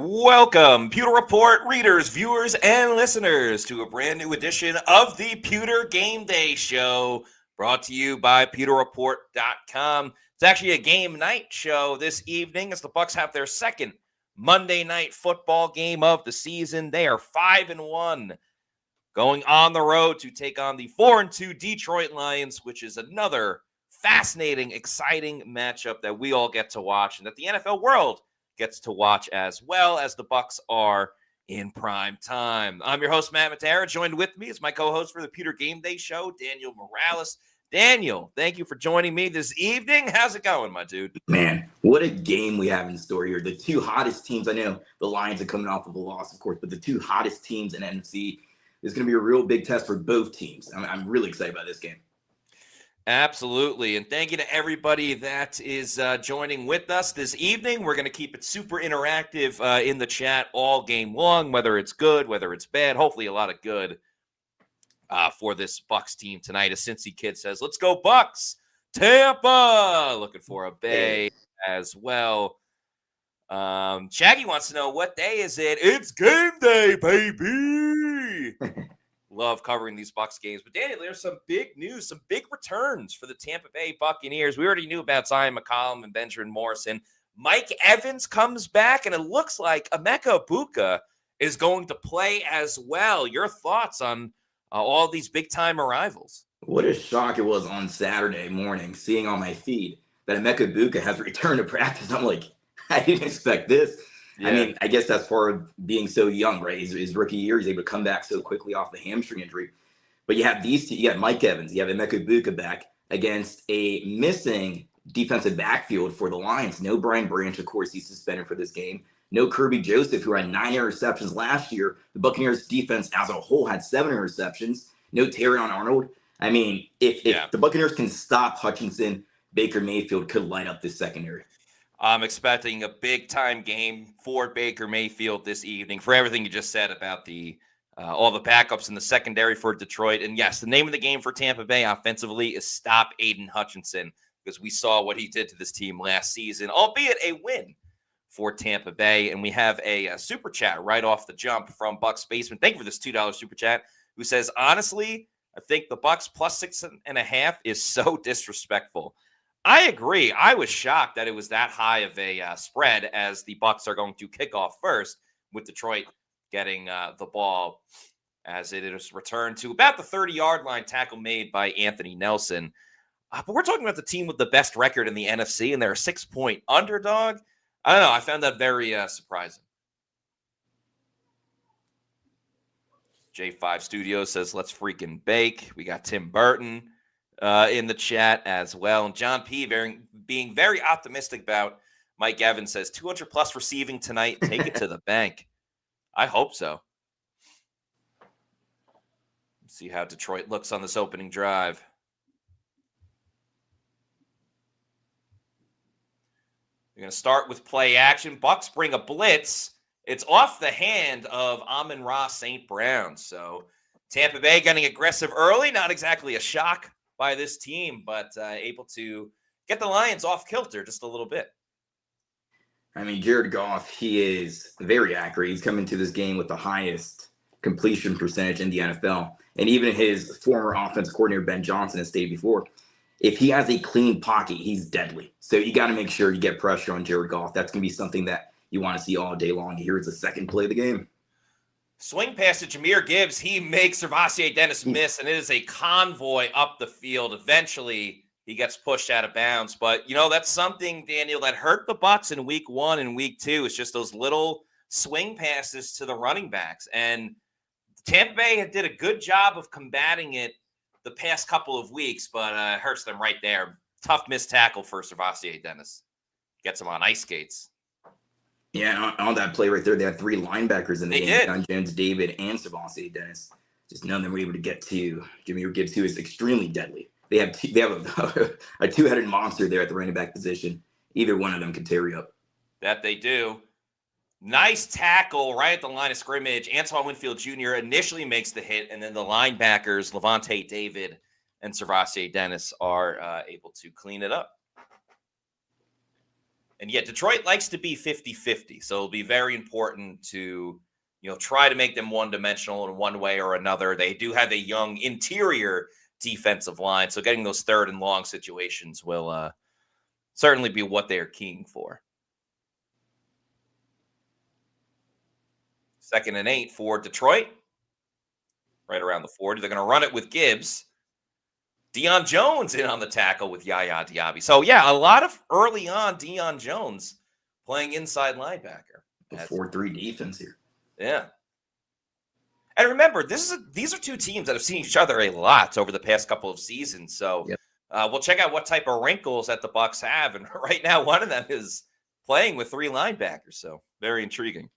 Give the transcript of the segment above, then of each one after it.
Welcome, Pewter Report readers, viewers, and listeners to a brand new edition of the Pewter Game Day Show, brought to you by PewterReport.com. It's actually a game night show this evening as the Bucs have their second Monday night football game of the season. They are 5-1, going on the road to take on the 4-2 Detroit Lions, which is another fascinating, exciting matchup that we all get to watch and that the NFL world gets to watch, as well as the Bucs are in prime time. I'm your host, Matt Matera. Joined with me is my co-host for the Pewter Game Day Show, Daniel Morales. Daniel, thank you for joining me this evening. How's it going, my dude? Man, what a game we have in store here. The two hottest teams, I know the Lions are coming off of a loss, of course, but the two hottest teams in NFC is going to be a real big test for both teams. I'm really excited about this game. Absolutely. And thank you to everybody that is joining with us this evening. We're going to keep it super interactive in the chat all game long, whether it's good, whether it's bad, hopefully a lot of good for this Bucs team tonight. A Cincy kid says, let's go Bucs. Tampa. Looking for a bay as well. Shaggy wants to know, what day is it? It's game day, baby. Love covering these Bucs games. But Daniel, there's some big news, some big returns for the Tampa Bay Buccaneers. We already knew about Zion McCollum and Benjamin Morrison. Mike Evans comes back, and it looks like Emeka Egbuka is going to play as well. Your thoughts on all these big-time arrivals? What a shock it was on Saturday morning, seeing on my feed that Emeka Egbuka has returned to practice. I'm like, I didn't expect this. Yeah. I mean, I guess that's part of being so young, right? His rookie year, he's able to come back so quickly off the hamstring injury. But you have these two, you got Mike Evans, you have Emeka Egbuka back against a missing defensive backfield for the Lions. No Brian Branch, of course, he's suspended for this game. No Kirby Joseph, who had 9 interceptions last year. The Buccaneers defense as a whole had 7 interceptions. No Terrion Arnold. I mean, if the Buccaneers can stop Hutchinson, Baker Mayfield could light up this secondary. I'm expecting a big-time game for Baker Mayfield this evening for everything you just said about the all the backups in the secondary for Detroit. And yes, the name of the game for Tampa Bay offensively is stop Aiden Hutchinson, because we saw what he did to this team last season, albeit a win for Tampa Bay. And we have a super chat right off the jump from Bucks Basement. Thank you for this $2 super chat, who says, honestly, I think the Bucks plus 6.5 is so disrespectful. I agree. I was shocked that it was that high of a spread, as the Bucs are going to kick off first, with Detroit getting the ball as it is returned to about the 30-yard line, tackle made by Anthony Nelson. But we're talking about the team with the best record in the NFC, and they're a 6-point underdog. I don't know. I found that very surprising. J5 Studios says, let's freaking bake. We got Tim Burton in the chat as well. And John P. being very optimistic about Mike Evans says 200 plus receiving tonight. Take it to the bank. I hope so. Let's see how Detroit looks on this opening drive. We're going to start with play action. Bucs bring a blitz. It's off the hand of Amon-Ra St. Brown. So Tampa Bay getting aggressive early. Not exactly a shock by this team, but able to get the Lions off kilter just a little bit. I mean, Jared Goff, he is very accurate. He's coming to this game with the highest completion percentage in the NFL. And even his former offensive coordinator, Ben Johnson, has stated before, if he has a clean pocket, he's deadly. So you got to make sure you get pressure on Jared Goff. That's going to be something that you want to see all day long. Here is the second play of the game. Swing pass to Jahmyr Gibbs. He makes Servassier Dennis miss, and it is a convoy up the field. Eventually, he gets pushed out of bounds. But, you know, that's something, Daniel, that hurt the Bucs in week 1 and week 2. It's just those little swing passes to the running backs. And Tampa Bay did a good job of combating it the past couple of weeks, but it hurts them right there. Tough missed tackle for Servassier Dennis. Gets him on ice skates. Yeah, on that play right there, they had 3 linebackers in the game. John Jones, David, and Servassier Dennis. Just none of them were able to get to Jahmyr Gibbs, who is extremely deadly. They have a two-headed monster there at the running back position. Either one of them could tear you up. That they do. Nice tackle right at the line of scrimmage. Antoine Winfield Jr. initially makes the hit, and then the linebackers, Lavonte David and Servassier Dennis, are able to clean it up. And yet Detroit likes to be 50-50. So it'll be very important to, try to make them one-dimensional in one way or another. They do have a young interior defensive line. So getting those 3rd and long situations will certainly be what they are keying for. 2nd and 8 for Detroit. Right around the 40. They're going to run it with Gibbs. Deion Jones in on the tackle with Yaya Diaby. So, yeah, a lot of early on Deion Jones playing inside linebacker. The 4-3 defense here. Yeah. And remember, these are two teams that have seen each other a lot over the past couple of seasons. So we'll check out what type of wrinkles that the Bucs have. And right now, one of them is playing with 3 linebackers. So very intriguing.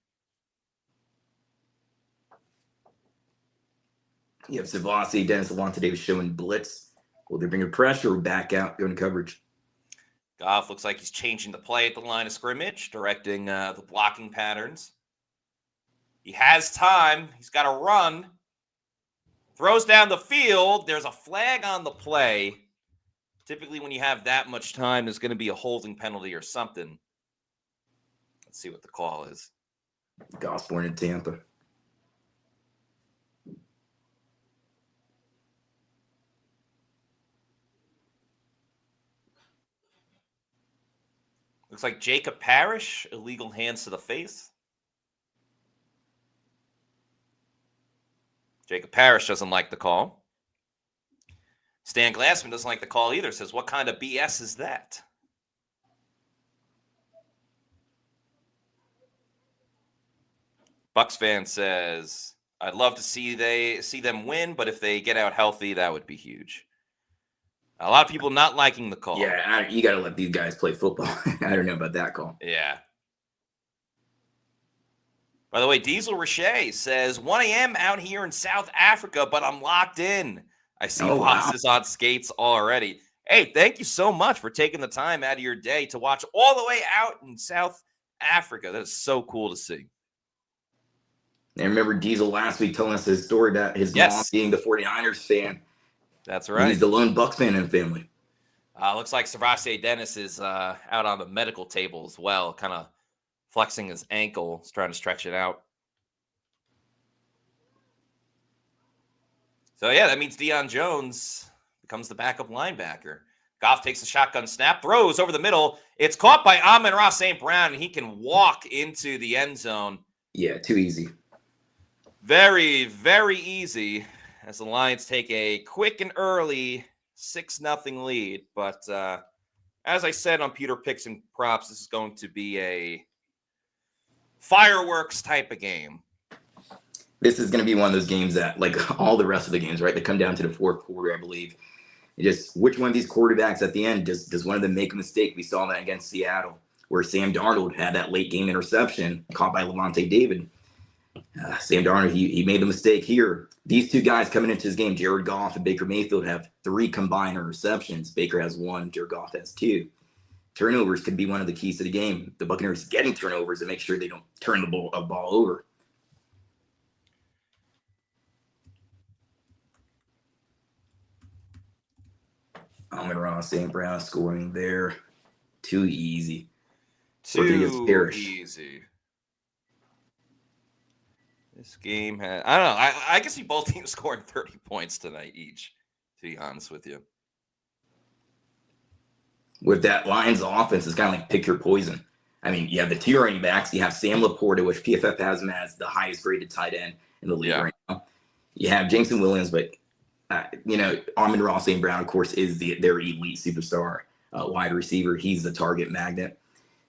You have Savasi, Dennis, Lavonte David showing blitz. Will they bring a pressure or back out, going coverage? Goff looks like he's changing the play at the line of scrimmage, directing the blocking patterns. He has time. He's got to run. Throws down the field. There's a flag on the play. Typically, when you have that much time, there's going to be a holding penalty or something. Let's see what the call is. Goff's born in Tampa. Looks like Jacob Parrish, illegal hands to the face. Jacob Parrish doesn't like the call. Stan Glassman doesn't like the call either. Says, what kind of BS is that? Bucs fan says, I'd love to see them win, but if they get out healthy, that would be huge. A lot of people not liking the call. Yeah, you got to let these guys play football. I don't know about that call. Yeah. By the way, Diesel Riche says, 1 a.m. out here in South Africa, but I'm locked in. I see boxes on skates already. Hey, thank you so much for taking the time out of your day to watch all the way out in South Africa. That is so cool to see. And remember Diesel last week telling us his story about his mom being the 49ers fan. That's right. He's the lone Bucs fan in the family. Looks like Savasi Dennis is out on the medical table as well, kind of flexing his ankle. He's trying to stretch it out. So, yeah, that means Deion Jones becomes the backup linebacker. Goff takes a shotgun snap, throws over the middle. It's caught by Amon-Ra St. Brown, and he can walk into the end zone. Yeah, too easy. Very, very easy as the Lions take a quick and early 6-0 lead. But as I said on Pewter Picks and Props, this is going to be a fireworks type of game. This is going to be one of those games that, like all the rest of the games, right, they come down to the 4th quarter, I believe. Just which one of these quarterbacks at the end, does one of them make a mistake? We saw that against Seattle, where Sam Darnold had that late game interception caught by Lavonte David. Sam Darnold, he made the mistake here. These two guys coming into this game, Jared Goff and Baker Mayfield, have 3 combined interceptions. Baker has 1, Jared Goff has 2. Turnovers could be one of the keys to the game. The Buccaneers getting turnovers to make sure they don't turn the ball over. Amon-Ra St. Brown scoring there. Too easy. Too easy. This game had, I don't know. I can see both teams scoring 30 points tonight each, to be honest with you. With that Lions offense, it's kind of like pick your poison. I mean, you have the 2 running backs. You have Sam Laporta, which PFF has him as the highest graded tight end in the league right now. You have Jameson Williams, but Amon-Ra St. Brown, of course, is their elite superstar wide receiver. He's the target magnet.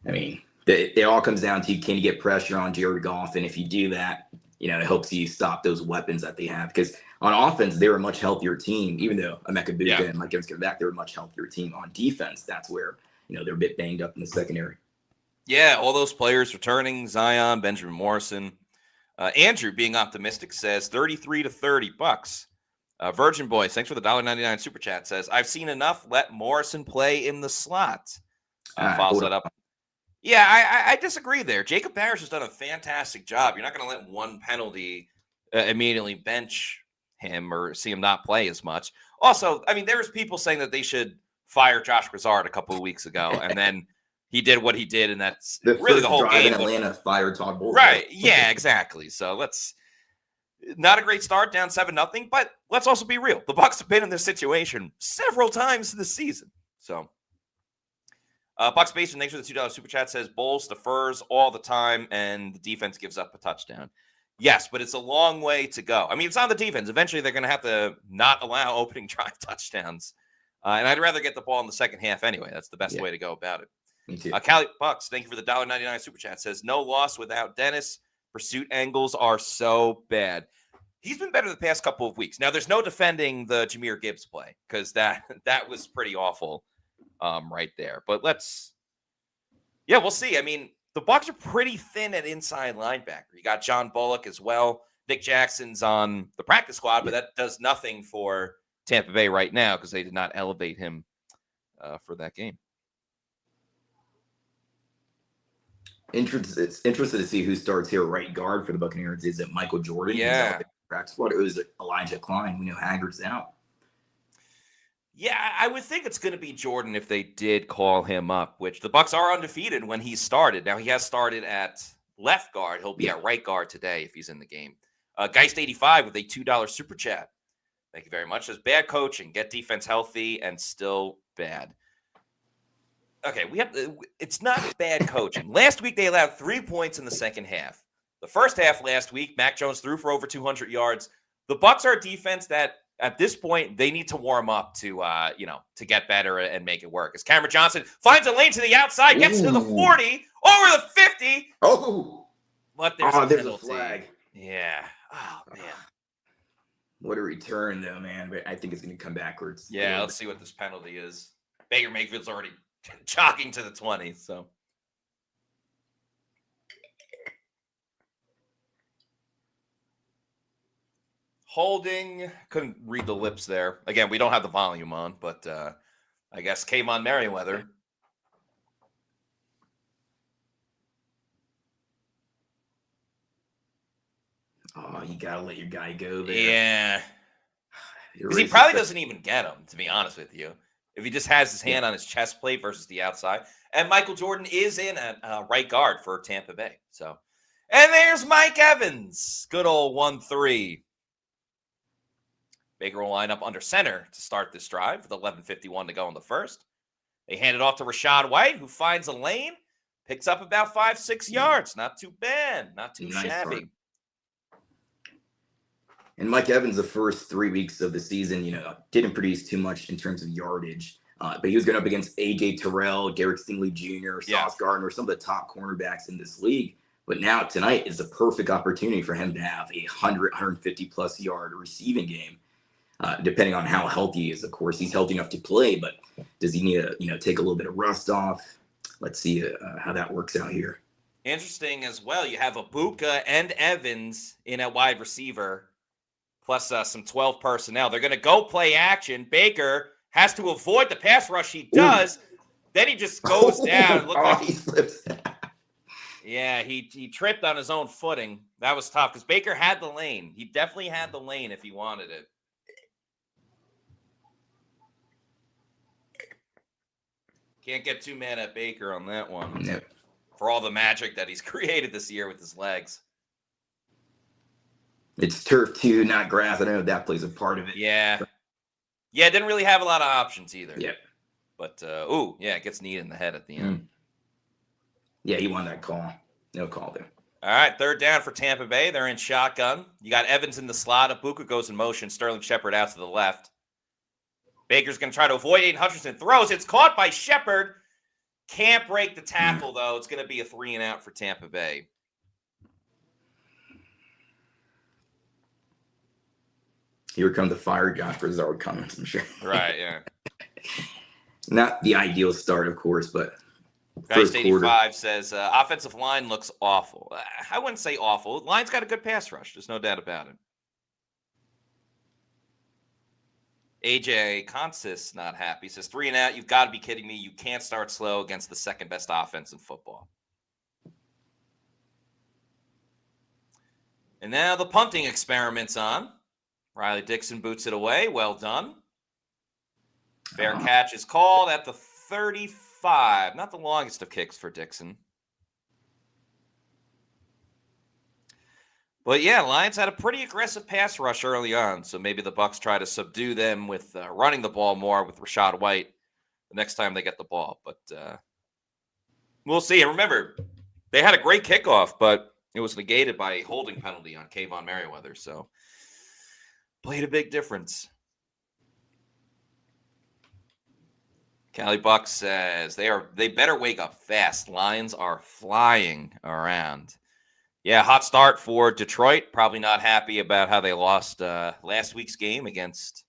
I mean, it all comes down to, can you get pressure on Jared Goff? And if you do that, it helps you stop those weapons that they have. Because on offense, they're a much healthier team. Even though Emeka Buka and Mike Evans come back, they're a much healthier team. On defense, that's where they're a bit banged up in the secondary. Yeah, all those players returning: Zion, Benjamin Morrison. Andrew, being optimistic, says 33-30 Bucs. Virgin Boys, thanks for the $1.99 super chat, says, I've seen enough. Let Morrison play in the slot. Follows that up. Yeah, I disagree there. Jacob Parrish has done a fantastic job. You're not going to let one penalty immediately bench him or see him not play as much. Also, I mean, there was people saying that they should fire Josh Grizzard a couple of weeks ago, and then he did what he did, and that's The really first the whole drive game. in Atlanta fired Todd Bowles. Right. Yeah, exactly. So not a great start, down 7-0, but let's also be real. The Bucs have been in this situation several times this season. So Bucs Basement, thanks for the $2 super chat, says Bowles defers all the time and the defense gives up a touchdown. Yes, but it's a long way to go. I mean, it's on the defense. Eventually, they're going to have to not allow opening drive touchdowns. And I'd rather get the ball in the second half anyway. That's the best way to go about it. Me too. Cali Bucks, thank you for the $1.99 super chat, says no loss without Dennis. Pursuit angles are so bad. He's been better the past couple of weeks. Now, there's no defending the Jahmyr Gibbs play because that was pretty awful right there. But we'll see. I mean, the Bucs are pretty thin at inside linebacker. You got John Bullock as well. Nick Jackson's on the practice squad, but that does nothing for Tampa Bay right now because they did not elevate him for that game. It's interested to see who starts here right guard for the Buccaneers. Is it Michael Jordan? Yeah. Practice squad. It was Elijah Klein. We know Haggard's out. Yeah, I would think it's going to be Jordan if they did call him up, which the Bucs are undefeated when he started. Now, he has started at left guard. He'll be at right guard today if he's in the game. Geist85 with a $2 super chat. Thank you very much. Says bad coaching, get defense healthy, and still bad. Okay, it's not bad coaching. Last week, they allowed 3 points in the second half. The first half last week, Mac Jones threw for over 200 yards. The Bucs are a defense that, at this point, they need to warm up to get better and make it work. As Cameron Johnson finds a lane to the outside, gets to the 40, over the 50. Oh, but there's a flag. Yeah. Oh, man. What a return, though, man. But I think it's going to come backwards. Yeah, let's see what this penalty is. Baker Mayfield's already jogging to the 20, so. Holding, couldn't read the lips there. Again, we don't have the volume on, but I guess Kayvon Merriweather. Oh, you got to let your guy go there. Yeah. Because he probably doesn't even get him, to be honest with you. If he just has his hand on his chest plate versus the outside. And Michael Jordan is in at right guard for Tampa Bay. So, and there's Mike Evans. Good old 1-3. Baker will line up under center to start this drive with 11:51 to go in the first. They hand it off to Rashad White, who finds a lane, picks up about 5-6 yards. Not too bad. Not too shabby. Start. And Mike Evans, the first 3 weeks of the season, didn't produce too much in terms of yardage. But he was going up against A.J. Terrell, Garrett Stingley Jr., Sauce Gardner, some of the top cornerbacks in this league. But now tonight is a perfect opportunity for him to have a 150-plus yard receiving game. Depending on how healthy he is, of course. He's healthy enough to play, but does he need to, take a little bit of rust off? Let's see how that works out here. Interesting as well. You have Ibuka and Evans in at wide receiver, plus some 12 personnel. They're going to go play action. Baker has to avoid the pass rush. He does. Then he just goes down. He slips. Yeah, he tripped on his own footing. That was tough because Baker had the lane. He definitely had the lane if he wanted it. Can't get too mad at Baker on that one. Nope. For all the magic that he's created this year with his legs. It's turf too, not grass. I don't know if that plays a part of it. Yeah. Yeah, didn't really have a lot of options either. Yeah. But, it gets kneed in the head at the end. Yeah, he won that call. No call there. All right, third down for Tampa Bay. They're in shotgun. You got Evans in the slot. Ibuka goes in motion. Sterling Shepard out to the left. Baker's going to try to avoid Aiden Hutchinson. Throws. It's caught by Shepard. Can't break the tackle, though. It's going to be a 3-and-out for Tampa Bay. Here come the fire Josh Brazard comments, I'm sure. Right, yeah. Not the ideal start, of course, but Geist 85 says, offensive line looks awful. I wouldn't say awful. Line's got a good pass rush. There's no doubt about it. AJ Consis not happy. Says 3-and-out. You've got to be kidding me. You can't start slow against the second best offense in football. And now the punting experiment's on. Riley Dixon boots it away. Well done. Fair catch is called at the 34. 5. Not the longest of kicks for Dixon. But yeah, Lions had a pretty aggressive pass rush early on, so maybe the Bucs try to subdue them with running the ball more with Rashad White the next time they get the ball. But we'll see. And remember, they had a great kickoff, but it was negated by a holding penalty on Kayvon Merriweather, so played a big difference. Cali Buck says they better wake up fast. Lions are flying around. Yeah, hot start for Detroit. Probably not happy about how they lost last week's game against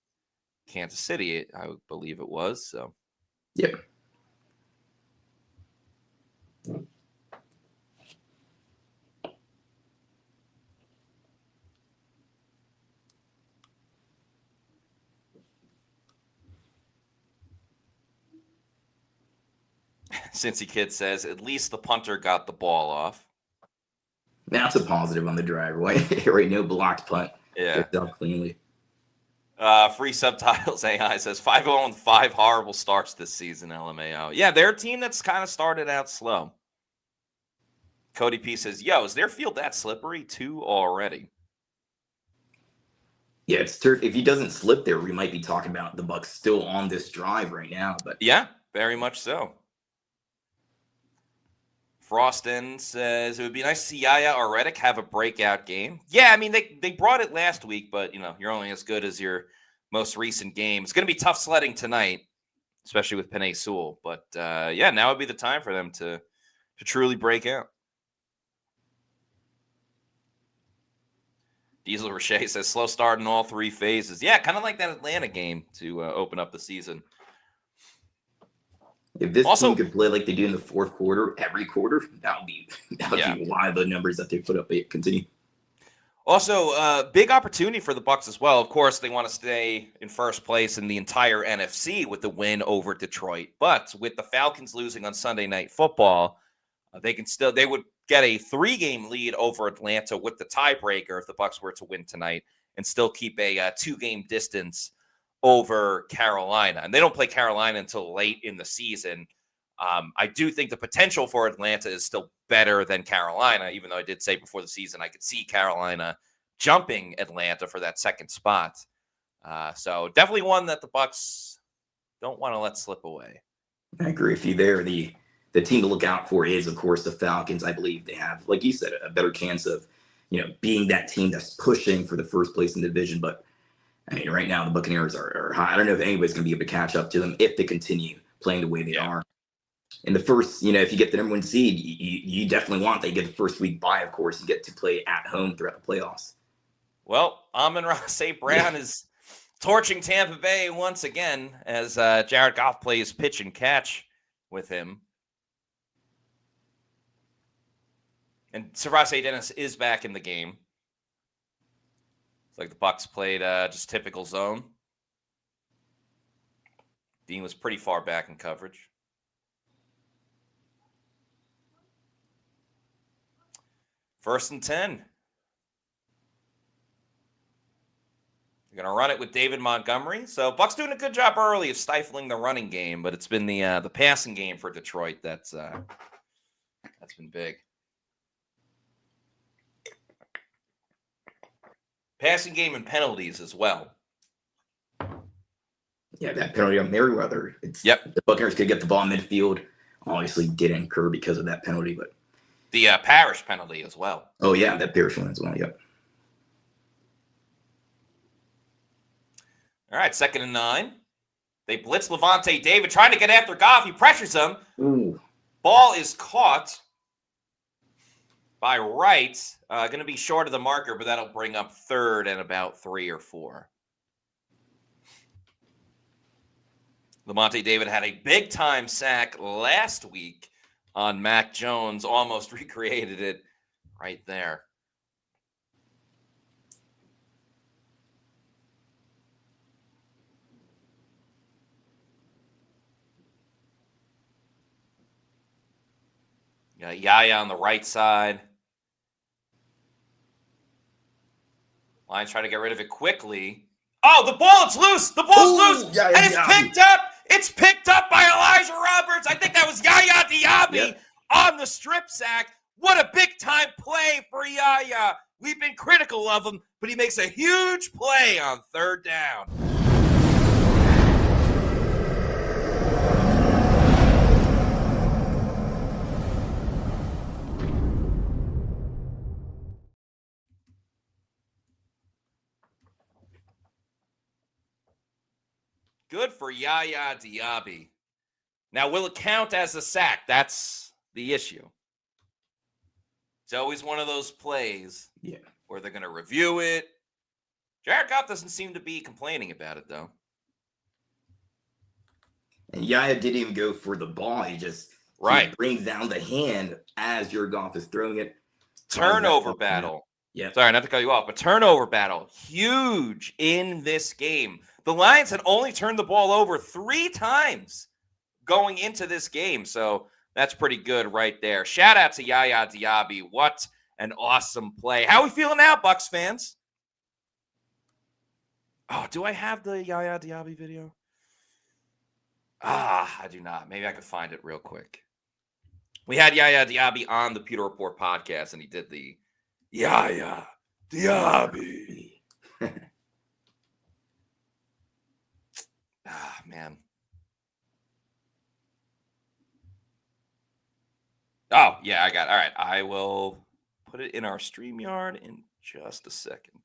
Kansas City, I believe it was. So, yep. Cincy Kid says at least the punter got the ball off. That's a positive on the drive, right? Right, no blocked punt. Yeah. Picked up cleanly. Free subtitles AI says 5-0 and 5 horrible starts this season, LMAO. Yeah, they're a team that's kind of started out slow. Cody P says, yo, is their field that slippery too already? Yeah, it's if he doesn't slip there, we might be talking about the Bucs still on this drive right now. But yeah, very much so. Froston says it would be nice to see Yaya or Reddick have a breakout game. Yeah, I mean, they brought it last week, but, you're only as good as your most recent game. It's going to be tough sledding tonight, especially with Penei Sewell. But, yeah, now would be the time for them to truly break out. Diesel Roche says slow start in all 3 phases. Yeah, kind of like that Atlanta game to open up the season. If this team could play like they do in the fourth quarter, every quarter, that would be why the numbers that they put up continue. Also, big opportunity for the Bucs as well. Of course, they want to stay in first place in the entire NFC with the win over Detroit. But with the Falcons losing on Sunday Night Football, they would get a 3-game lead over Atlanta with the tiebreaker if the Bucs were to win tonight, and still keep a 2-game distance over Carolina. And they don't play Carolina until late in the season. I do think the potential for Atlanta is still better than Carolina, even though I did say before the season I could see Carolina jumping Atlanta for that second spot. So definitely one that the Bucs don't want to let slip away. I agree with you there. The team to look out for is, of course, the Falcons. I believe they have, like you said, a better chance of, being that team that's pushing for the first place in the division. But I mean, right now the Buccaneers are high. I don't know if anybody's going to be able to catch up to them if they continue playing the way they are. In the first, if you get the number 1 seed, you definitely want they get the first week bye, of course, and get to play at home throughout the playoffs. Well, Amon-Ra St. Brown is torching Tampa Bay once again as Jared Goff plays pitch and catch with him. And Savase Dennis is back in the game. It's like the Bucs played just typical zone. Dean was pretty far back in coverage. First and 10. They're going to run it with David Montgomery. So Bucs doing a good job early of stifling the running game, but it's been the passing game for Detroit that's been big. Passing game and penalties as well. Yeah, that penalty on Merriweather. The Buccaneers could get the ball in midfield. Obviously didn't incur because of that penalty, but the Parrish penalty as well. Oh yeah, that Parrish one as well. Yep. All right, 2nd and 9. They blitz Lavonte David, trying to get after Goff. He pressures him. Ooh. Ball is caught by Wright. Going to be short of the marker, but that'll bring up 3rd and about 3 or 4. Lavonte David had a big-time sack last week on Mac Jones. Almost recreated it right there. Got Yaya on the right side. Lions try to get rid of it quickly. Oh, the ball, it's loose. The ball's loose. Yeah, and it's picked up. It's picked up by Elijah Roberts. I think that was was Yaya Diaby Yep. on the strip sack. What a big-time play for Yaya. We've been critical of him, but he makes a huge play on third down. Good for Yaya Diaby. Now, will it count as a sack? That's the issue. It's always one of those plays where they're going to review it. Jared Goff doesn't seem to be complaining about it, though. And Yaya didn't even go for the ball. He brings down the hand as your Goff is throwing it. Turnover battle. Yeah. Sorry, not to cut you off, but turnover battle. Huge in this game. The Lions had only turned the ball over 3 times going into this game. So that's pretty good right there. Shout out to Yaya Diaby. What an awesome play. How are we feeling now, Bucs fans? Oh, do I have the Yaya Diaby video? I do not. Maybe I could find it real quick. We had Yaya Diaby on the Pewter Report podcast, and he did the Yaya Diaby. Man. Oh, yeah, I got it. All right. I will put it in our StreamYard in just a second.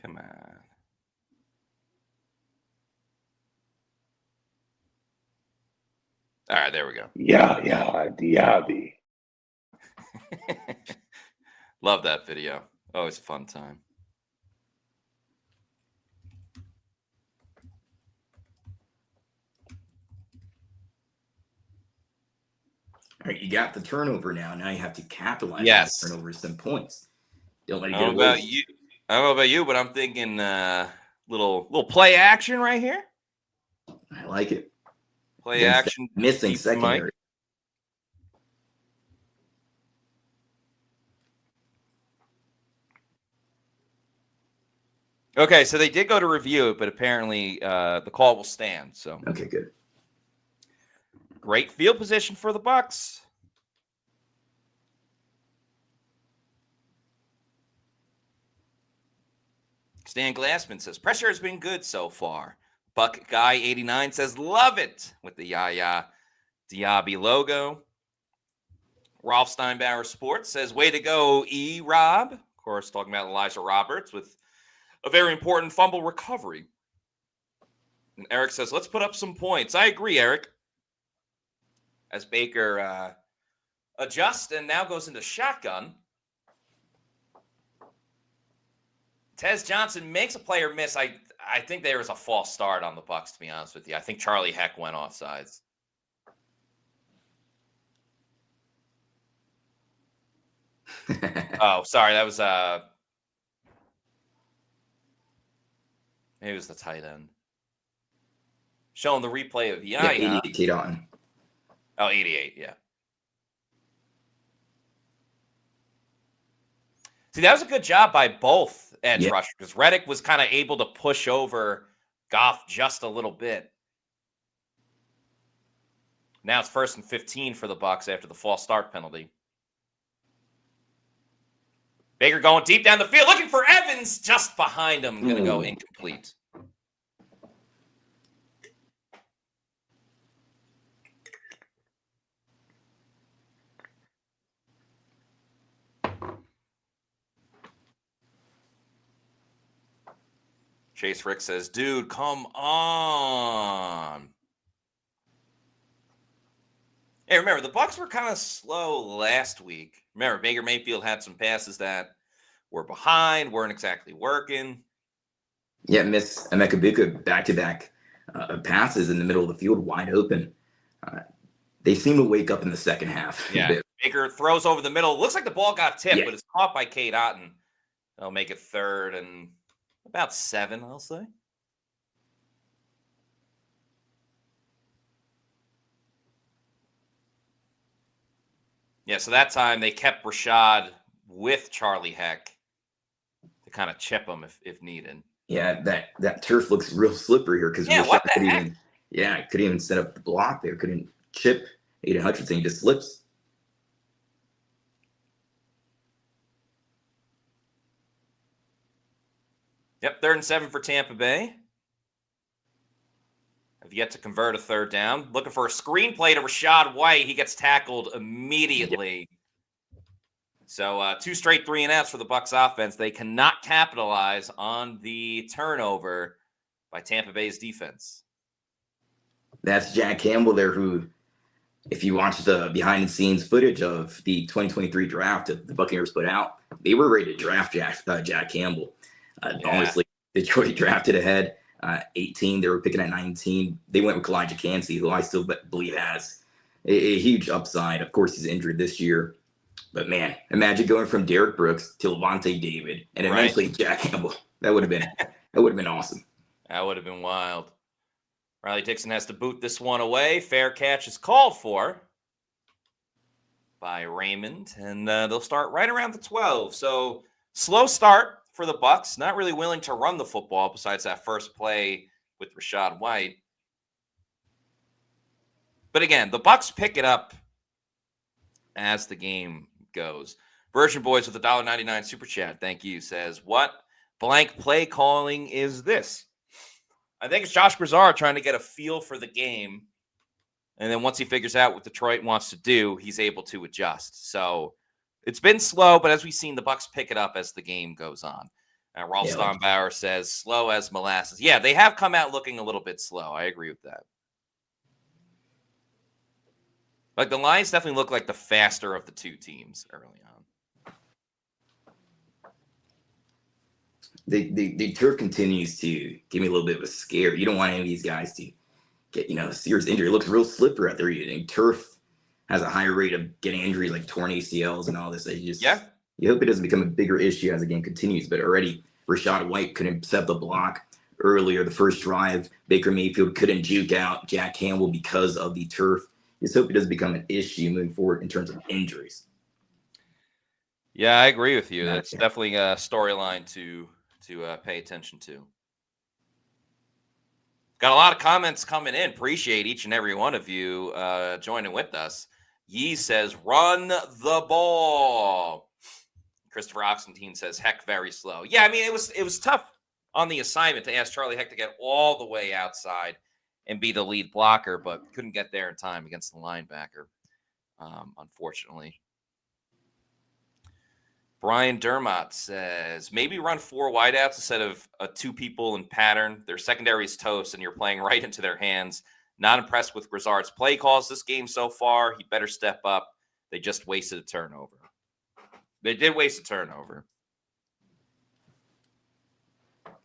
Come on. All right, there we go. Yaya Diaby. Love that video. Always a fun time. All right, you got the turnover now. Now you have to capitalize on the turnover, some points. Don't let it get away. I don't know about you, but I'm thinking little play action right here. I like it. Play action. Missing secondary. Okay, so they did go to review it, but apparently the call will stand. So okay, good. Great field position for the Bucs. Stan Glassman says, pressure has been good so far. Buck Guy 89 says, love it, with the Yaya Diaby logo. Rolf Steinbauer Sports says, way to go, E-Rob. Of course, talking about Elijah Roberts with a very important fumble recovery. And Eric says, let's put up some points. I agree, Eric. As Baker adjusts and now goes into shotgun. Tez Johnson makes a player miss. I think there was a false start on the Bucs, to be honest with you. I think Charlie Heck went offsides. Oh, sorry. That was maybe it was the tight end. Showing the replay of Yaya. Yeah, 88 on. Oh, 88, yeah. See, that was a good job by both edge rushers, because Reddick was kind of able to push over Goff just a little bit. Now it's 1st and 15 for the Bucs after the false start penalty. Baker going deep down the field, looking for Evans, just behind him. Going to go incomplete. Chase Rick says, dude, come on. Hey, remember, the Bucs were kind of slow last week. Remember, Baker Mayfield had some passes that were behind, weren't exactly working. Yeah, miss Emeka back-to-back passes in the middle of the field, wide open. They seem to wake up in the second half. Yeah, Baker throws over the middle. Looks like the ball got tipped, but it's caught by Cade Otton. They'll make it 3rd and about 7, I'll say. Yeah, so that time they kept Rashad with Charlie Heck to kind of chip him if needed. Yeah, that turf looks real slippery here because Yeah, Rashad what the couldn't heck? couldn't even set up the block there. Couldn't chip Aiden Hutchinson. He just slips. Yep, 3rd and 7 for Tampa Bay. Have yet to convert a 3rd down. Looking for a screenplay to Rashad White. He gets tackled immediately. Yep. So 2 straight 3-and-outs for the Bucs offense. They cannot capitalize on the turnover by Tampa Bay's defense. That's Jack Campbell there, who, if you watch the behind-the-scenes footage of the 2023 draft that the Buccaneers put out, they were ready to draft Jack Campball. Honestly, Detroit drafted ahead. 18, they were picking at 19. They went with Elijah Cansey, who I still believe has a huge upside. Of course, he's injured this year. But, man, imagine going from Derrick Brooks to Lavonte David and eventually Jack Campbell. That would have been awesome. That would have been wild. Riley Dixon has to boot this one away. Fair catch is called for by Raymond, and they'll start right around the 12. So slow start for the Bucs. Not really willing to run the football besides that first play with Rashad White. But again, the Bucs pick it up as the game goes. Virgin Boys with a $1.99 super chat. Thank you. Says, what blank play calling is this? I think it's Josh Grizzard trying to get a feel for the game. And then once he figures out what Detroit wants to do, he's able to adjust. So it's been slow, but as we've seen, the Bucs pick it up as the game goes on. Rolf Steinbauer says, slow as molasses. Yeah, they have come out looking a little bit slow. I agree with that. Like the Lions definitely look like the faster of the two teams early on. The turf continues to give me a little bit of a scare. You don't want any of these guys to get, serious injury. It looks real slippery out there. Turf has a higher rate of getting injuries like torn ACLs and all this. You hope it doesn't become a bigger issue as the game continues. But already Rashad White couldn't set the block earlier. The first drive, Baker Mayfield couldn't juke out Jack Campbell because of the turf. Just hope it doesn't become an issue moving forward in terms of injuries. Yeah, I agree with you. That's definitely a storyline to pay attention to. Got a lot of comments coming in. Appreciate each and every one of you joining with us. Yee says, run the ball. Christopher Oxentine says, heck, very slow. Yeah, I mean, it was tough on the assignment to ask Charlie Heck to get all the way outside and be the lead blocker, but couldn't get there in time against the linebacker, unfortunately. Brian Dermott says, maybe run 4 wideouts instead of 2 people in pattern. Their secondary is toast, and you're playing right into their hands. Not impressed with Grizzard's play calls this game so far. He better step up. They just wasted a turnover. They did waste a turnover.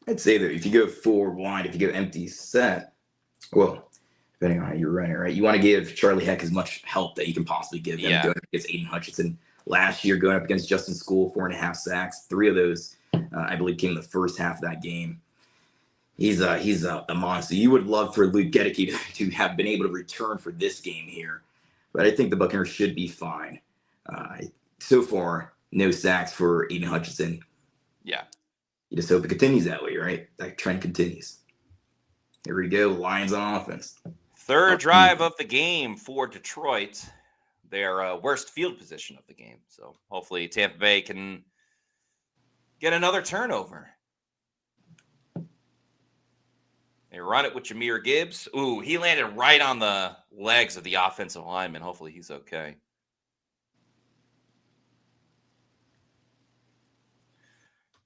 I'd say that if you go 4 wide, if you go empty set, well, depending on how you're running, right, you want to give Charlie Heck as much help that you can possibly give him going up against Aiden Hutchinson. Last year, going up against Justin School, 4.5 sacks. 3 of those, I believe, came in the first half of that game. He's a monster. You would love for Luke Gedeke to have been able to return for this game here. But I think the Buccaneers should be fine. So far, no sacks for Aiden Hutchinson. Yeah. You just hope it continues that way, right? That trend continues. Here we go, Lions on offense. Third drive of the game for Detroit. Their worst field position of the game. So hopefully Tampa Bay can get another turnover. They run it with Jahmyr Gibbs. Ooh, he landed right on the legs of the offensive lineman. Hopefully he's okay.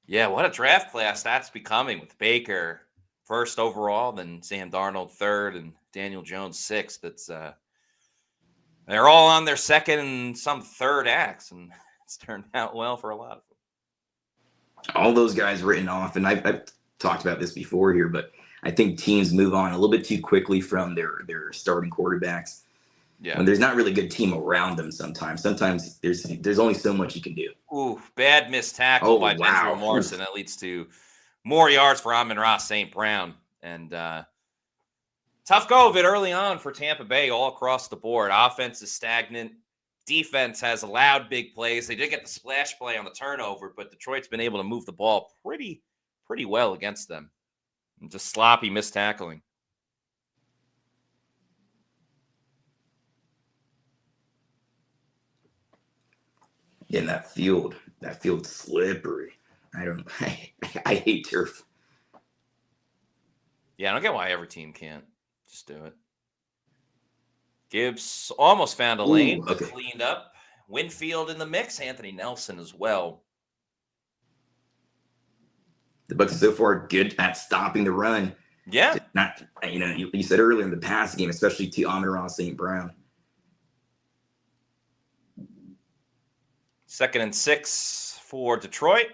Yeah, what a draft class that's becoming with Baker first overall, then Sam Darnold third, and Daniel Jones sixth. It's they're all on their second and some third acts, and it's turned out well for a lot of them. All those guys written off, and I've talked about this before here, but I think teams move on a little bit too quickly from their starting quarterbacks. Yeah, when there's not really a good team around them sometimes. Sometimes there's only so much you can do. Ooh, bad missed tackle by Benjamin Morrison. That leads to more yards for Amon-Ra St. Brown. And tough go of it early on for Tampa Bay all across the board. Offense is stagnant. defense has allowed big plays. They did get the splash play on the turnover, but Detroit's been able to move the ball pretty well against them. And just sloppy missed tackling. Yeah, and that field's slippery. I hate turf. Yeah, I don't get why every team can't just do it. Gibbs almost found a lane, but cleaned up. Winfield in the mix. Anthony Nelson as well. The Bucs so far good at stopping the run. Yeah. Not, you said earlier in the pass game, especially to Amon-Ra St. Brown. 2nd and 6 for Detroit.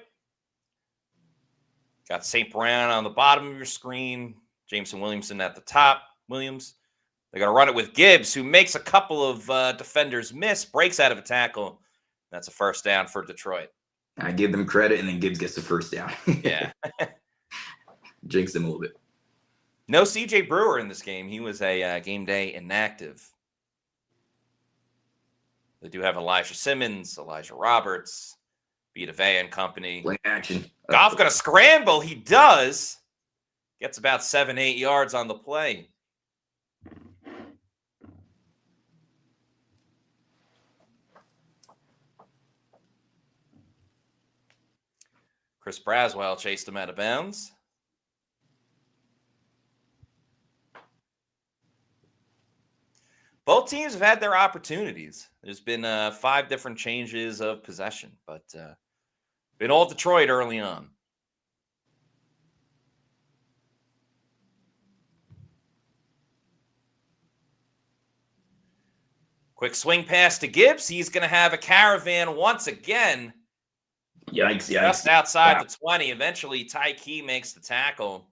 Got St. Brown on the bottom of your screen. Jameson Williamson at the top. Williams. They're going to run it with Gibbs, who makes a couple of defenders miss, breaks out of a tackle. That's a first down for Detroit. I give them credit, and then Gibbs gets the first down. Yeah. Jinx him a little bit. No C.J. Brewer in this game. He was a game day inactive. They do have Elijah Simmons, Elijah Roberts, Vita Vea and company. Play action. Goff going to scramble. He does. Gets about 7-8 yards on the play. Chris Braswell chased him out of bounds. Both teams have had their opportunities. There's been 5 different changes of possession, but been all Detroit early on. Quick swing pass to Gibbs. He's going to have a caravan once again. Yikes. Just outside the 20. Eventually, Ty Key makes the tackle.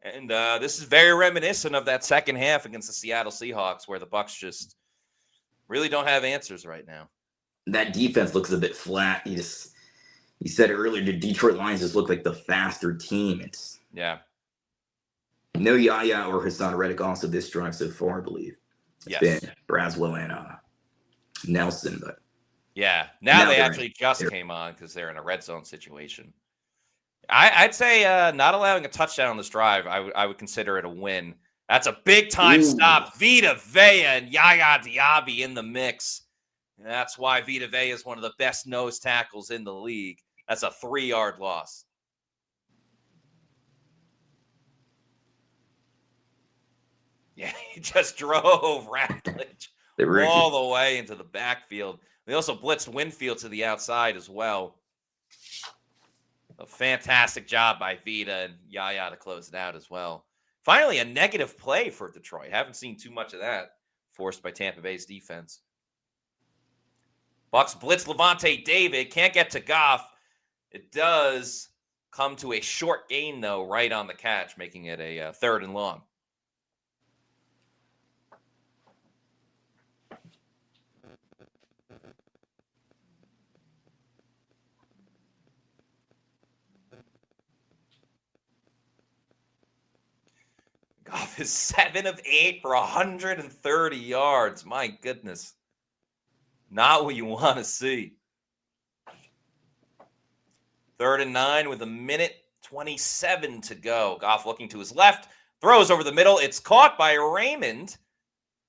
And this is very reminiscent of that second half against the Seattle Seahawks, where the Bucs just really don't have answers right now. That defense looks a bit flat. You said earlier, the Detroit Lions just look like the faster team. Yeah. No Yaya or Hassan Reddick also this drive so far, I believe. It's been Braswell and Nelson, but yeah, now they actually just came on because they're in a red zone situation. I'd say not allowing a touchdown on this drive, I would consider it a win. That's a big-time stop. Vita Vea and Yaya Diaby in the mix. And that's why Vita Vea is one of the best nose tackles in the league. That's a 3-yard loss. Yeah, he just drove Ratledge all the way into the backfield. They also blitzed Winfield to the outside as well. A fantastic job by Vita and Yaya to close it out as well. Finally, a negative play for Detroit. Haven't seen too much of that forced by Tampa Bay's defense. Bucs blitz Lavonte David. Can't get to Goff. It does come to a short gain, though, right on the catch, making it a 3rd and long. Goff is 7 of 8 for 130 yards. My goodness. Not what you want to see. 3rd and 9 with 1:27 to go. Goff looking to his left. Throws over the middle. It's caught by Raymond.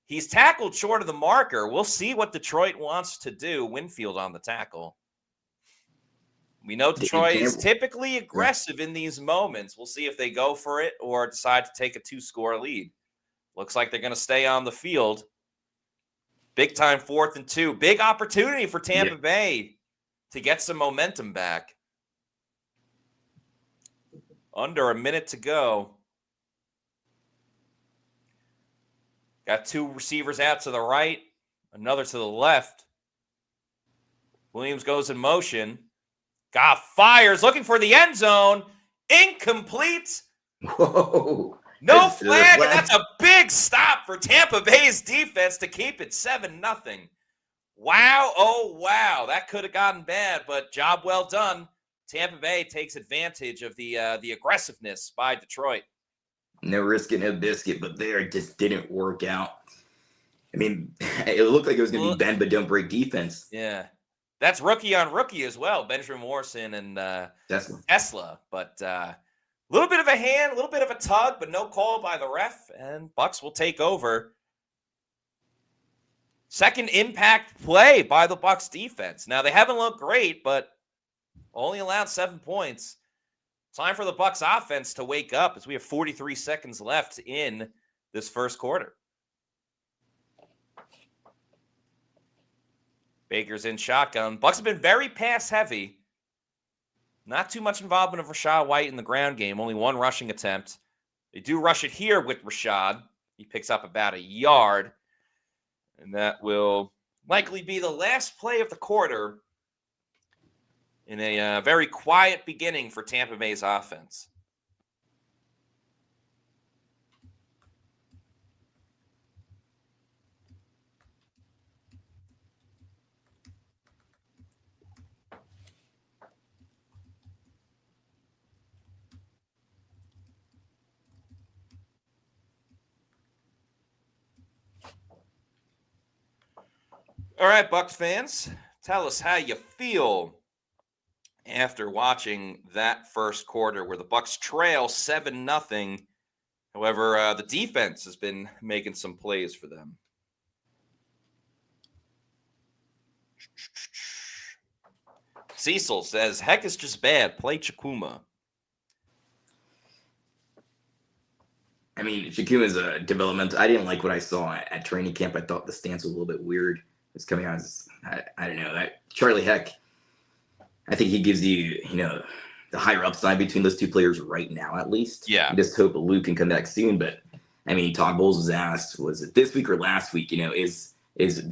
He's tackled short of the marker. We'll see what Detroit wants to do. Winfield on the tackle. We know Detroit is typically aggressive in these moments. We'll see if they go for it or decide to take a 2-score lead. Looks like they're going to stay on the field. Big-time 4th and 2. Big opportunity for Tampa Bay to get some momentum back. Under a minute to go. Got 2 receivers out to the right, another to the left. Williams goes in motion. Goff fires, looking for the end zone. Incomplete. Whoa. No flag, and that's a big stop for Tampa Bay's defense to keep it 7-0. Wow, oh wow, that could have gotten bad, but job well done. Tampa Bay takes advantage of the aggressiveness by Detroit. No risk it, no biscuit, but there it just didn't work out. I mean, it looked like it was going to be bend but don't break defense. Yeah. That's rookie on rookie as well. Benjamin Morrison and Tesla. But a little bit of a hand, a little bit of a tug, but no call by the ref. And Bucs will take over. Second impact play by the Bucs defense. Now, they haven't looked great, but only allowed 7 points. Time for the Bucs offense to wake up as we have 43 seconds left in this first quarter. Baker's in shotgun. Bucs have been very pass heavy. Not too much involvement of Rashad White in the ground game. Only one rushing attempt. They do rush it here with Rashad. He picks up about a yard. And that will likely be the last play of the quarter in a very quiet beginning for Tampa Bay's offense. All right, Bucs fans, tell us how you feel after watching that first quarter where the Bucs trail 7-0. However, the defense has been making some plays for them. Cecil says, heck is just bad. Play Chikuma. I mean, Shakuma's a developmental. I didn't like what I saw at training camp. I thought the stance was a little bit weird. It's coming out as, I don't know. Charlie Heck, I think he gives you, the higher upside between those two players right now, at least. Yeah. I just hope Luke can come back soon. But, I mean, Todd Bowles was asked, was it this week or last week, is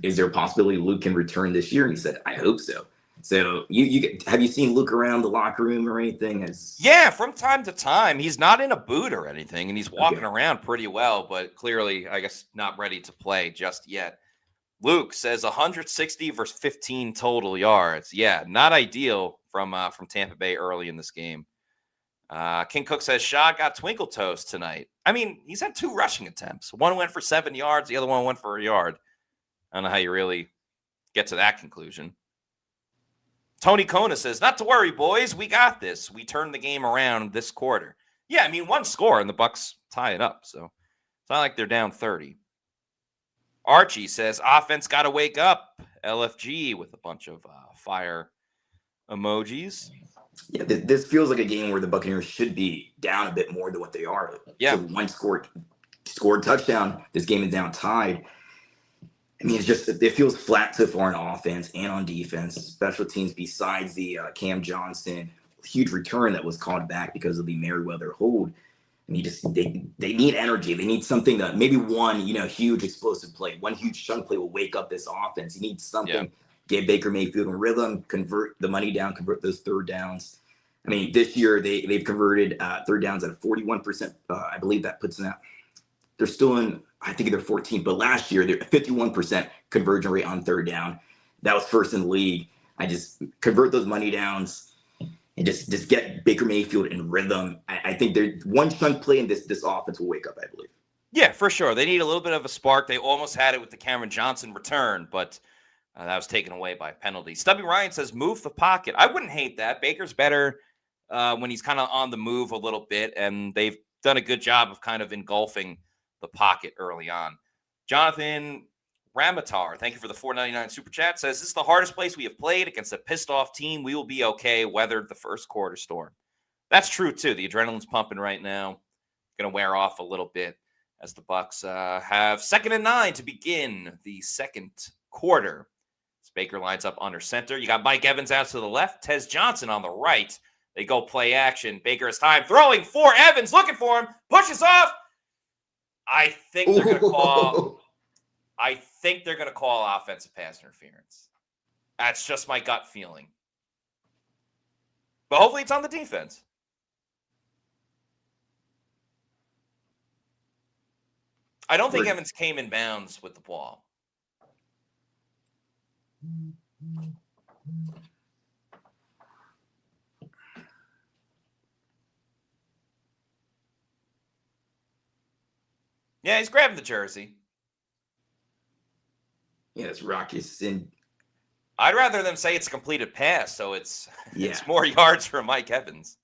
there a possibility Luke can return this year? And he said, I hope so. So you have you seen Luke around the locker room or anything? Yeah, from time to time. He's not in a boot or anything, and he's walking around pretty well, but clearly, I guess, not ready to play just yet. Luke says 160 versus 15 total yards. Yeah, not ideal from Tampa Bay early in this game. King Cook says Shaw got twinkle toes tonight. I mean, he's had 2 rushing attempts. One went for 7 yards. The other one went for a yard. I don't know how you really get to that conclusion. Tony Kona says, not to worry, boys. We got this. We turned the game around this quarter. Yeah, I mean, 1 score and the Bucs tie it up. So it's not like they're down 30. Archie says, offense got to wake up. LFG with a bunch of fire emojis. Yeah, this feels like a game where the Buccaneers should be down a bit more than what they are. Yeah. So 1 scored touchdown. This game is down tied. I mean, it feels flat so far on offense and on defense. Special teams, besides the Cam Johnson huge return that was called back because of the Merriweather hold. I mean, they need energy. They need something that maybe one, huge explosive play, one huge chunk play will wake up this offense. You need something, get Baker Mayfield in rhythm, convert the money down, convert those third downs. I mean, this year they've converted third downs at 41%. I believe that puts them at, they're still in, I think they're 14th, but last year they're 51% conversion rate on third down. That was first in the league. I just convert those money downs and just get Baker Mayfield in rhythm. I think there's one chunk play in this offense will wake up, I believe. Yeah, for sure. They need a little bit of a spark. They almost had it with the Cameron Johnson return, but that was taken away by a penalty. Stubby Ryan says, move the pocket. I wouldn't hate that. Baker's better when he's kind of on the move a little bit, and they've done a good job of kind of engulfing the pocket early on. Jonathan Ramatar, thank you for the $4.99 super chat, says, this is the hardest place we have played against a pissed off team. We will be okay, weathered the first quarter storm. That's true, too. The adrenaline's pumping right now. Going to wear off a little bit as the Bucs have 2nd and 9 to begin the second quarter. As Baker lines up under center. You got Mike Evans out to the left, Tez Johnson on the right. They go play action. Baker has time throwing for Evans, looking for him, pushes off. I think they're going to call. I think they're going to call offensive pass interference. That's just my gut feeling. But hopefully it's on the defense. I don't think Evans came in bounds with the ball. Yeah, he's grabbing the jersey. Yeah, it's raucous. And I'd rather them say it's a completed pass, so it's yeah, more yards for Mike Evans.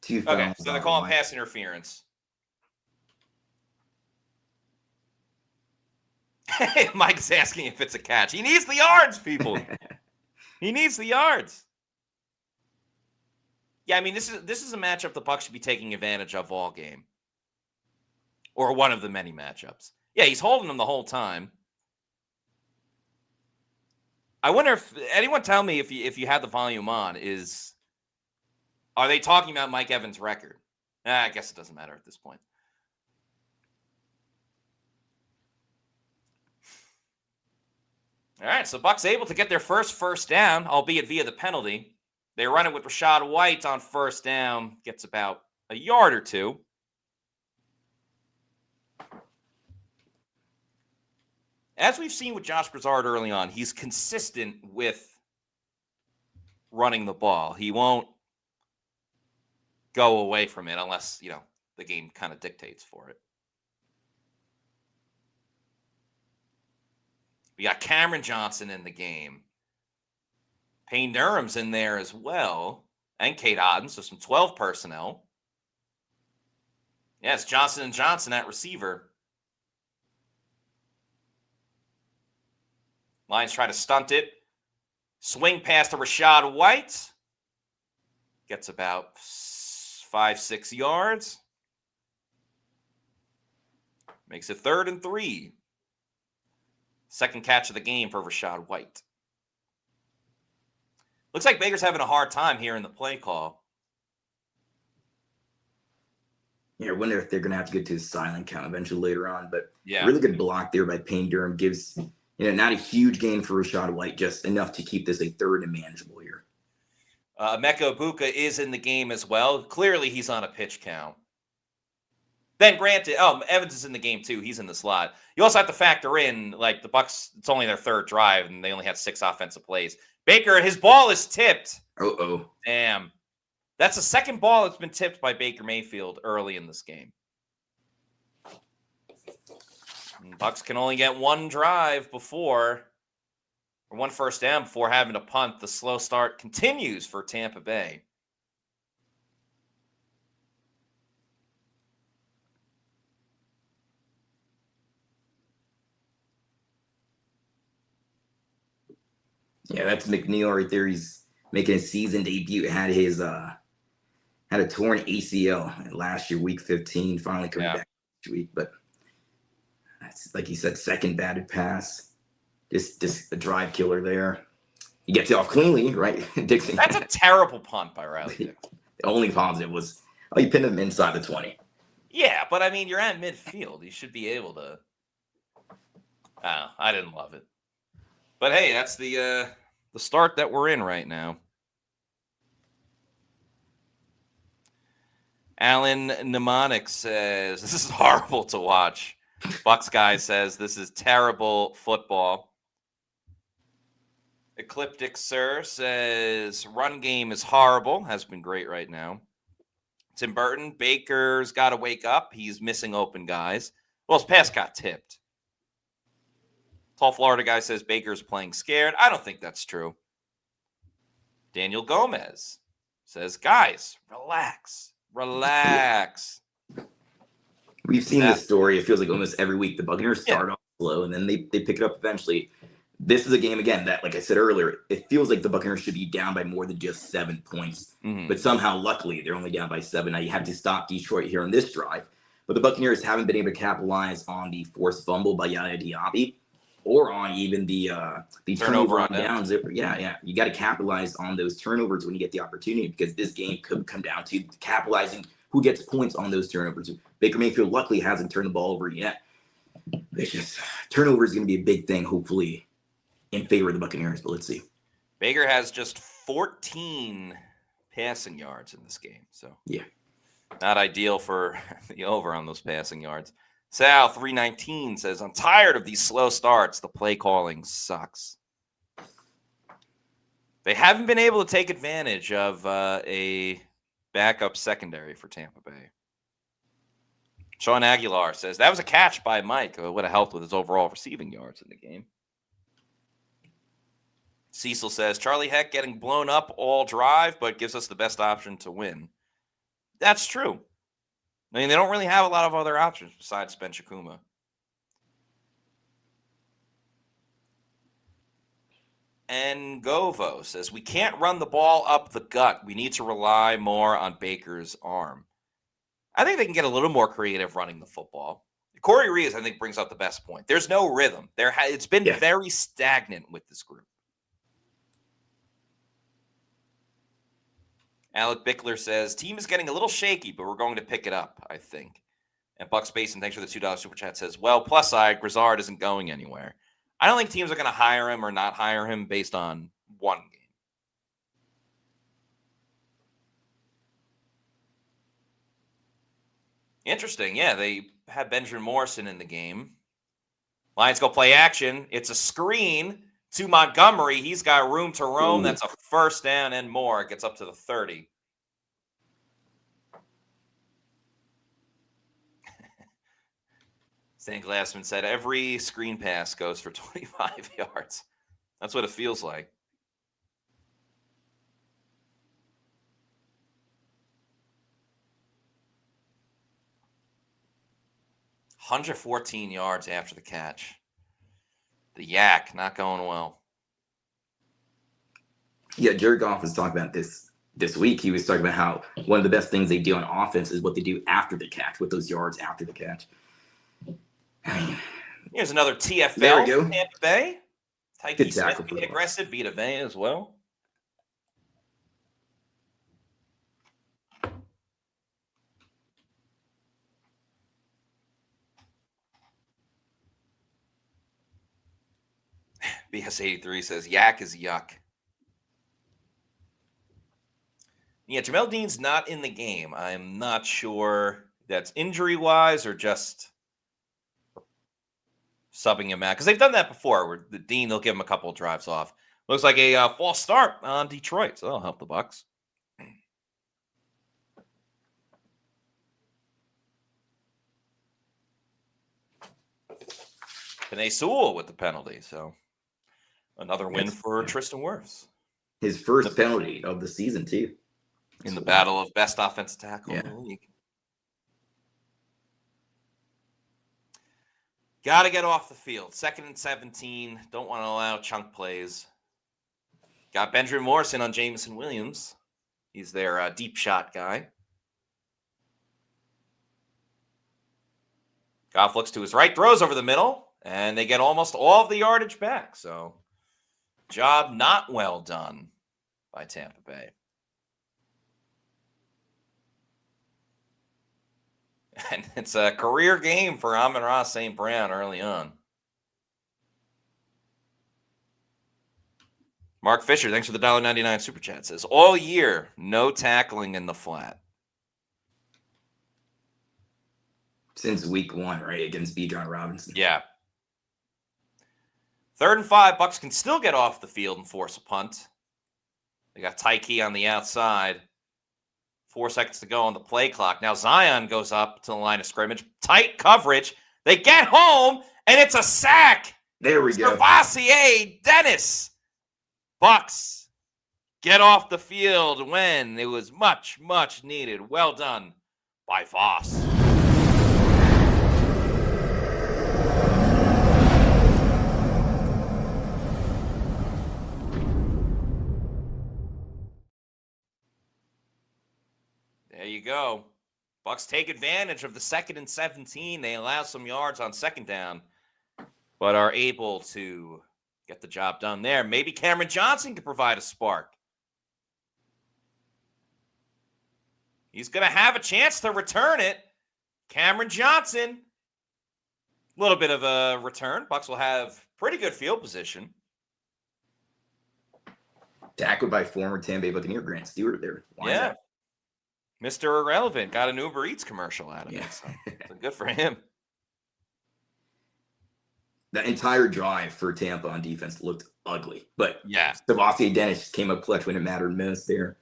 two Okay, fouls. so they're calling pass interference. Mike's asking if it's a catch. He needs the yards, people. He needs the yards. Yeah, I mean, this is a matchup the Bucs should be taking advantage of all game. Or one of the many matchups. Yeah, he's holding them the whole time. I wonder if anyone tell me if you had the volume on, are they talking about Mike Evans' record? I guess it doesn't matter at this point. All right, so Bucs able to get their first down, albeit via the penalty. They run it with Rashad White on first down. Gets about a yard or two. As we've seen with Josh Broussard early on, he's consistent with running the ball. He won't go away from it unless, the game kind of dictates for it. We got Cameron Johnson in the game. Payne Durham's in there as well. And Kate Otten, so some 12 personnel. Yes, Johnson & Johnson at receiver. Lions try to stunt it. Swing pass to Rashad White. Gets about 5-6 yards. Makes it 3rd and 3. Second catch of the game for Rashad White. Looks like Baker's having a hard time here in the play call. Yeah, I wonder if they're going to have to get to a silent count eventually later on. But yeah, really good block there by Payne Durham. Gives, not a huge gain for Rashad White, just enough to keep this a 3rd and manageable here. Emeka Egbuka is in the game as well. Clearly, he's on a pitch count. Then granted, Evans is in the game too. He's in the slot. You also have to factor in, like, the Bucs, it's only their 3rd drive, and they only had 6 offensive plays. Baker, his ball is tipped. Uh-oh. Damn. That's the second ball that's been tipped by Baker Mayfield early in this game. And Bucs can only get one drive one first down before having to punt. The slow start continues for Tampa Bay. Yeah, that's McNeil right there. He's making a season debut. Had a torn ACL last year, week 15. Finally coming back this week, but that's, like you said, second batted pass. Just a drive killer there. He gets it off cleanly, right? Dixon. That's a terrible punt by Riley Dixon. The only positive was, you pinned him inside the 20. Yeah, but I mean, you're at midfield. You should be able to. I didn't love it. But hey, that's the start that we're in right now. Alan Mnemonic says, this is horrible to watch. Bucs guy says, this is terrible football. Ecliptic Sir says, run game is horrible. Has been great right now. Tim Burton, Baker's got to wake up. He's missing open guys. Well, his pass got tipped. Tall Florida guy says Baker's playing scared. I don't think that's true. Daniel Gomez says, guys, relax. We've seen this story. It feels like almost every week. The Buccaneers start off slow, and then they pick it up eventually. This is a game, again, that, like I said earlier, it feels like the Buccaneers should be down by more than just 7 points. Mm-hmm. But somehow, luckily, they're only down by 7. Now, you have to stop Detroit here on this drive. But the Buccaneers haven't been able to capitalize on the forced fumble by Yaya Diaby or on even the turnover on downs. Yeah. You got to capitalize on those turnovers when you get the opportunity, because this game could come down to capitalizing who gets points on those turnovers. Baker Mayfield luckily hasn't turned the ball over yet. It's just turnover is going to be a big thing, hopefully, in favor of the Buccaneers, but let's see. Baker has just 14 passing yards in this game, so not ideal for the over on those passing yards. Sal 319 says, I'm tired of these slow starts. The play calling sucks. They haven't been able to take advantage of a backup secondary for Tampa Bay. Sean Aguilar says, that was a catch by Mike. It would have helped with his overall receiving yards in the game. Cecil says, Charlie Heck getting blown up all drive, but gives us the best option to win. That's true. I mean, they don't really have a lot of other options besides Ben Shakuma. And Govo says, we can't run the ball up the gut. We need to rely more on Baker's arm. I think they can get a little more creative running the football. Corey Reeves, I think, brings up the best point. There's no rhythm. It's been very stagnant with this group. Alec Bickler says, team is getting a little shaky, but we're going to pick it up, I think. And Bucks Basin, thanks for the $2 super chat, says, well, plus side, Grizzard isn't going anywhere. I don't think teams are going to hire him or not hire him based on one game. Interesting. Yeah, they had Benjamin Morrison in the game. Lions go play action. It's a screen to Montgomery. He's got room to roam. That's a first down and more. It gets up to the 30. Stan Glassman said every screen pass goes for 25 yards. That's what it feels like. $114 yards after the catch. The yak not going well. Yeah, Jared Goff was talking about this week. He was talking about how one of the best things they do on offense is what they do after the catch, with those yards after the catch. I mean, here's another TFL there we go. Tampa Bay. Tyke Smith tackle being aggressive, beat a Bay as well. BS83 says, yak is yuck. Yeah, Jamal Dean's not in the game. I'm not sure that's injury-wise or just subbing him out. Because they've done that before, where the Dean, they'll give him a couple of drives off. Looks like a false start on Detroit, so that'll help the Bucs. Panay Sewell with the penalty, so another win for Tristan Wirfs. His first penalty of the season, too. In the battle of best offensive tackle in the league. Got to get off the field. 2nd and 17. Don't want to allow chunk plays. Got Benjamin Morrison on Jameson Williams. He's their deep shot guy. Goff looks to his right, throws over the middle, and they get almost all of the yardage back. So, job not well done by Tampa Bay. And it's a career game for Amon-Ra St. Brown early on. Mark Fisher, thanks for the $1.99 super chat, says, all year, no tackling in the flat. Since week 1, right, against Bijan Robinson. Yeah. 3rd and 5, Bucs can still get off the field and force a punt. They got Tyke on the outside. 4 seconds to go on the play clock. Now Zion goes up to the line of scrimmage. Tight coverage. They get home, and it's a sack. There we go. Gervasier Dennis. Bucs get off the field when it was much, much needed. Well done by Voss. There you go. Bucs take advantage of the 2nd and 17. They allow some yards on 2nd down, but are able to get the job done there. Maybe Cameron Johnson can provide a spark. He's going to have a chance to return it. Cameron Johnson. A little bit of a return. Bucs will have pretty good field position. Tackled by former Tampa Bay Buccaneer Grant Stewart there. Yeah. Mr. Irrelevant got an Uber Eats commercial out of it. So good for him. that entire drive for Tampa on defense looked ugly. But Yeah. Devontae Dennis came up clutch when it mattered most there.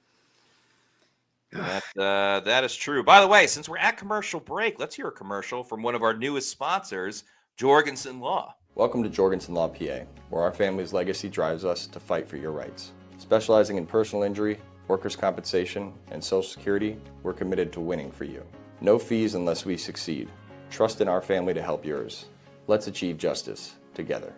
That is true. By the way, since we're at commercial break, let's hear a commercial from one of our newest sponsors, Jorgensen Law. Welcome to Jorgensen Law, PA, where our family's legacy drives us to fight for your rights. Specializing in personal injury, workers' compensation, and Social Security, we're committed to winning for you. No fees unless we succeed. Trust in our family to help yours. Let's achieve justice together.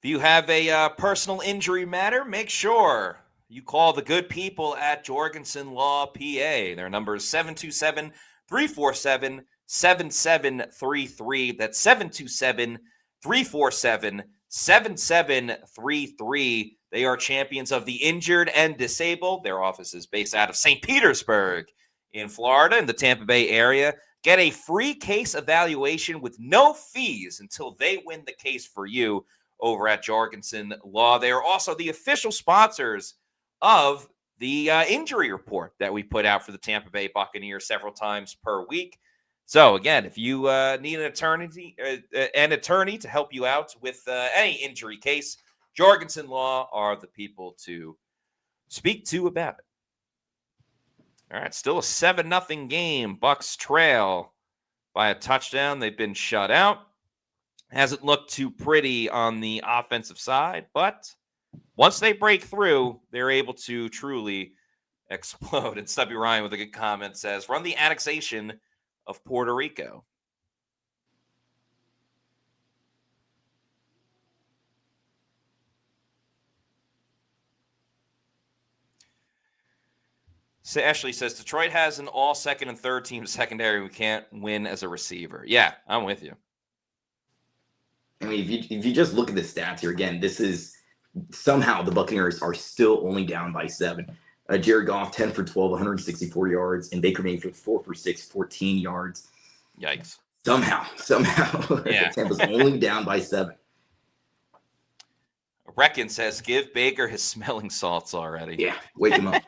If you have a personal injury matter, make sure you call the good people at Jorgensen Law, PA. Their number is 727-347-7733. That's 727-347-7733. They are champions of the injured and disabled. Their office is based out of St. Petersburg in Florida, in the Tampa Bay area. Get a free case evaluation with no fees until they win the case for you over at Jorgensen Law. They are also the official sponsors of the injury report that we put out for the Tampa Bay Buccaneers several times per week. So again, if you need an attorney to help you out with any injury case, Jorgensen Law are the people to speak to about it. All right, still a 7-0 game. Bucs trail by a touchdown. They've been shut out. Hasn't looked too pretty on the offensive side, but once they break through, they're able to truly explode. And Stubby Ryan with a good comment says, run the annexation of Puerto Rico. So Ashley says, Detroit has an all second and third team secondary. We can't win as a receiver. Yeah, I'm with you. I mean, if you just look at the stats here again, this is somehow the Buccaneers are still only down by 7. Jared Goff 10 for 12, 164 yards, and Baker Mayfield 4 for 6, 14 yards. Yikes! Somehow, yeah. Tampa's only down by 7. Reckon says, give Baker his smelling salts already. Yeah, wake him up.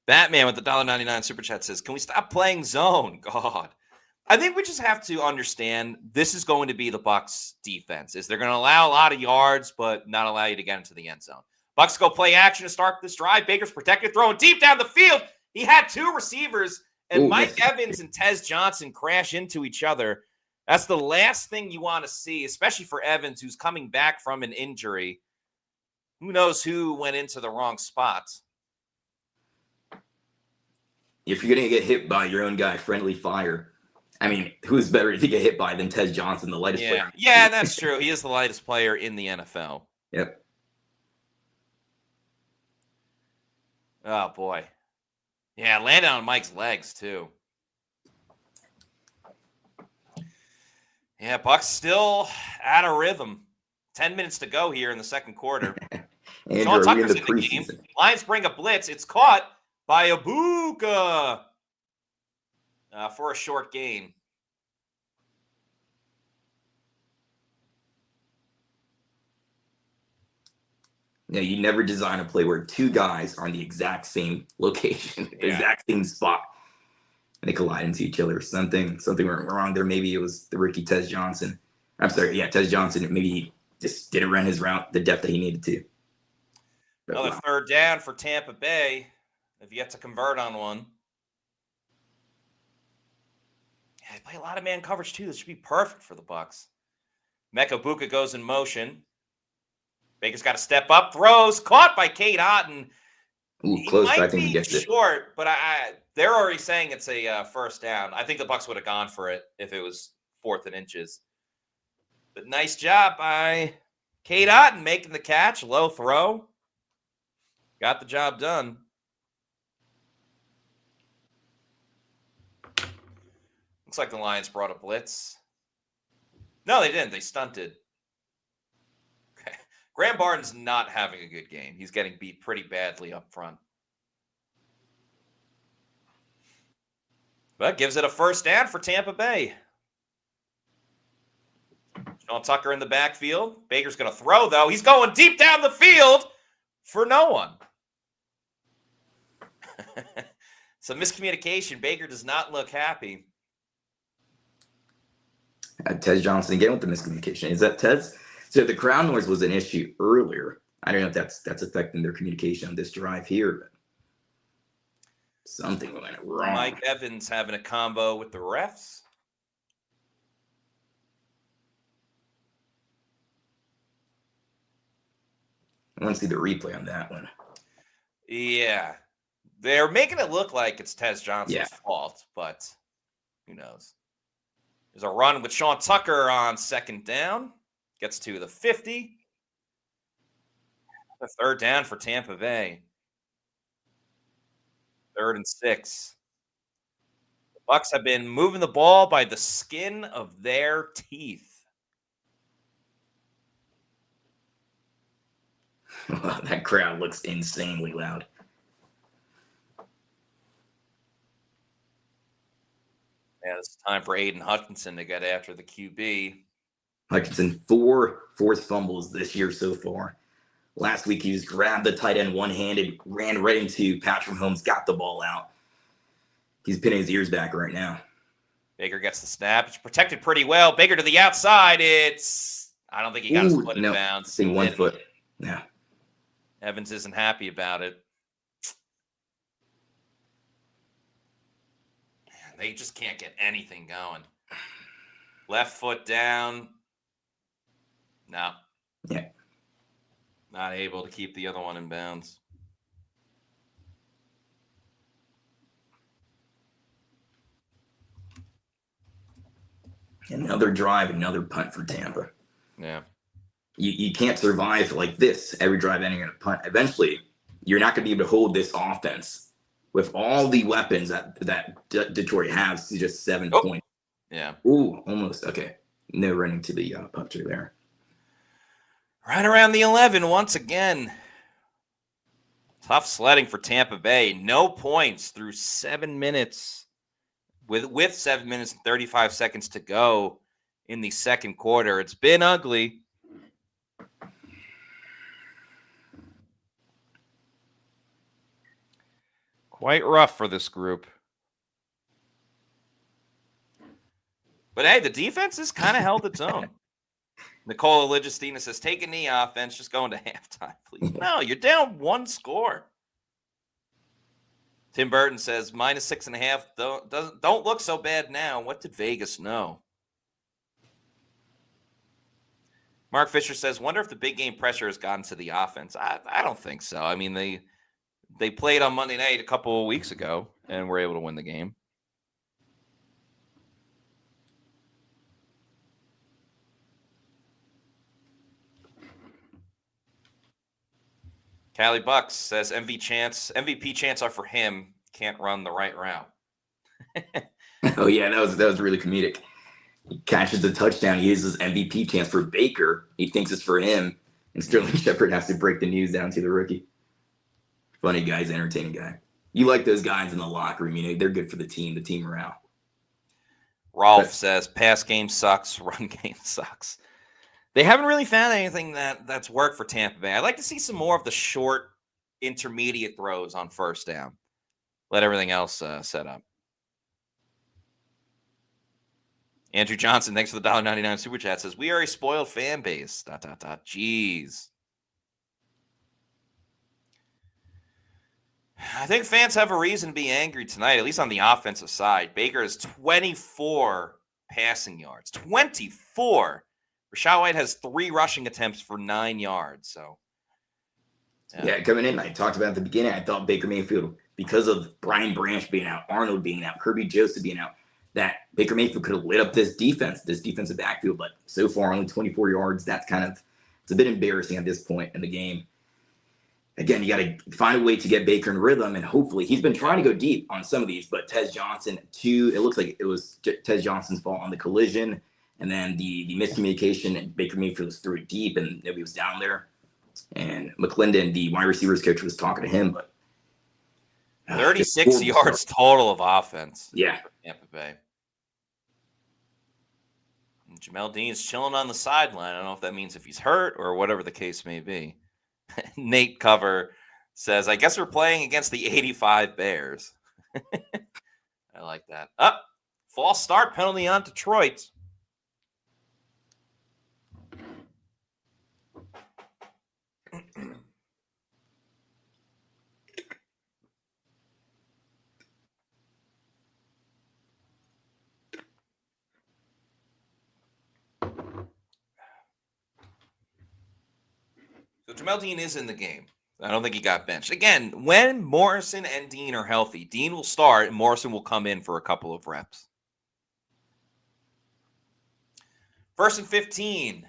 Batman with the $1.99 super chat says, can we stop playing zone? God. I think we just have to understand this is going to be the Bucs defense. Is they're going to allow a lot of yards, but not allow you to get into the end zone. Bucs go play action to start this drive. Baker's protected, throwing deep down the field. He had 2 receivers, and Mike Evans and Tez Johnson crash into each other. That's the last thing you want to see, especially for Evans, who's coming back from an injury. Who knows who went into the wrong spots? If you're going to get hit by your own guy, friendly fire, I mean, who's better to get hit by than Tez Johnson, the lightest player? Yeah, that's true. He is the lightest player in the NFL. Yep. Oh, boy. Yeah, landed on Mike's legs, too. Yeah, Bucs still out of rhythm. 10 minutes to go here in the second quarter. Andrew, Sean Tucker's in the game. Lions bring a blitz. It's caught by Ibuka for a short gain. Yeah, you never design a play where 2 guys are in the exact same location, the exact same spot. And they collide into each other. Something went wrong there. Maybe it was the rookie Tez Johnson. I'm sorry, Tez Johnson. Maybe he just didn't run his route the depth that he needed to. But another third down for Tampa Bay. They've yet to convert on one. Yeah, they play a lot of man coverage too. This should be perfect for the Bucs. Ibuka goes in motion. Baker's got to step up, throws, caught by Cade Otton. Ooh, close. He might I think he gets short, but they're already saying it's a first down. I think the Bucs would have gone for it if it was 4th and inches. But nice job by Cade Otton making the catch, low throw. Got the job done. Looks like the Lions brought a blitz. No, they didn't. They stunted. Okay. Graham Barton's not having a good game. He's getting beat pretty badly up front. But gives it a first down for Tampa Bay. Sean Tucker in the backfield. Baker's going to throw, though. He's going deep down the field for no one. So miscommunication. Baker does not look happy. Tez Johnson again with the miscommunication. Is that Tez? So the crowd noise was an issue earlier. I don't know if that's affecting their communication on this drive here, but something went wrong. Mike Evans having a combo with the refs. I want to see the replay on that one. Yeah. They're making it look like it's Tez Johnson's fault, but who knows? There's a run with Sean Tucker on second down. Gets to the 50. The third down for Tampa Bay. 3rd and 6. The Bucs have been moving the ball by the skin of their teeth. That crowd looks insanely loud. Yeah, it's time for Aiden Hutchinson to get after the QB. Hutchinson, 4 forced fumbles this year so far. Last week, he just grabbed the tight end one-handed, ran right into Patrick Mahomes, got the ball out. He's pinning his ears back right now. Baker gets the snap. It's protected pretty well. Baker to the outside. I don't think he got his foot in bounds. See 1 foot. Yeah. Evans isn't happy about it. They just can't get anything going. Left foot down. No. Yeah. Not able to keep the other one in bounds. Another drive, another punt for Tampa. Yeah. You can't survive like this every drive ending in a punt. Eventually, you're not going to be able to hold this offense with all the weapons that Detroit has to just 7 points. Yeah. Ooh, almost. Okay. No running to the punter there. Right around the 11 once again. Tough sledding for Tampa Bay. No points through 7 minutes. With 7 minutes and 35 seconds to go in the second quarter. It's been ugly. Quite rough for this group. But hey, the defense has kind of held its own. Nicola Legistina says, take a knee, offense, just go into halftime, please. No, you're down 1 score. Tim Burton says, -6.5. Don't look so bad now. What did Vegas know? Mark Fisher says, wonder if the big game pressure has gotten to the offense. I don't think so. I mean, they played on Monday night a couple of weeks ago and were able to win the game. Callie Bucks says MVP chants are for him. Can't run the right route. Oh yeah, that was really comedic. He catches the touchdown. He uses MVP chance for Baker. He thinks it's for him, and Sterling Shepard has to break the news down to the rookie. Funny guy's entertaining guy. You like those guys in the locker room. You know, they're good for the team morale. Rolf says, pass game sucks, run game sucks. They haven't really found anything that's worked for Tampa Bay. I'd like to see some more of the short, intermediate throws on first down. Let everything else set up. Andrew Johnson, thanks for the $1.99 super chat, says, we are a spoiled fan base. ... Jeez. I think fans have a reason to be angry tonight, at least on the offensive side. Baker has 24 passing yards. 24. Rashad White has 3 rushing attempts for 9 yards. So, yeah, coming in, I talked about at the beginning, I thought Baker Mayfield, because of Brian Branch being out, Arnold being out, Kirby Joseph being out, that Baker Mayfield could have lit up this defensive backfield. But so far, only 24 yards. It's a bit embarrassing at this point in the game. Again, you got to find a way to get Baker in rhythm, and hopefully he's been trying to go deep on some of these, but Tez Johnson, it looks like it was Tez Johnson's fault on the collision, and then the miscommunication, and Baker Mayfield threw it deep, and nobody was down there. And McClendon, the wide receivers coach, was talking to him, but 36 yards total of offense. Yeah. Tampa Bay. And Jamal Dean's chilling on the sideline. I don't know if that means if he's hurt or whatever the case may be. Nate Cover says, I guess we're playing against the 85 Bears. I like that. False start penalty on Detroit. So Jamal Dean is in the game. I don't think he got benched. Again, when Morrison and Dean are healthy, Dean will start and Morrison will come in for a couple of reps. 1st and 15.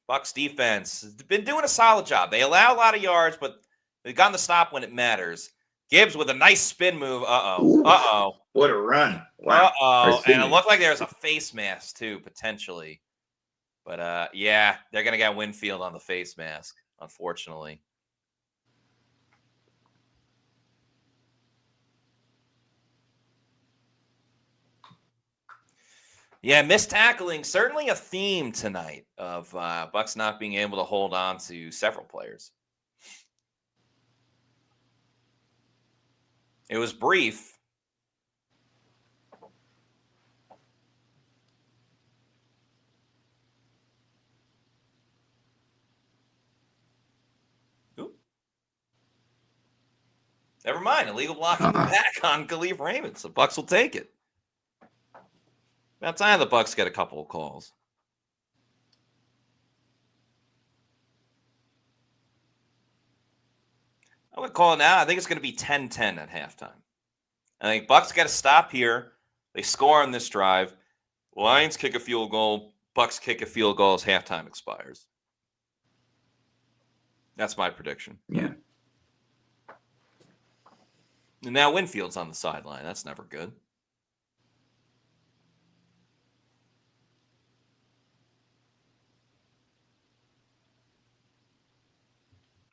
Bucs defense has been doing a solid job. They allow a lot of yards, but they've gotten the stop when it matters. Gibbs with a nice spin move. Uh-oh. What a run. Wow. Uh-oh. And it looked like there's a face mask, too, potentially. But, yeah, they're going to get Winfield on the face mask, unfortunately. Yeah, missed tackling, certainly a theme tonight of Bucs not being able to hold on to several players. It was brief. Ooh. Never mind, illegal blocking the back on Khalif Raymond. So Bucs will take it. About time the Bucs get a couple of calls. I'm going to call it now. I think it's going to be 10-10 at halftime. I think Bucs got to stop here. They score on this drive. Lions kick a field goal. Bucs kick a field goal as halftime expires. That's my prediction. Yeah. And now Winfield's on the sideline. That's never good.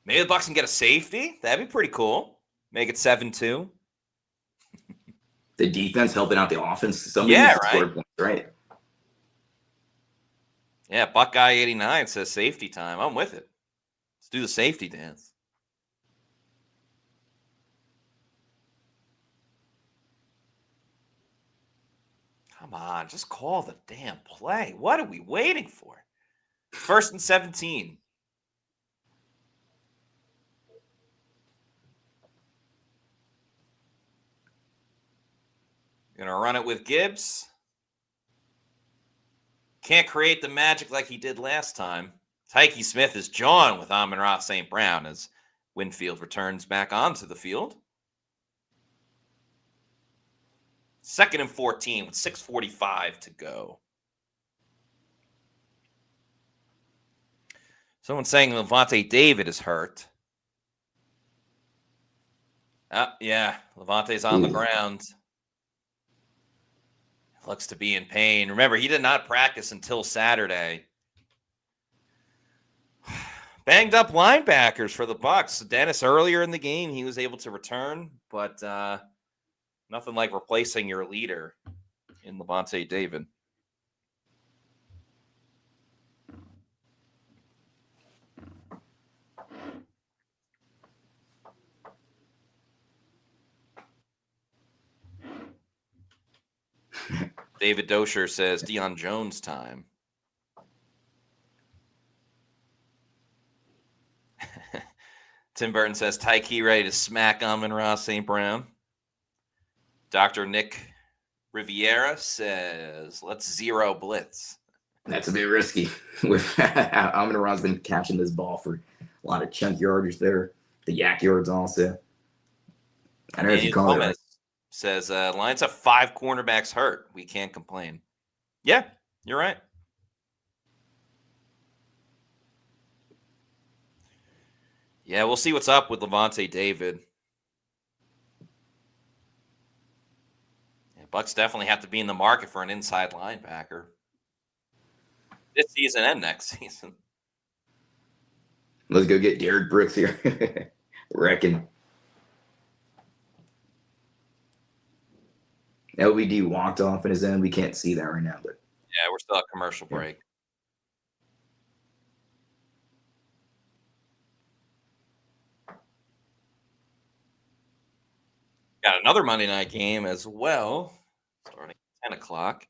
Maybe the Bucs can get a safety. That'd be pretty cool. Make it 7-2. The defense helping out the offense. Somebody needs to score points, right? Yeah, Buckeye 89 says safety time. I'm with it. Let's do the safety dance. Come on, just call the damn play. What are we waiting for? 1st and 17. Gonna run it with Gibbs. Can't create the magic like he did last time. Tyke Smith is John with Amon-Ra St. Brown as Winfield returns back onto the field. 2nd and 14 with 6:45 to go. Someone's saying Lavonte David is hurt. Yeah, Lavonte's on the ground. Looks to be in pain. Remember, he did not practice until Saturday. Banged up linebackers for the Bucs. Dennis, earlier in the game, he was able to return, but nothing like replacing your leader in Lavonte David. David Dosher says Deion Jones time. Tim Burton says Tyke ready to smack Amon-Ra St. Brown. Dr. Nick Riviera says let's zero blitz. That's a bit risky. Amon-Ra's been catching this ball for a lot of chunk yardage there. The yak yards also. I don't know if you call it right. Says Lions have 5 cornerbacks hurt. We can't complain. Yeah, you're right. Yeah, we'll see what's up with Lavonte David. Yeah, Bucs definitely have to be in the market for an inside linebacker this season and next season. Let's go get Derek Brooks here. Reckon. LVD walked off in his end. We can't see that right now, but yeah, we're still at commercial break. Got another Monday night game as well, starting at 10 o'clock.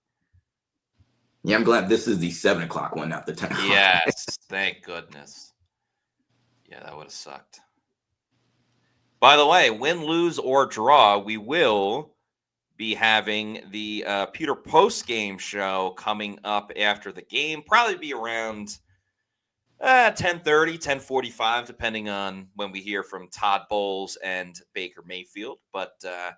Yeah, I'm glad this is the 7 o'clock one, not the 10 o'clock. Yes, thank goodness. Yeah, that would have sucked. By the way, win, lose, or draw, we will be having the Pewter post-game show coming up after the game. Probably be around 10:30, 10:45, depending on when we hear from Todd Bowles and Baker Mayfield. But yeah,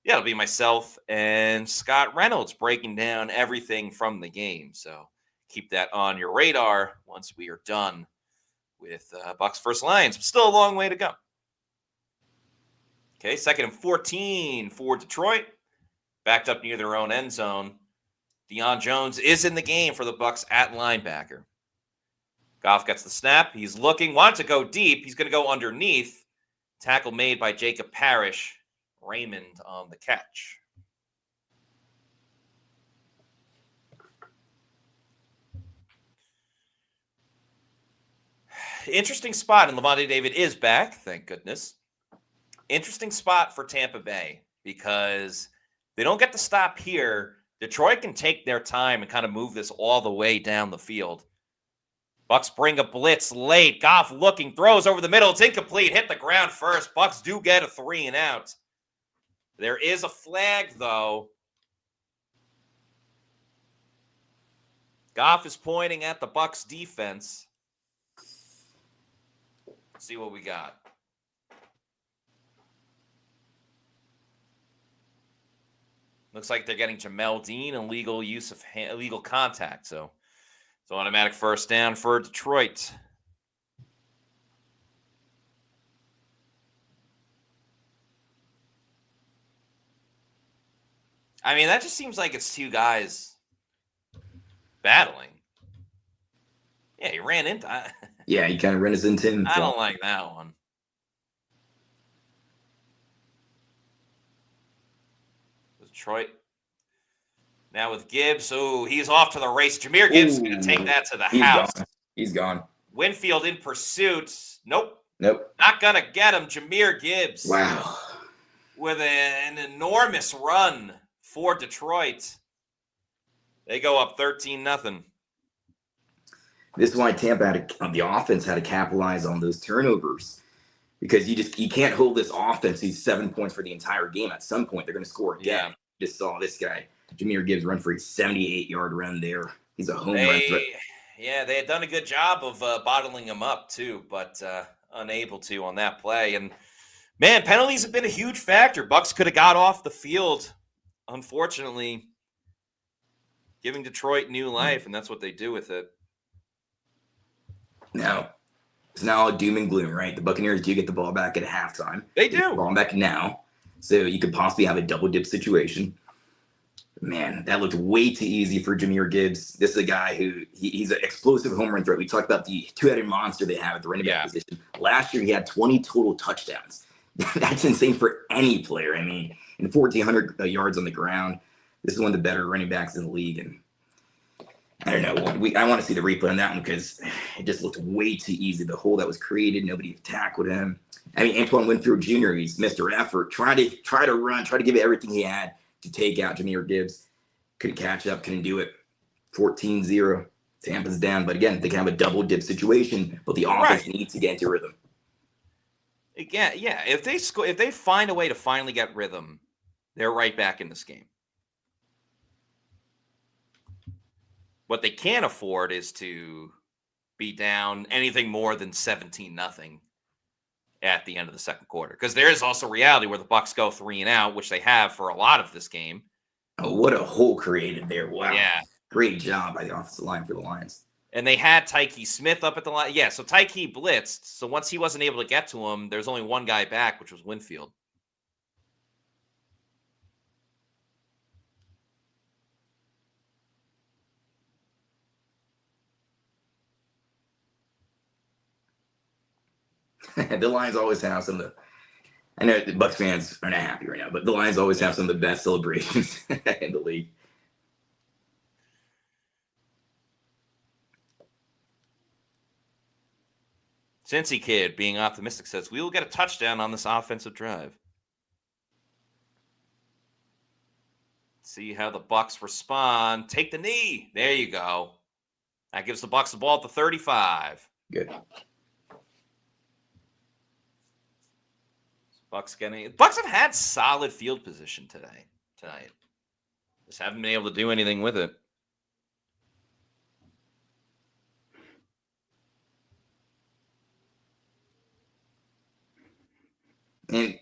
it'll be myself and Scott Reynolds breaking down everything from the game. So keep that on your radar once we are done with Bucs vs. Lions. Still a long way to go. Okay, 2nd and 14 for Detroit. Backed up near their own end zone. Deion Jones is in the game for the Bucs at linebacker. Goff gets the snap. He's looking, wants to go deep. He's going to go underneath. Tackle made by Jacob Parrish. Raymond on the catch. Interesting spot, and Lavonte David is back, thank goodness. Interesting spot for Tampa Bay because they don't get to stop here. Detroit can take their time and kind of move this all the way down the field. Bucs bring a blitz late. Goff looking, throws over the middle. It's incomplete. Hit the ground first. Bucs do get a 3 and out. There is a flag, though. Goff is pointing at the Bucs defense. Let's see what we got. Looks like they're getting Jamal Dean illegal use of illegal contact. So it's automatic first down for Detroit. I mean, that just seems like it's two guys battling. Yeah, he ran into. Yeah, he kind of ran into him. I don't like that one. Detroit. Now with Gibbs. Oh, he's off to the race. Jameer Gibbs is going to take that to the house. Gone. He's gone. Winfield in pursuit. Nope. Nope. Not going to get him. Jameer Gibbs. Wow. With an enormous run for Detroit. They go up 13-0. This is why Tampa the offense had to capitalize on those turnovers, because you can't hold this offense these 7 points for the entire game. At some point, they're going to score again. Yeah. Just saw this guy, Jameer Gibbs, run for a 78-yard run there. He's a home run threat. Yeah, they had done a good job of bottling him up too, but unable to on that play. And man, penalties have been a huge factor. Bucs could have got off the field, unfortunately, giving Detroit new life, and that's what they do with it. Now, it's not all doom and gloom, right? The Buccaneers do get the ball back at halftime. They do. Get the ball back now. So you could possibly have a double dip situation. Man, that looked way too easy for Jameer Gibbs. This is a guy who he's an explosive home run threat. We talked about the two-headed monster they have at the running back position. Last year, he had 20 total touchdowns. That's insane for any player. I mean, and 1,400 yards on the ground. This is one of the better running backs in the league. And I don't know. I want to see the replay on that one because it just looked way too easy. The hole that was created, nobody tackled him. I mean, Antoine Winfield Jr., he's Mr. Effort, try to run, try to give it everything he had to take out Jameer Gibbs. Couldn't catch up, couldn't do it. 14-0. Tampa's down. But again, they can have a double dip situation, but the offense needs to get into rhythm. Again, yeah. If they find a way to finally get rhythm, they're right back in this game. What they can't afford is to be down anything more than 17-0 at the end of the second quarter. Because there is also reality where the Bucs go 3 and out, which they have for a lot of this game. Oh, what a hole created there. Wow. Yeah. Great job by the offensive line for the Lions. And they had Tyke Smith up at the line. Yeah, so Tyke blitzed. So once he wasn't able to get to him, there's only one guy back, which was Winfield. The Lions always have some of the – I know the Bucs fans are not happy right now, but the Lions always have some of the best celebrations in the league. Cincy Kid, being optimistic, says, we will get a touchdown on this offensive drive. See how the Bucs respond. Take the knee. There you go. That gives the Bucs the ball at the 35. Good. Bucs have had solid field position tonight. Just haven't been able to do anything with it. And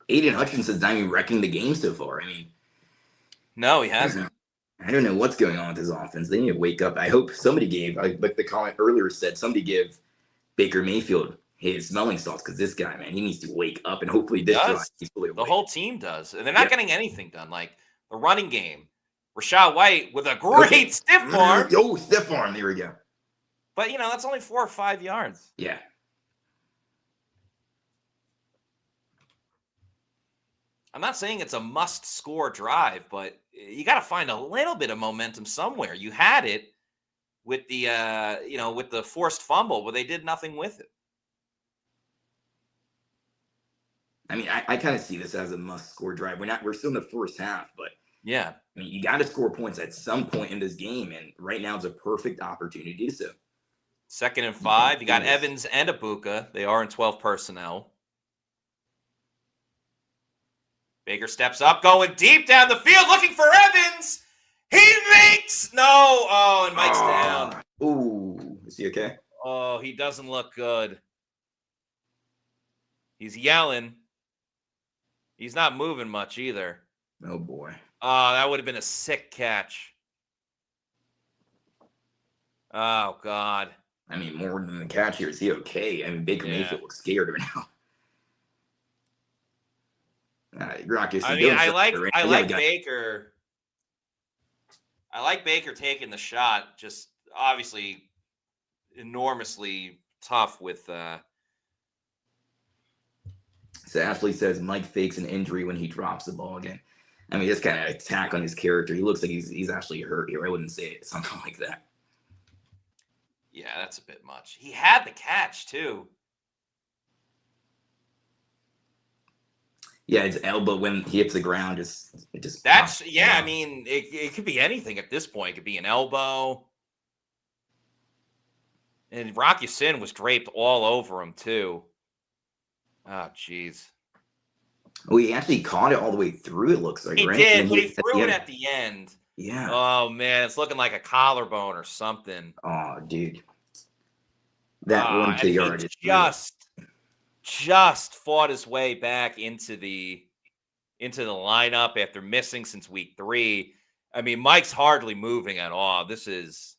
Aiden Hutchinson's not even wrecking the game so far. I mean, No, he hasn't. I don't know what's going on with his offense. They need to wake up. I hope somebody gave, like the comment earlier said, somebody give Baker Mayfield his smelling salts, because this guy, man, he needs to wake up, and hopefully this drive he's fully awake. The whole team does, and they're not getting anything done. Like the running game, Rashad White with a great stiff arm. Oh, stiff arm. There we go. But that's only 4 or 5 yards. Yeah. I'm not saying it's a must-score drive, but you got to find a little bit of momentum somewhere. You had it with the with the forced fumble, but they did nothing with it. I mean, I kind of see this as a must-score drive. We're still in the first half, but yeah, I mean, you got to score points at some point in this game, and right now is a perfect opportunity to do so. 2nd and 5. You got Evans and Ibuka. They are in 12 personnel. Baker steps up, going deep down the field, looking for Evans. He makes no. Oh, and Mike's down. Ooh, is he okay? Oh, he doesn't look good. He's yelling. He's not moving much either. Oh boy. Oh, that would have been a sick catch. Oh God. I mean, more than the catch here. Is he okay? I mean, Baker Mayfield looks scared right now. I like Baker. I like Baker taking the shot. Just obviously enormously tough with. So Ashley says Mike fakes an injury when he drops the ball again. I mean, this kind of attack on his character. He looks like he's actually hurt here. I wouldn't say it, something like that. Yeah, that's a bit much. He had the catch too. Yeah, his elbow when he hits the ground That's yeah. I mean, it could be anything at this point. It could be an elbow. And Rocky Sin was draped all over him too. Oh, jeez. Oh, he actually caught it all the way through. It looks like he right? did, but he threw it at the end. Yeah. Oh man, it's looking like a collarbone or something. Oh, dude. That 1 2 yard is just fought his way back into the lineup after missing since week 3. I mean, Mike's hardly moving at all. This is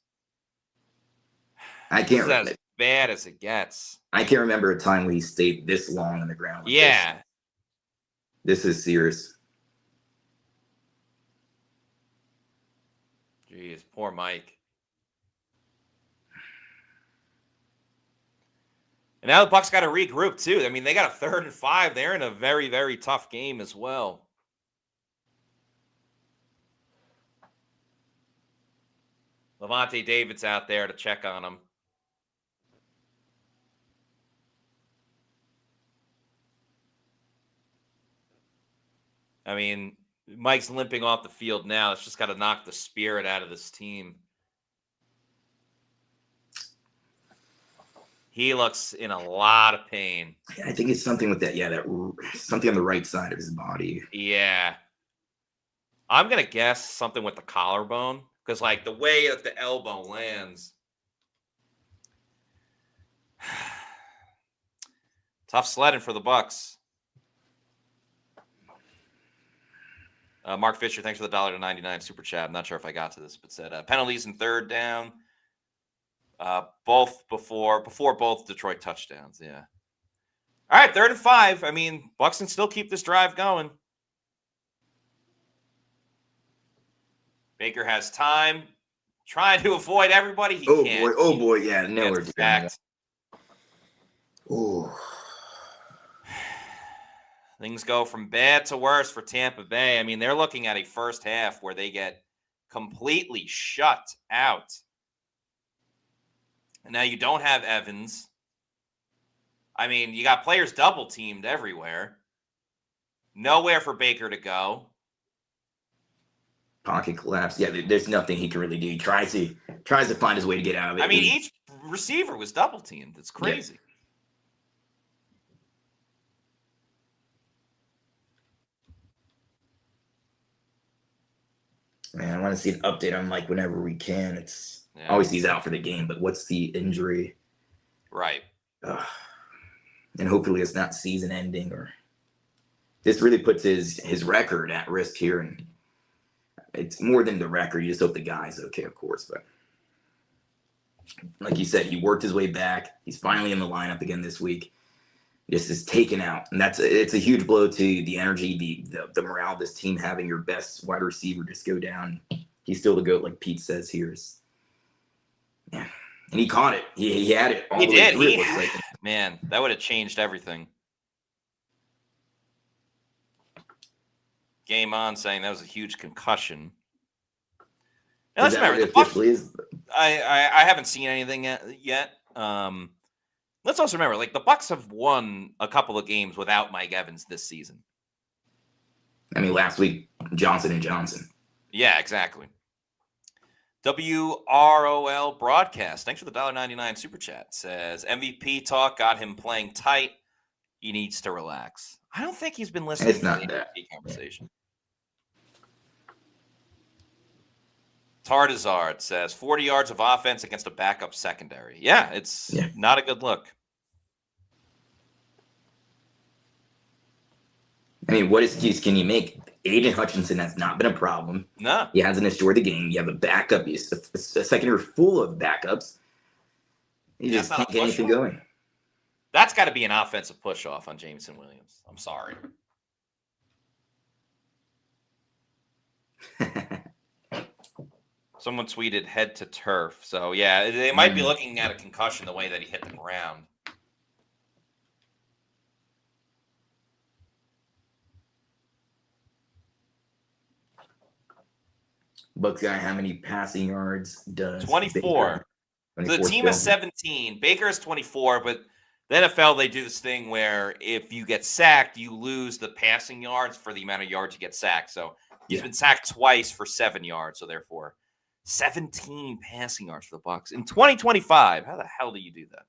as bad as it gets. I can't remember a time when he stayed this long on the ground. Yeah. This is serious. Jeez, poor Mike. And now the Bucs got to regroup too. I mean, they got a 3rd and 5. They're in a very, very tough game as well. Lavonte David's out there to check on him. I mean, Mike's limping off the field now. It's just got to knock the spirit out of this team. He looks in a lot of pain. I think it's something with that. Yeah, that something on the right side of his body. Yeah. I'm going to guess something with the collarbone because, like, the way that the elbow lands. Tough sledding for the Bucs. Mark Fisher, thanks for the $1.99 super chat. I'm not sure if I got to this, but said penalties and 3rd down. Both before both Detroit touchdowns. Yeah. All right, 3rd and 5. I mean, Bucs can still keep this drive going. Baker has time, trying to avoid everybody. He can't. Oh boy, yeah, nowhere to go. Ooh. Things go from bad to worse for Tampa Bay. I mean, they're looking at a first half where they get completely shut out. And now you don't have Evans. I mean, you got players double teamed everywhere. Nowhere for Baker to go. Pocket collapse. Yeah, there's nothing he can really do. He tries to find his way to get out of it. I mean, each receiver was double teamed. It's crazy. Yeah. Man, I want to see an update on Mike whenever we can. It's obviously he's out for the game, but what's the injury? Right. And hopefully it's not season ending or this really puts his record at risk here, and it's more than the record. You just hope the guy's okay, of course. But like you said, he worked his way back. He's finally in the lineup again this week. This is taken out, and it's a huge blow to the energy, the morale of this team, having your best wide receiver just go down. He's still the GOAT, like Pete says here. Yeah. And he caught it. He had it all He the way did. through. It looks like. Man, that would have changed everything. Game on saying that was a huge concussion. Now, let's remember, the Bucs, I haven't seen anything yet. Let's also remember, like, the Bucs have won a couple of games without Mike Evans this season. I mean, last week, Johnson & Johnson. Yeah, exactly. WROL broadcast. Thanks for the $1.99 super chat. Says MVP talk got him playing tight. He needs to relax. I don't think he's been listening to the MVP conversation. Tardizard says 40 yards of offense against a backup secondary. Yeah, it's not a good look. I mean, what excuse can you make? Aiden Hutchinson has not been a problem. No. He hasn't destroyed the game. You have a backup. A secondary full of backups. You just can't get anything going. That's got to be an offensive push-off on Jameson Williams. I'm sorry. Someone tweeted head to turf. So, yeah, they might be looking at a concussion the way that he hit the ground. Bucs guy, how many passing yards does 24. The team is 17. Baker is 24, but the NFL, they do this thing where if you get sacked, you lose the passing yards for the amount of yards you get sacked. So he's been sacked twice for 7 yards. So therefore, 17 passing yards for the Bucs in 2025. How the hell do you do that?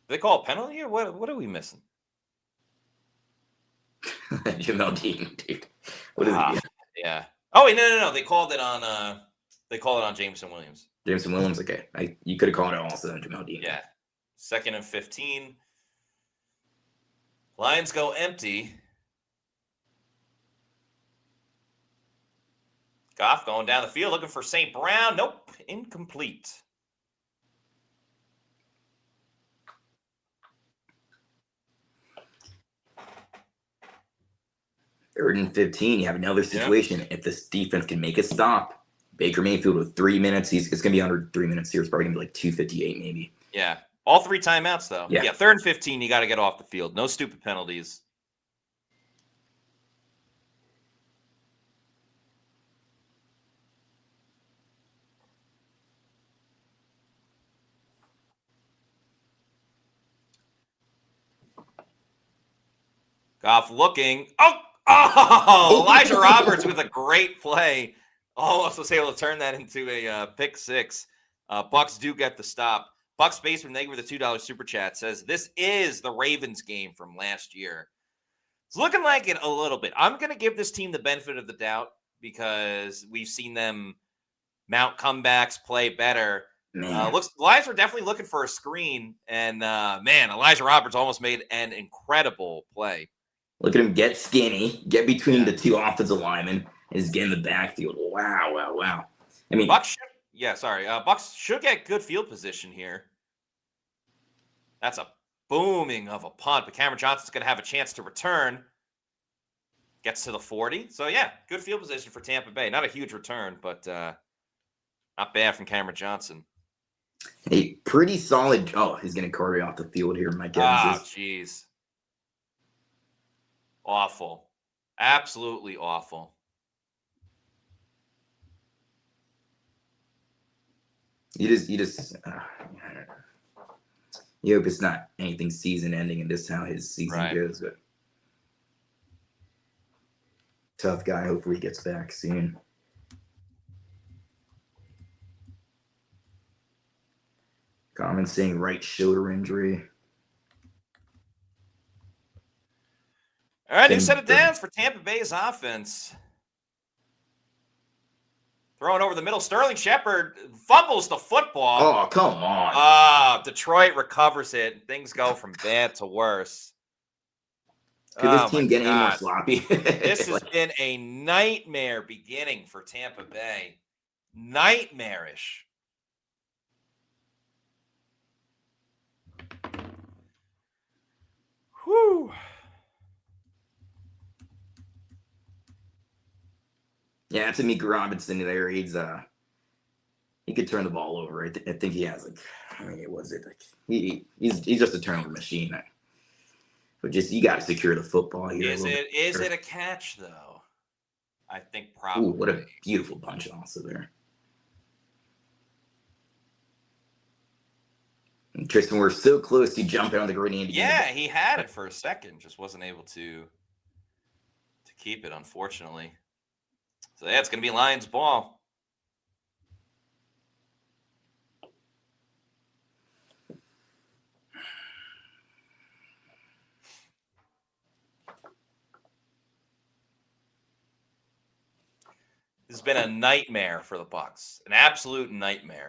Do they call a penalty or what are we missing? Jamal Dean, dude. What is he? Yeah. Oh wait, no. They called it on Jameson Williams. Jameson Williams, okay. You could have called it also on Jamal Dean. Yeah. 2nd and 15. Lions go empty. Goff going down the field looking for St. Brown. Nope. Incomplete. Third and 15, you have another situation. If this defense can make a stop, Baker Mayfield with 3 minutes, it's going to be under 3 minutes here. It's probably going to be like 2:58 maybe. Yeah. All 3 timeouts, though. Yeah. 3rd and 15, you got to get off the field. No stupid penalties. Goff looking. Oh, Elijah Roberts with a great play. Almost was able to turn that into a pick 6. Bucs do get the stop. Bucs Basement, thank you for the $2 super chat, says this is the Ravens game from last year. It's looking like it a little bit. I'm going to give this team the benefit of the doubt because we've seen them mount comebacks, play better. Lions were definitely looking for a screen, and man, Elijah Roberts almost made an incredible play. Look at him get skinny, get between the 2 offensive linemen, and just get in the backfield. Wow. I mean, Bucs should get good field position here. That's a booming of a punt, but Cameron Johnson's going to have a chance to return. Gets to the 40. So, yeah, good field position for Tampa Bay. Not a huge return, but not bad from Cameron Johnson. A pretty solid. Oh, he's going to carry off the field here, Mike Evans. Oh, jeez. Awful. Absolutely awful. You hope it's not anything season ending and just how his season goes, but tough guy. Hopefully he gets back soon. Common saying right shoulder injury. All right, new set of downs for Tampa Bay's offense. Throwing over the middle. Sterling Shepard fumbles the football. Oh, come on. Detroit recovers it. Things go from bad to worse. Could this team get any more sloppy? This has been a nightmare beginning for Tampa Bay. Nightmarish. Whew. Yeah, to Mika Robinson there, he could turn the ball over. I think he has he's just a turnover machine. But just you got to secure the football here. Is it a catch though? I think probably. Ooh, what a beautiful bunch also there. And Tristan, we're so close to jumping on the grenade. Yeah, he had it for a second, just wasn't able to keep it, unfortunately. So yeah, it's going to be Lions ball. This has been a nightmare for the Bucs. An absolute nightmare.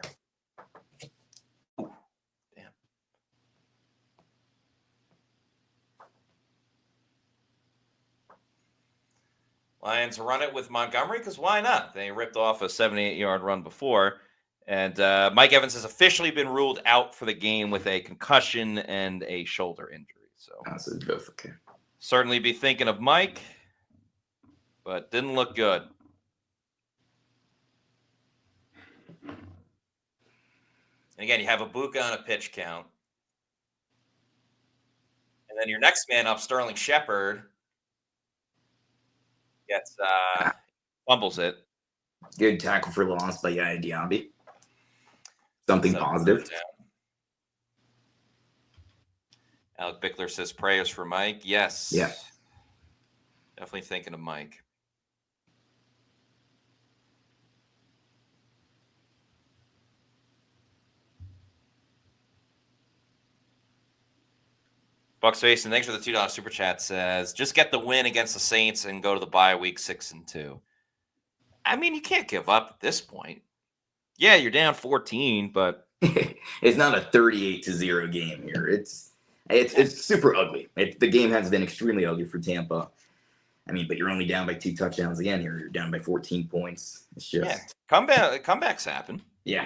Ooh, damn. Lions run it with Montgomery because why not? They ripped off a 78-yard run before. And Mike Evans has officially been ruled out for the game with a concussion and a shoulder injury. So both okay. Certainly be thinking of Mike, but didn't look good. And again, you have a Buca on a pitch count. And then your next man up, Sterling Shepard, gets fumbles it. Good tackle for loss by Yaya Diaby. Something positive. Alec Bickler says prayers for Mike. Yes. Yeah. Definitely thinking of Mike. Bucks Facing, thanks for the $2 super chat, says just get the win against the Saints and go to the bye week 6-2. I mean, you can't give up at this point. Yeah, you're down 14, but it's not a 38-0 game here. It's super ugly. The game has been extremely ugly for Tampa. I mean, but you're only down by 2 touchdowns again here. You're down by 14 points. It's just comebacks happen. Yeah.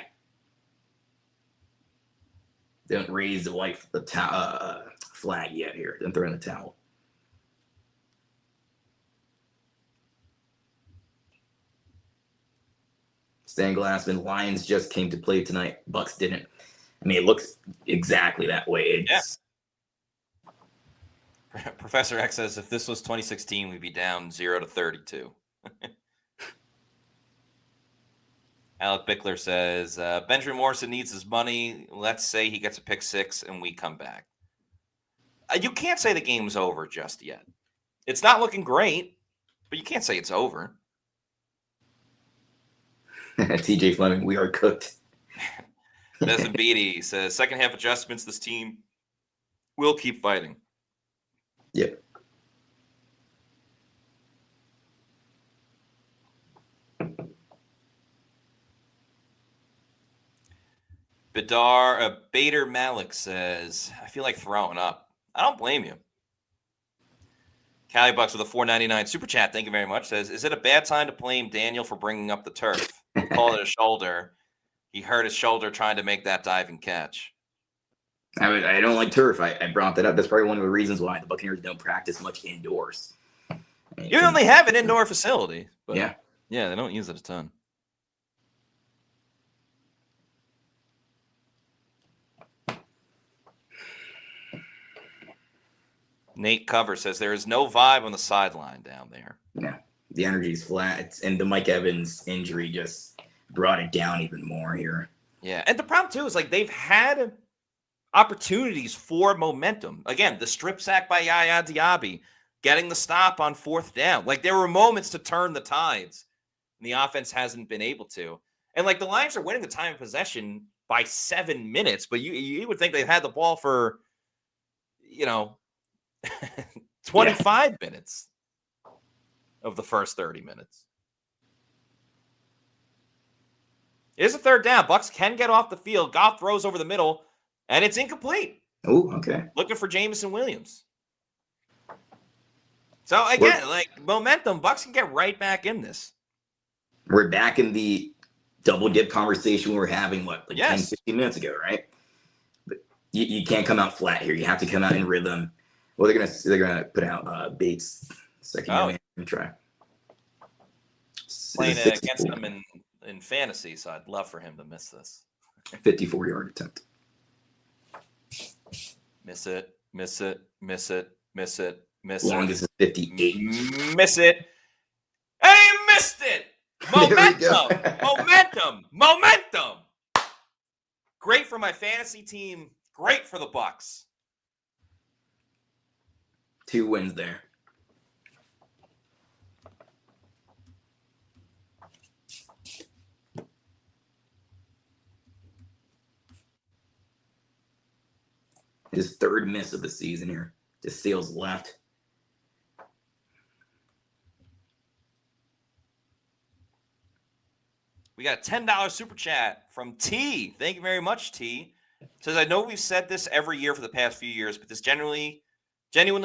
Don't raise the white flag yet here. Don't throw in the towel. Stan Glassman, Lions just came to play tonight. Bucks didn't. I mean, it looks exactly that way. Professor X says if this was 2016, we'd be down 0-32. Alec Bickler says Benjamin Morrison needs his money. Let's say he gets a pick 6 and we come back. You can't say the game's over just yet. It's not looking great, but you can't say it's over. TJ Fleming, we are cooked. Desmond Beatty says second half adjustments. This team will keep fighting. Yep. Bader Malik says, I feel like throwing up. I don't blame you. Cali Bucks with a $4.99 super chat. Thank you very much. Says, is it a bad time to blame Daniel for bringing up the turf? Call it a shoulder. He hurt his shoulder trying to make that diving catch. I don't like turf. I brought that up. That's probably one of the reasons why the Buccaneers don't practice much indoors. Even though they have an indoor facility. But yeah, they don't use it a ton. Nate Cover says there is no vibe on the sideline down there. Yeah, the energy's flat, and the Mike Evans injury just brought it down even more here. Yeah, and the problem too is like they've had opportunities for momentum. Again, the strip sack by Yaya Diaby, getting the stop on 4th down. Like there were moments to turn the tides, and the offense hasn't been able to. And like the Lions are winning the time of possession by 7 minutes, but you would think they've had the ball for 25 minutes of the first 30 minutes. It is a third down. Bucs can get off the field. Goff throws over the middle, and it's incomplete. Oh, okay. Looking for Jameson Williams. So, again, momentum. Bucs can get right back in this. We're back in the double dip conversation we were having, 10, 15 minutes ago, right? But you can't come out flat here. You have to come out in rhythm. Well, they're gonna put out Bates second year man try. Playing against them in fantasy, so I'd love for him to miss this. 54-yard attempt. Miss it. Longest is 58. Miss it. And he missed it. Momentum. Great for my fantasy team. Great for the Bucs. 2 wins there. His third miss of the season here. Just sails left. We got a $10 super chat from T. Thank you very much, T. Says, I know we've said this every year for the past few years, but this genuinely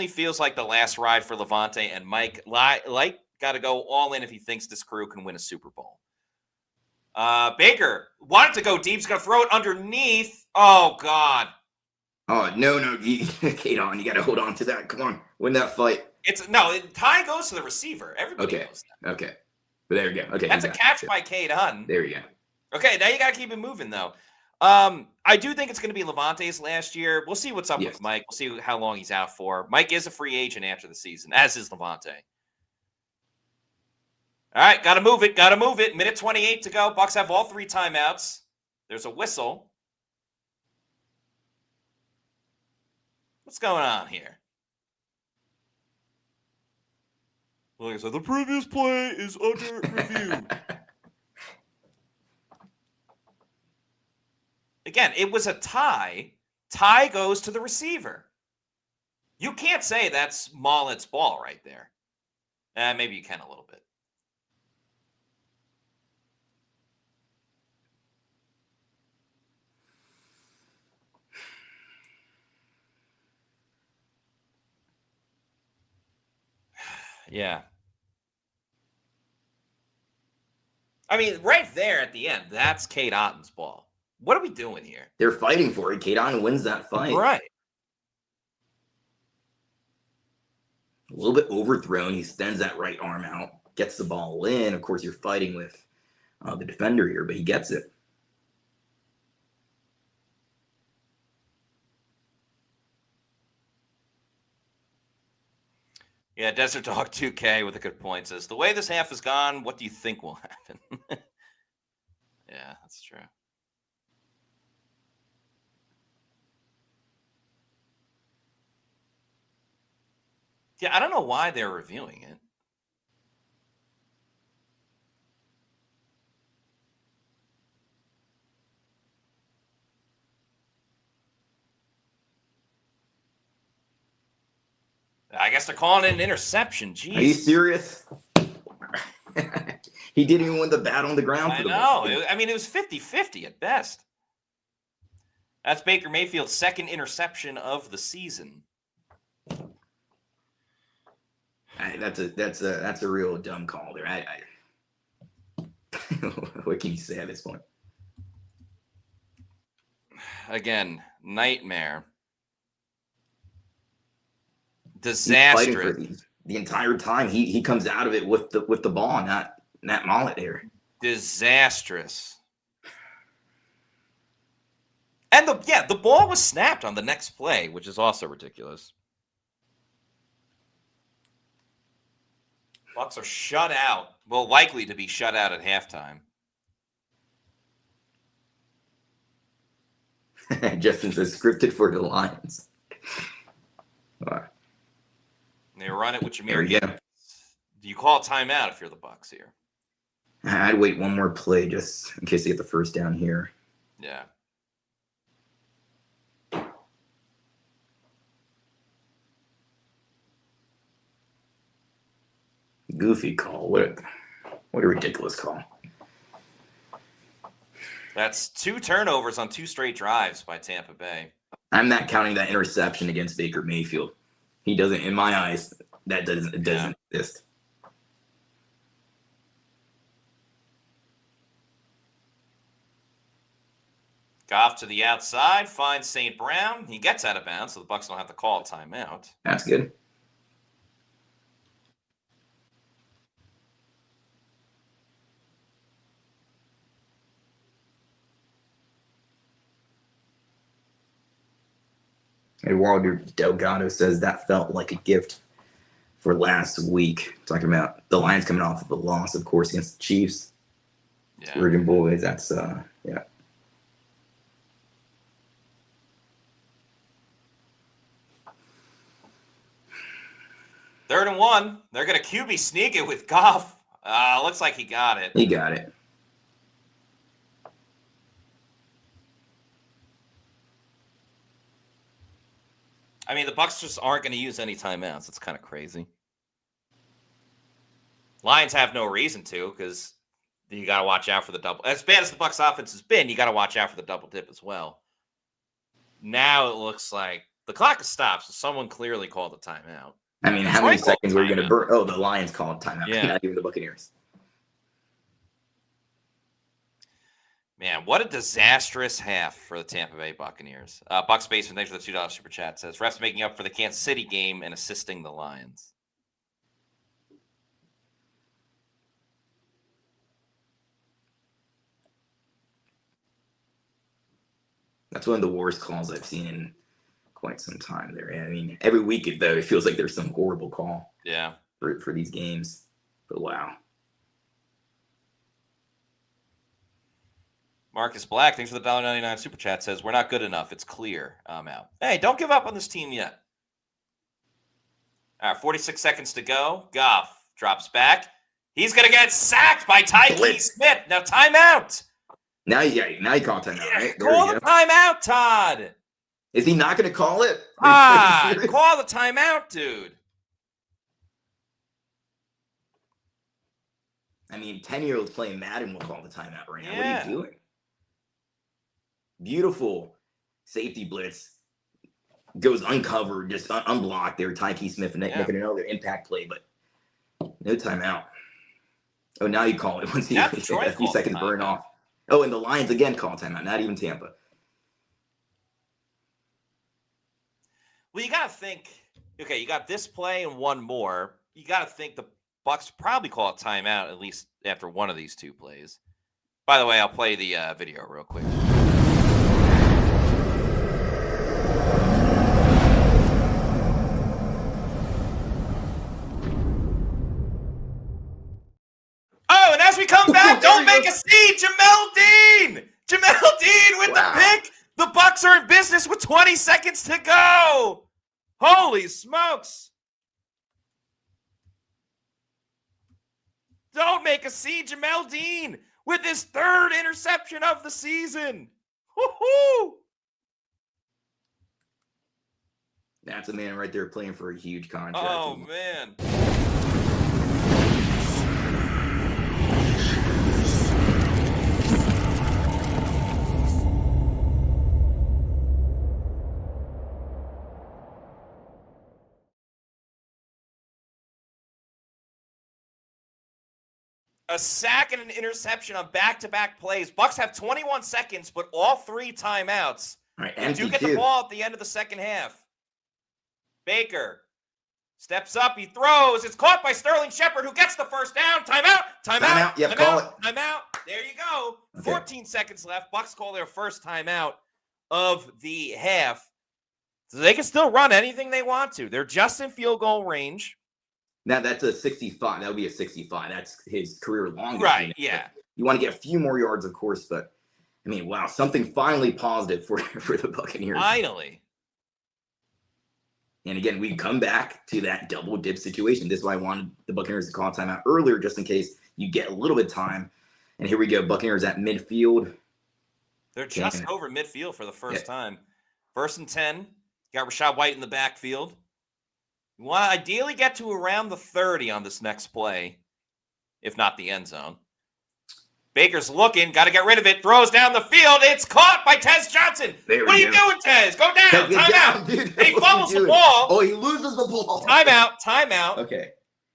feels like the last ride for Lavonte and Mike. Got to go all in if he thinks this crew can win a Super Bowl. Baker wanted to go deep. He's going to throw it underneath. Oh, God. Oh, no. Kadon, you got to hold on to that. Come on. Win that fight. Tie goes to the receiver. Everybody knows that. Okay. But there you go. Okay. That's a catch by Kadon. There you go. Okay, now you got to keep it moving, though. I do think it's going to be Lavonte's last year. We'll see what's up with Mike. We'll see how long he's out for. Mike is a free agent after the season, as is Lavonte. All right, got to move it. Minute 28 to go. Bucs have all 3 timeouts. There's a whistle. What's going on here? Like I said, the previous play is under review. Again, it was a tie. Tie goes to the receiver. You can't say that's Mollett's ball right there. Maybe you can a little bit. Yeah. I mean, right there at the end, that's Kate Otten's ball. What are we doing here? They're fighting for it. Kadon wins that fight. Right. A little bit overthrown. He extends that right arm out, gets the ball in. Of course, you're fighting with the defender here, but he gets it. Yeah, Desert Dog 2K with a good point says, the way this half has gone, what do you think will happen? Yeah, that's true. Yeah, I don't know why they're reviewing it. I guess they're calling it an interception. Jeez. Are you serious? He didn't even win the bat on the ground. I know. I mean, it was 50-50 at best. That's Baker Mayfield's second interception of the season. That's a real dumb call there. What can you say at this point? Again, nightmare. Disastrous. The entire time he comes out of it with the ball, not Mollett there. Disastrous. And the ball was snapped on the next play, which is also ridiculous. Bucs are shut out. Well, likely to be shut out at halftime. Justin says scripted for the Lions. All right. They run it with There Jamal you Dean. go. Do you call a timeout if you're the Bucs here? I'd wait one more play just in case they get the first down here. Yeah. Goofy call. What a ridiculous call. That's 2 turnovers on 2 straight drives by Tampa Bay. I'm not counting that interception against Baker Mayfield. He doesn't, in my eyes, it doesn't exist. Goff to the outside, finds St. Brown. He gets out of bounds, so the Bucs don't have to call a timeout. That's good. Eduardo Delgado says that felt like a gift for last week. Talking about the Lions coming off of a loss, of course, against the Chiefs. Yeah. Virgin Boys, that's, yeah. Third and 1. They're going to QB sneak it with Goff. Looks like he got it. He got it. I mean, the Bucs just aren't going to use any timeouts. It's kind of crazy. Lions have no reason to, because you got to watch out for the double. As bad as the Bucs offense has been, you got to watch out for the double dip as well. Now it looks like the clock has stopped, so someone clearly called a timeout. I mean, how many seconds were you going to burn? Oh, the Lions called timeout, not even the Buccaneers. Man, what a disastrous half for the Tampa Bay Buccaneers. Bucs Basement, thanks for the $2 super chat. Says, refs making up for the Kansas City game and assisting the Lions. That's one of the worst calls I've seen in quite some time there. I mean, every week, though, it feels like there's some horrible call for these games. But wow. Marcus Black, thanks for the $1.99 super chat, says, we're not good enough. It's clear. I'm out. Hey, don't give up on this team yet. All right, 46 seconds to go. Goff drops back. He's going to get sacked by Tyke Smith. Now, timeout. Now you call timeout, right? Call the timeout, Todd. Is he not going to call it? Call the timeout, dude. I mean, 10-year-olds playing Madden will call the timeout right now. Yeah. What are you doing? Beautiful safety blitz. Goes uncovered, just unblocked there. Tyke Smith making another impact play, but no timeout. Oh, now you call it once you a few seconds burn off. Oh, and the Lions again call timeout, not even Tampa. Well, you got to think, okay, you got this play and one more. You got to think the Bucs probably call a timeout at least after one of these 2 plays. By the way, I'll play the video real quick. Oh, and as we come back, don't make a scene, Jamal Dean! Jamal Dean with the pick! The Bucs are in business with 20 seconds to go! Holy smokes! Don't make a scene, Jamal Dean with his 3rd interception of the season. Woo-hoo! That's a man right there playing for a huge contract. Oh, man. A sack and an interception on back-to-back plays. Bucs have 21 seconds, but all 3 timeouts. Right, and do get the ball at the end of the second half. Baker steps up. He throws. It's caught by Sterling Shepard, who gets the first down. Timeout. Yep, call it. Timeout. There you go. Okay. 14 seconds left. Bucs call their first timeout of the half. So they can still run anything they want to. They're just in field goal range. Now that's a 65. That would be a 65. That's his career longest. Right, yeah. You want to get a few more yards, of course, but I mean, wow, something finally positive for the Buccaneers. Finally. And again, we come back to that double dip situation. This is why I wanted the Buccaneers to call timeout earlier, just in case you get a little bit of time. And here we go. Buccaneers at midfield. They're just over midfield for the first time. 1st and 10. Got Rashad White in the backfield. You want to ideally get to around the 30 on this next play, if not the end zone. Baker's looking, got to get rid of it, throws down the field. It's caught by Tez Johnson. What are you doing, Tez? Go down. Timeout. He fumbles the ball. Oh, he loses the ball. Timeout. Okay.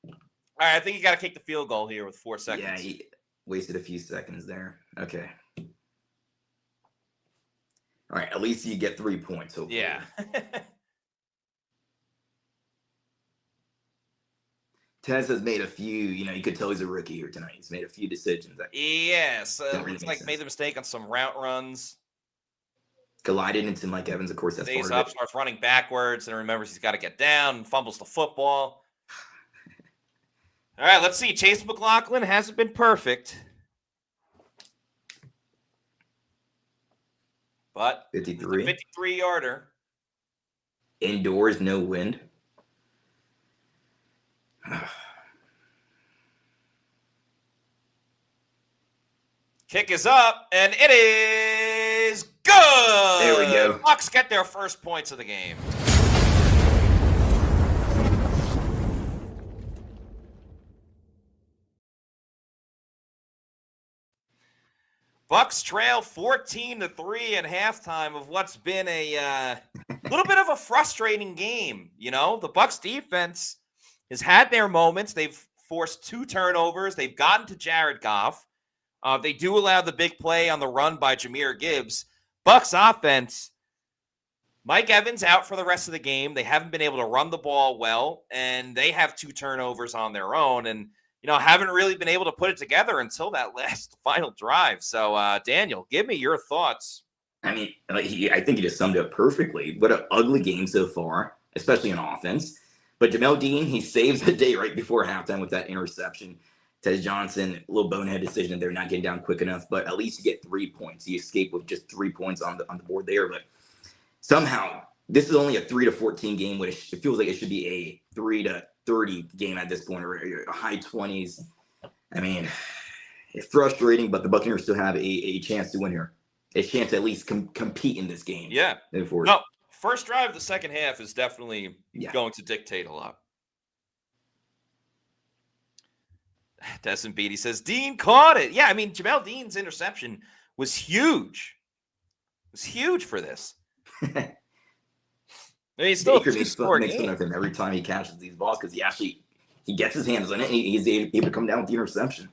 All right, I think you got to kick the field goal here with 4 seconds. Yeah, he wasted a few seconds there. Okay. All right, at least you get 3 points. Hopefully. Yeah. Tez has made a few, you could tell he's a rookie here tonight. He's made a few decisions. Yes. Really It's like sense. made the mistake on some route runs. Collided into Mike Evans, of course, that's Stays part up, of it. starts running backwards, and remembers he's got to get down, and fumbles the football. All right, let's see. Chase McLaughlin hasn't been perfect. But 53. 53-yarder. Indoors, no wind. Kick is up, and it is good. There we go. Bucs get their first points of the game. Bucs trail 14-3 at halftime of what's been a little bit of a frustrating game. The Bucs defense has had their moments. They've forced 2 turnovers. They've gotten to Jared Goff. They do allow the big play on the run by Jahmyr Gibbs. Bucs offense, Mike Evans out for the rest of the game. They haven't been able to run the ball well, and they have 2 turnovers on their own. And haven't really been able to put it together until that last final drive. So, Daniel, give me your thoughts. I mean, I think he just summed it up perfectly. What an ugly game so far, especially on offense. But Jamal Dean, he saves the day right before halftime with that interception. Tez Johnson, a little bonehead decision. They're not getting down quick enough, but at least you get 3 points. You escape with just 3 points on the board there. But somehow, this is only a 3-14 game, which it feels like it should be a 3-30 game at this point, or a high 20s. I mean, it's frustrating, but the Buccaneers still have a chance to win here. A chance to at least compete in this game. Yeah. No, first drive of the second half is definitely going to dictate a lot. Desmond Beatty says, Dean caught it. Yeah, I mean, Jamal Dean's interception was huge. It was huge for this. I mean, he's still Baker makes fun of him every time he catches these balls because he gets his hands on it and he's able to come down with the interception.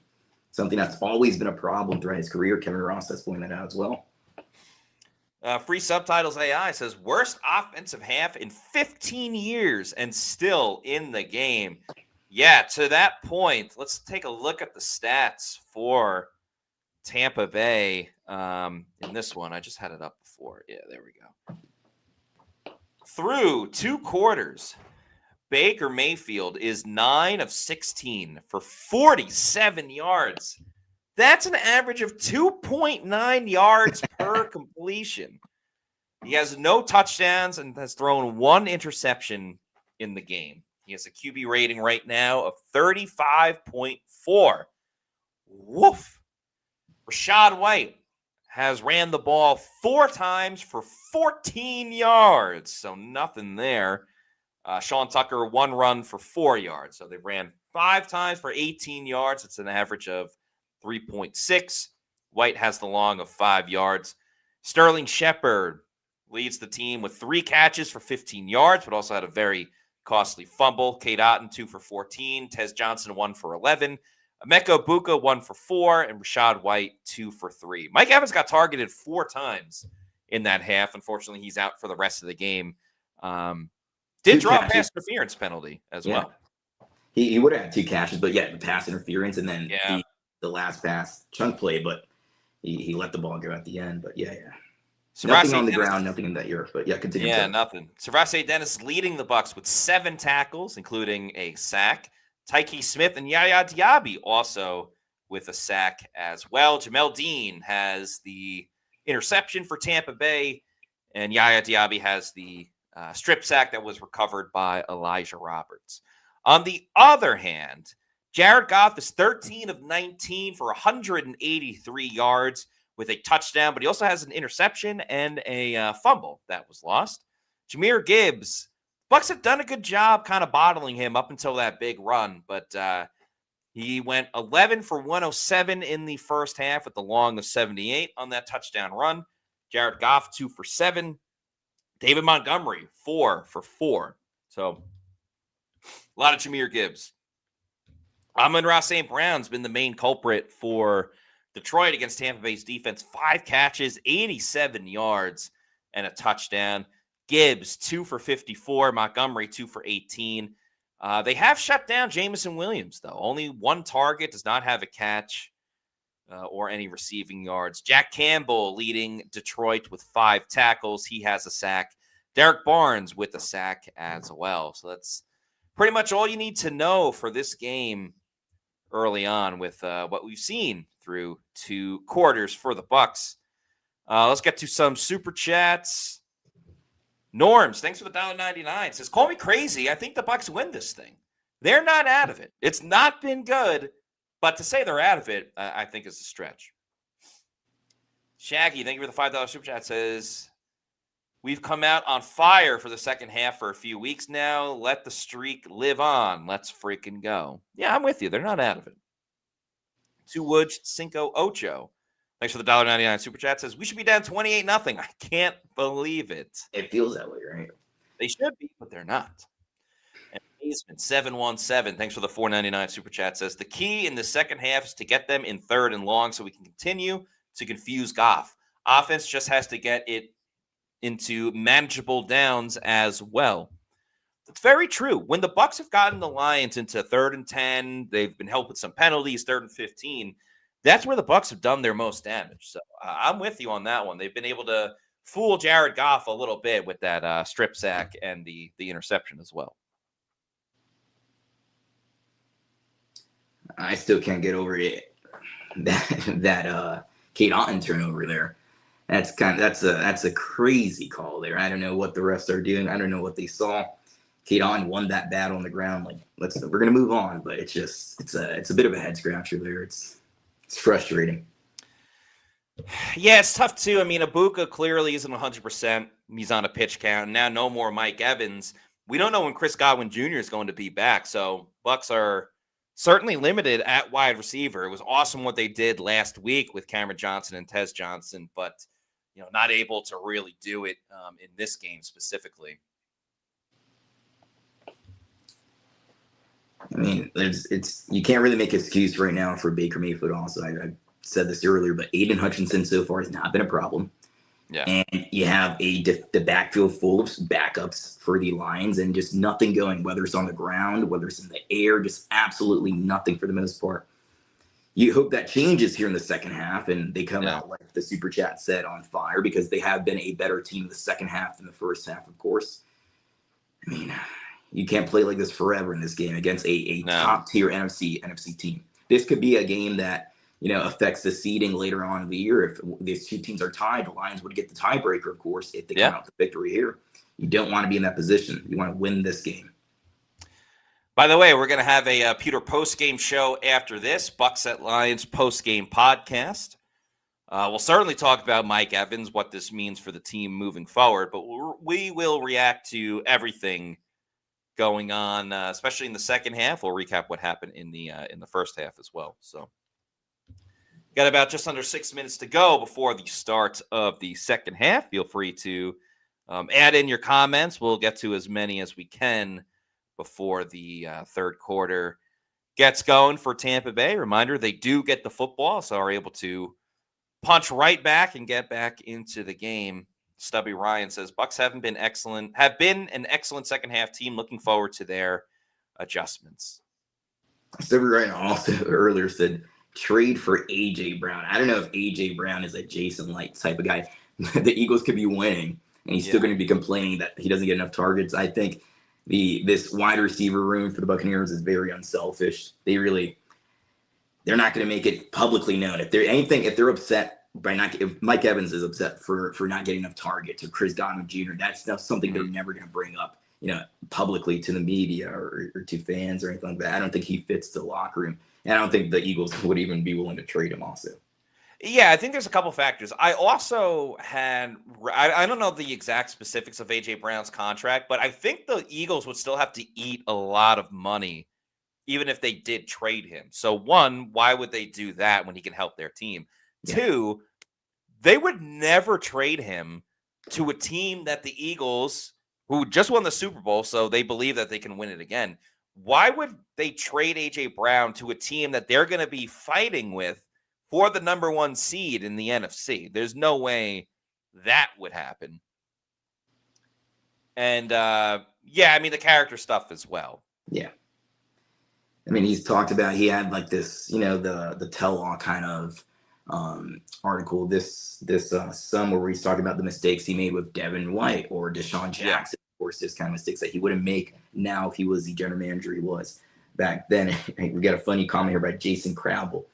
Something that's always been a problem throughout his career. Kevin Ross has pointed that out as well. Free Subtitles AI says, worst offensive half in 15 years and still in the game. Yeah, to that point, let's take a look at the stats for Tampa Bay in this one. I just had it up before. Yeah, there we go. Through 2 quarters, Baker Mayfield is 9 of 16 for 47 yards. That's an average of 2.9 yards per completion. He has no touchdowns and has thrown 1 interception in the game. He has a QB rating right now of 35.4. Woof. Rashad White has ran the ball 4 times for 14 yards. So nothing there. Sean Tucker, 1 run for 4 yards. So they ran 5 times for 18 yards. It's an average of 3.6. White has the long of 5 yards. Sterling Shepard leads the team with 3 catches for 15 yards, but also had a very costly fumble. Cade Otton, 2 for 14. Tez Johnson, 1 for 11. Emeka Buka, 1 for 4. And Rashad White, 2 for 3. Mike Evans got targeted 4 times in that half. Unfortunately, he's out for the rest of the game. Did draw a pass interference penalty as well. He would have had 2 catches, but the pass interference and then the last pass chunk play, but he let the ball go at the end. But nothing on the ground, nothing in that year. But continue. Yeah, nothing. Savase Dennis leading the Bucs with 7 tackles, including a sack. Tyke Smith and Yaya Diaby also with a sack as well. Jamal Dean has the interception for Tampa Bay, and Yaya Diaby has the strip sack that was recovered by Elijah Roberts. On the other hand, Jared Goff is 13 of 19 for 183 yards with a touchdown, but he also has an interception and a fumble that was lost. Jahmyr Gibbs, Bucs have done a good job kind of bottling him up until that big run, but He went 11 for 107 in the first half with the long of 78 on that touchdown run. Jared Goff, 2 for 7. David Montgomery, 4 for 4. So a lot of Jahmyr Gibbs. Amon-Ra St. Brown's been the main culprit for Detroit against Tampa Bay's defense. 5 catches, 87 yards, and a touchdown. Gibbs, 2 for 54. Montgomery, 2 for 18. They have shut down Jamison Williams, though. Only 1 target, does not have a catch or any receiving yards. Jack Campbell leading Detroit with 5 tackles. He has a sack. Derek Barnes with a sack as well. So that's pretty much all you need to know for this game early on with what we've seen through 2 quarters for the Bucs. Let's get to some super chats. Norms, thanks for the $1.99. Says, call me crazy. I think the Bucs win this thing. They're not out of it. It's not been good, but to say they're out of it, I think is a stretch. Shaggy, thank you for the $5 super chat. Says, we've come out on fire for the second half for a few weeks now. Let the streak live on. Let's freaking go. Yeah, I'm with you. They're not out of it. 2 Woods, Cinco Ocho. Thanks for the $1.99 super chat. Says, we should be down 28-0. I can't believe it. It feels that way, right? They should be, but they're not. And Basement 717. Thanks for the $4.99 super chat. Says, the key in the second half is to get them in 3rd and long so we can continue to confuse Goff. Offense just has to get it into manageable downs as well. That's very true. When the Bucs have gotten the Lions into 3rd and 10, they've been helped with some penalties, 3rd and 15. That's where the Bucs have done their most damage. So I'm with you on that one. They've been able to fool Jared Goff a little bit with that strip sack and the interception as well. I still can't get over it. That Kate Otten turnover there. That's a crazy call there. I don't know what the refs are doing. I don't know what they saw. Kate Otten won that battle on the ground. Like, we're gonna move on, but it's a bit of a head scratcher there. It's frustrating. Yeah, it's tough too. I mean, Ibuka clearly isn't 100%. He's on a pitch count. Now no more Mike Evans. We don't know when Chris Godwin Jr. is going to be back. So Bucs are certainly limited at wide receiver. It was awesome what they did last week with Cameron Johnson and Tez Johnson, but not able to really do it in this game specifically. I mean, you can't really make an excuse right now for Baker Mayfield. Also, I said this earlier, but Aiden Hutchinson so far has not been a problem. Yeah, and you have the backfield full of backups for the Lions, and just nothing going. Whether it's on the ground, whether it's in the air, just absolutely nothing for the most part. You hope that changes here in the second half, and they come out, like the super chat said, on fire, because they have been a better team in the second half than the first half, of course. I mean, you can't play like this forever in this game against a top-tier NFC team. This could be a game that, affects the seeding later on in the year. If these 2 teams are tied, the Lions would get the tiebreaker, of course, if they come out with the victory here. You don't want to be in that position. You want to win this game. By the way, we're going to have a Pewter post-game show after this, Bucs and Lions post-game podcast. We'll certainly talk about Mike Evans, what this means for the team moving forward, but we will react to everything going on, especially in the second half. We'll recap what happened in the first half as well. So, got about just under 6 minutes to go before the start of the second half. Feel free to add in your comments. We'll get to as many as we can before the third quarter gets going for Tampa Bay. Reminder, they do get the football, so are able to punch right back and get back into the game. Stubby Ryan says, Bucs have been an excellent second half team. Looking forward to their adjustments. Stubby Ryan also earlier said, trade for A.J. Brown. I don't know if A.J. Brown is a Jason Light type of guy. The Eagles could be winning, and he's still going to be complaining that he doesn't get enough targets. I think this wide receiver room for the Buccaneers is very unselfish. They're not going to make it publicly known. If they're upset if Mike Evans is upset for not getting enough targets, or Chris Godwin Jr., that's something they're never going to bring up, publicly to the media or to fans or anything like that. I don't think he fits the locker room. And I don't think the Eagles would even be willing to trade him also. Yeah, I think there's a couple factors. I also I don't know the exact specifics of A.J. Brown's contract, but I think the Eagles would still have to eat a lot of money even if they did trade him. So one, why would they do that when he can help their team? Yeah. Two, they would never trade him to a team that the Eagles, who just won the Super Bowl, so they believe that they can win it again. Why would they trade A.J. Brown to a team that they're going to be fighting with for the number 1 seed in the NFC? There's no way that would happen. And, yeah, I mean, the character stuff as well. Yeah. I mean, he's talked about, he had like this, you know, the tell-all kind of article this summer where he's talking about the mistakes he made with Devin White or Deshaun Jackson. Of course, this kind of mistakes that he wouldn't make now if he was the general manager he was back then. We got a funny comment here by Jason Crabble.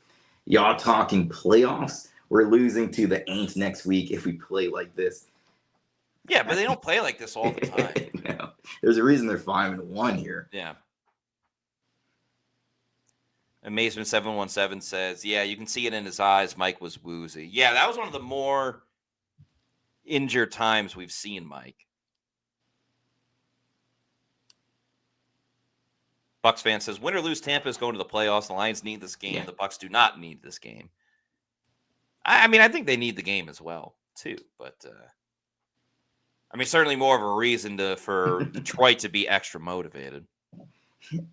Y'all talking playoffs? We're losing to the Aints next week if we play like this. Yeah, but they don't play like this all the time. No, there's a reason they're 5-1 here. Yeah. Amazement 717 says, yeah, you can see it in his eyes. Mike was woozy. Yeah, that was one of the more injured times we've seen Mike. Bucs fan says, win or lose, Tampa is going to the playoffs. The Lions need this game. Yeah. The Bucs do not need this game. I mean, I think they need the game as well, too. But, I mean, certainly more of a reason for Detroit to be extra motivated.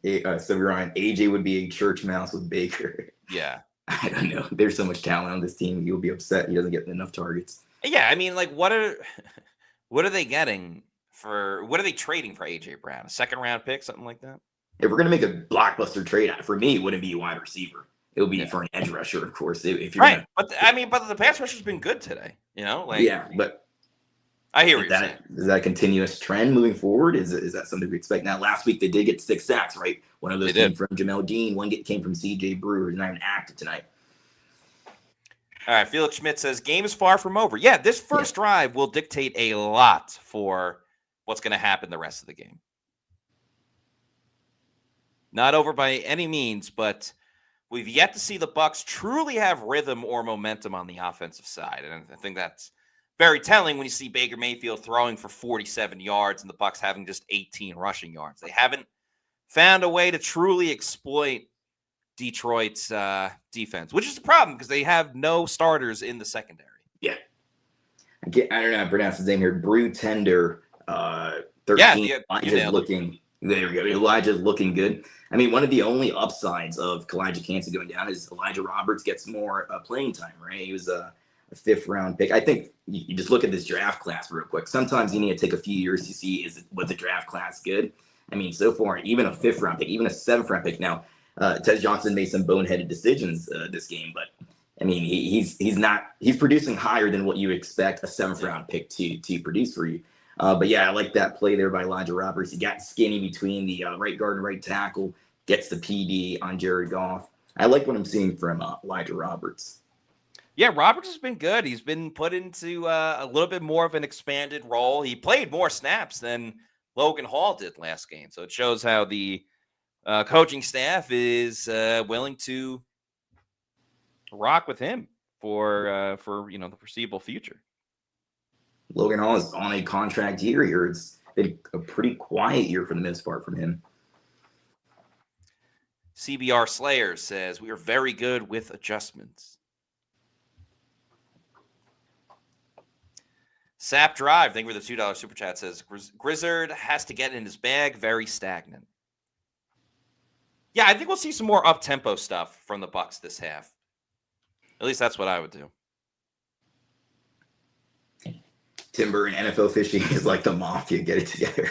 So Ryan, AJ would be a church mouse with Baker. Yeah. I don't know. There's so much talent on this team. You'll be upset he doesn't get enough targets. Yeah, I mean, like, what are they getting for? What are they trading for AJ Brown? A 2nd-round pick, something like that? If we're gonna make a blockbuster trade, for me, it wouldn't be a wide receiver. It would be for an edge rusher, of course. If you're right, but the pass rusher's been good today. You know, like but I hear what you're saying. Is that a continuous trend moving forward? Is that something we expect? Now, last week they did get 6 sacks, right? One of those came from Jamal Dean. One came from C.J. Brewer, who's not even active tonight. All right, Felix Schmidt says, game is far from over. Yeah, this first drive will dictate a lot for what's going to happen the rest of the game. Not over by any means, but we've yet to see the Bucs truly have rhythm or momentum on the offensive side. And I think that's very telling when you see Baker Mayfield throwing for 47 yards and the Bucs having just 18 rushing yards. They haven't found a way to truly exploit Detroit's defense, which is a problem because they have no starters in the secondary. Yeah. I don't know how to pronounce his name here. Brew Tender, 13. Yeah, Elijah's looking. There we go. Elijah's looking good. I mean, one of the only upsides of Elijah Kansas going down is Elijah Roberts gets more playing time, right? He was a 5th-round pick. I think you just look at this draft class real quick. Sometimes you need to take a few years to see was the draft class good. I mean, so far, even a 5th-round pick, even a 7th-round pick. Now, Tez Johnson made some boneheaded decisions this game, but I mean, he's producing higher than what you expect a 7th-round pick to produce for you. But yeah, I like that play there by Elijah Roberts. He got skinny between the right guard and right tackle, gets the PD on Jared Goff. I like what I'm seeing from Elijah Roberts. Yeah, Roberts has been good. He's been put into a little bit more of an expanded role. He played more snaps than Logan Hall did last game. So it shows how the coaching staff is willing to rock with him for the foreseeable future. Logan Hall is on a contract year here. It's been a pretty quiet year for the most part from him. CBR Slayer says, we are very good with adjustments. Sap Drive, thank you for the $2 super chat, says, Grizzard has to get in his bag, very stagnant. Yeah, I think we'll see some more up-tempo stuff from the Bucs this half. At least that's what I would do. Timber and NFL fishing is like the mafia. Get it together.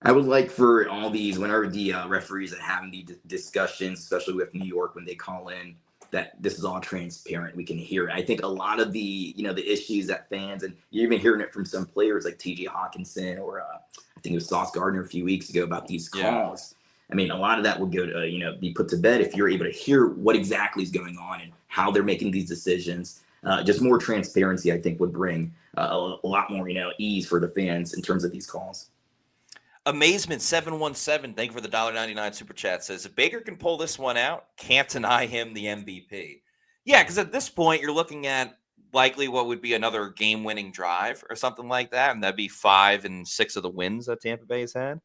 I would like for all these, whenever the referees are having the discussions, especially with New York, when they call in, that this is all transparent. We can hear it. I think a lot of the issues that fans, and you're even hearing it from some players like TJ Hawkinson or I think it was Sauce Gardner a few weeks ago about these calls. Yeah. I mean, a lot of that will go to, be put to bed if you're able to hear what exactly is going on and how they're making these decisions. Just more transparency, I think, would bring a lot more, ease for the fans in terms of these calls. Amazement 717, thank you for the $1.99 super chat, says, if Baker can pull this one out, can't deny him the MVP. Yeah, because at this point, you're looking at likely what would be another game-winning drive or something like that, and that'd be 5 and 6 of the wins that Tampa Bay has had.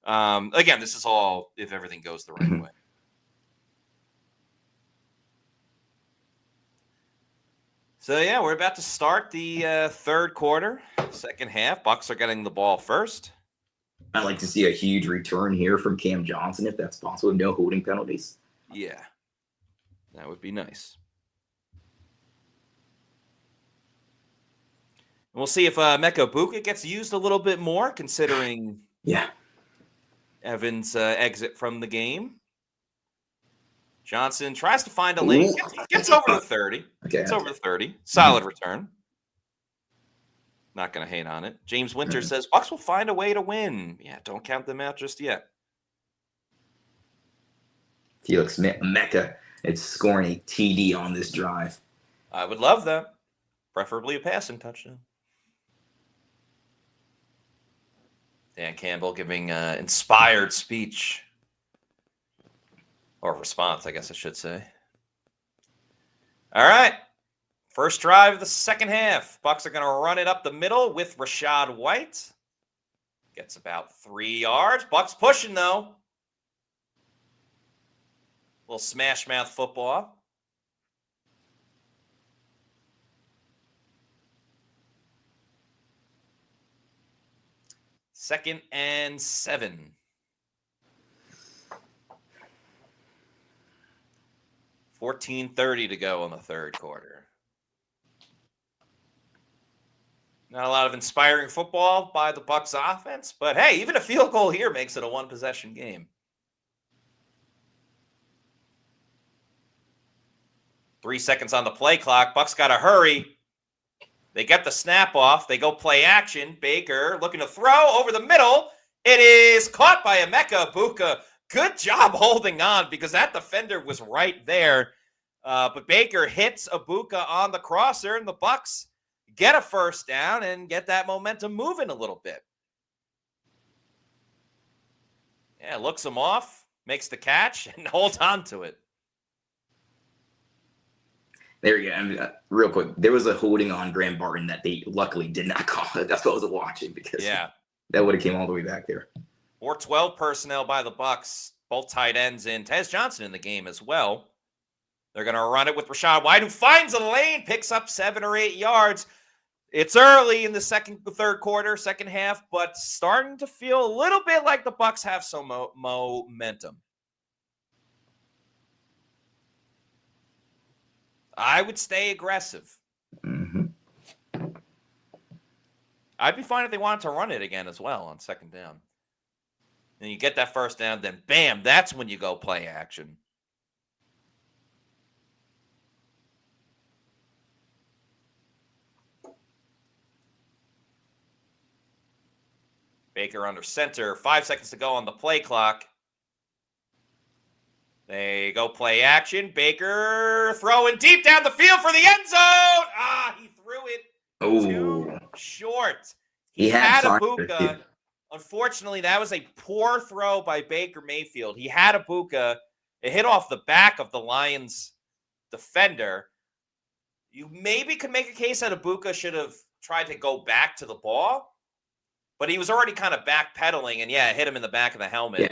Again, this is all if everything goes the right way. So, yeah, we're about to start the third quarter, second half. Bucs are getting the ball first. I'd like to see a huge return here from Cam Johnson, if that's possible. No holding penalties. Yeah, that would be nice. And we'll see if McCollum gets used a little bit more, considering Evans' exit from the game. Johnson tries to find a lane. Gets over the 30. Okay. Gets over the 30. Solid return. Not going to hate on it. James Winter says, Bucs will find a way to win. Yeah, don't count them out just yet. Felix Mecca, it's scoring a TD on this drive. I would love that. Preferably a passing touchdown. Dan Campbell giving inspired speech. Or response, I guess I should say. All right. First drive of the second half. Bucs are going to run it up the middle with Rashad White. Gets about 3 yards. Bucs pushing, though. Little smash mouth football. Second and 7. 14:30 to go in the third quarter. Not a lot of inspiring football by the Bucs offense, but hey, even a field goal here makes it a one-possession game. 3 seconds on the play clock. Bucs got to hurry. They get the snap off. They go play action. Baker looking to throw over the middle. It is caught by Emeka Egbuka. Good job holding on because that defender was right there. But Baker hits Egbuka on the crosser, and the Bucs get a first down and get that momentum moving a little bit. Yeah, looks him off, makes the catch, and holds on to it. There you go. I mean, real quick, there was a holding on Graham Barton that they luckily did not call it. That's what I was watching because that would have came all the way back there. 4-12 personnel by the Bucs, both tight ends in. Tez Johnson in the game as well. They're going to run it with Rashad White, who finds a lane, picks up 7 or 8 yards. It's early in the third quarter, second half, but starting to feel a little bit like the Bucs have some momentum. I would stay aggressive. Mm-hmm. I'd be fine if they wanted to run it again as well on second down. And you get that first down, then bam, that's when you go play action. Baker under center, 5 seconds to go on the play clock. They go play action. Baker throwing deep down the field for the end zone. He threw it too short. He had Egbuka. Unfortunately, that was a poor throw by Baker Mayfield. He had Egbuka. It hit off the back of the Lions defender. You maybe could make a case that Egbuka should have tried to go back to the ball, but he was already kind of backpedaling, and it hit him in the back of the helmet. Yeah.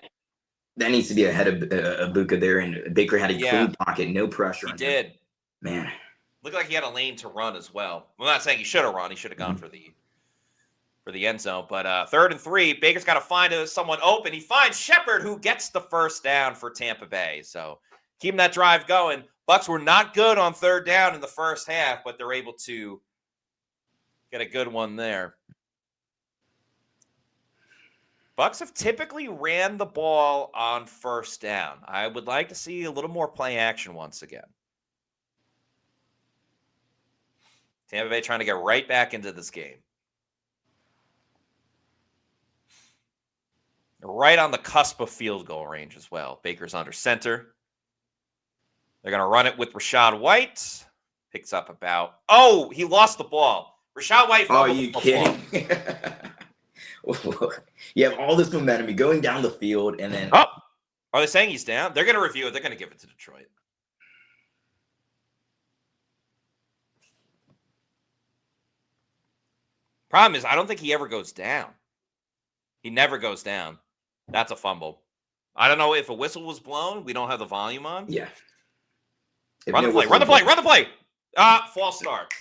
That needs to be ahead of Egbuka there, and Baker had a clean pocket, no pressure. He did. Man. Looked like he had a lane to run as well. I'm not saying he should have run. He should have gone for the end zone. But 3rd and 3, Baker's got to find someone open. He finds Shepard, who gets the first down for Tampa Bay. So keeping that drive going. Bucs were not good on third down in the first half, but they're able to get a good one there. Bucs have typically ran the ball on first down. I would like to see a little more play action once again. Tampa Bay trying to get right back into this game. Right on the cusp of field goal range as well. Baker's under center. They're going to run it with Rashad White. Picks up about... he lost the ball. Rashad White fumbled the football. Kidding? You have all this momentum. You're going down the field, and then... Are they saying he's down? They're going to review it. They're going to give it to Detroit. Problem is, I don't think he ever goes down. He never goes down. That's a fumble. I don't know if a whistle was blown. We don't have the volume on. Yeah. Run the play. False start.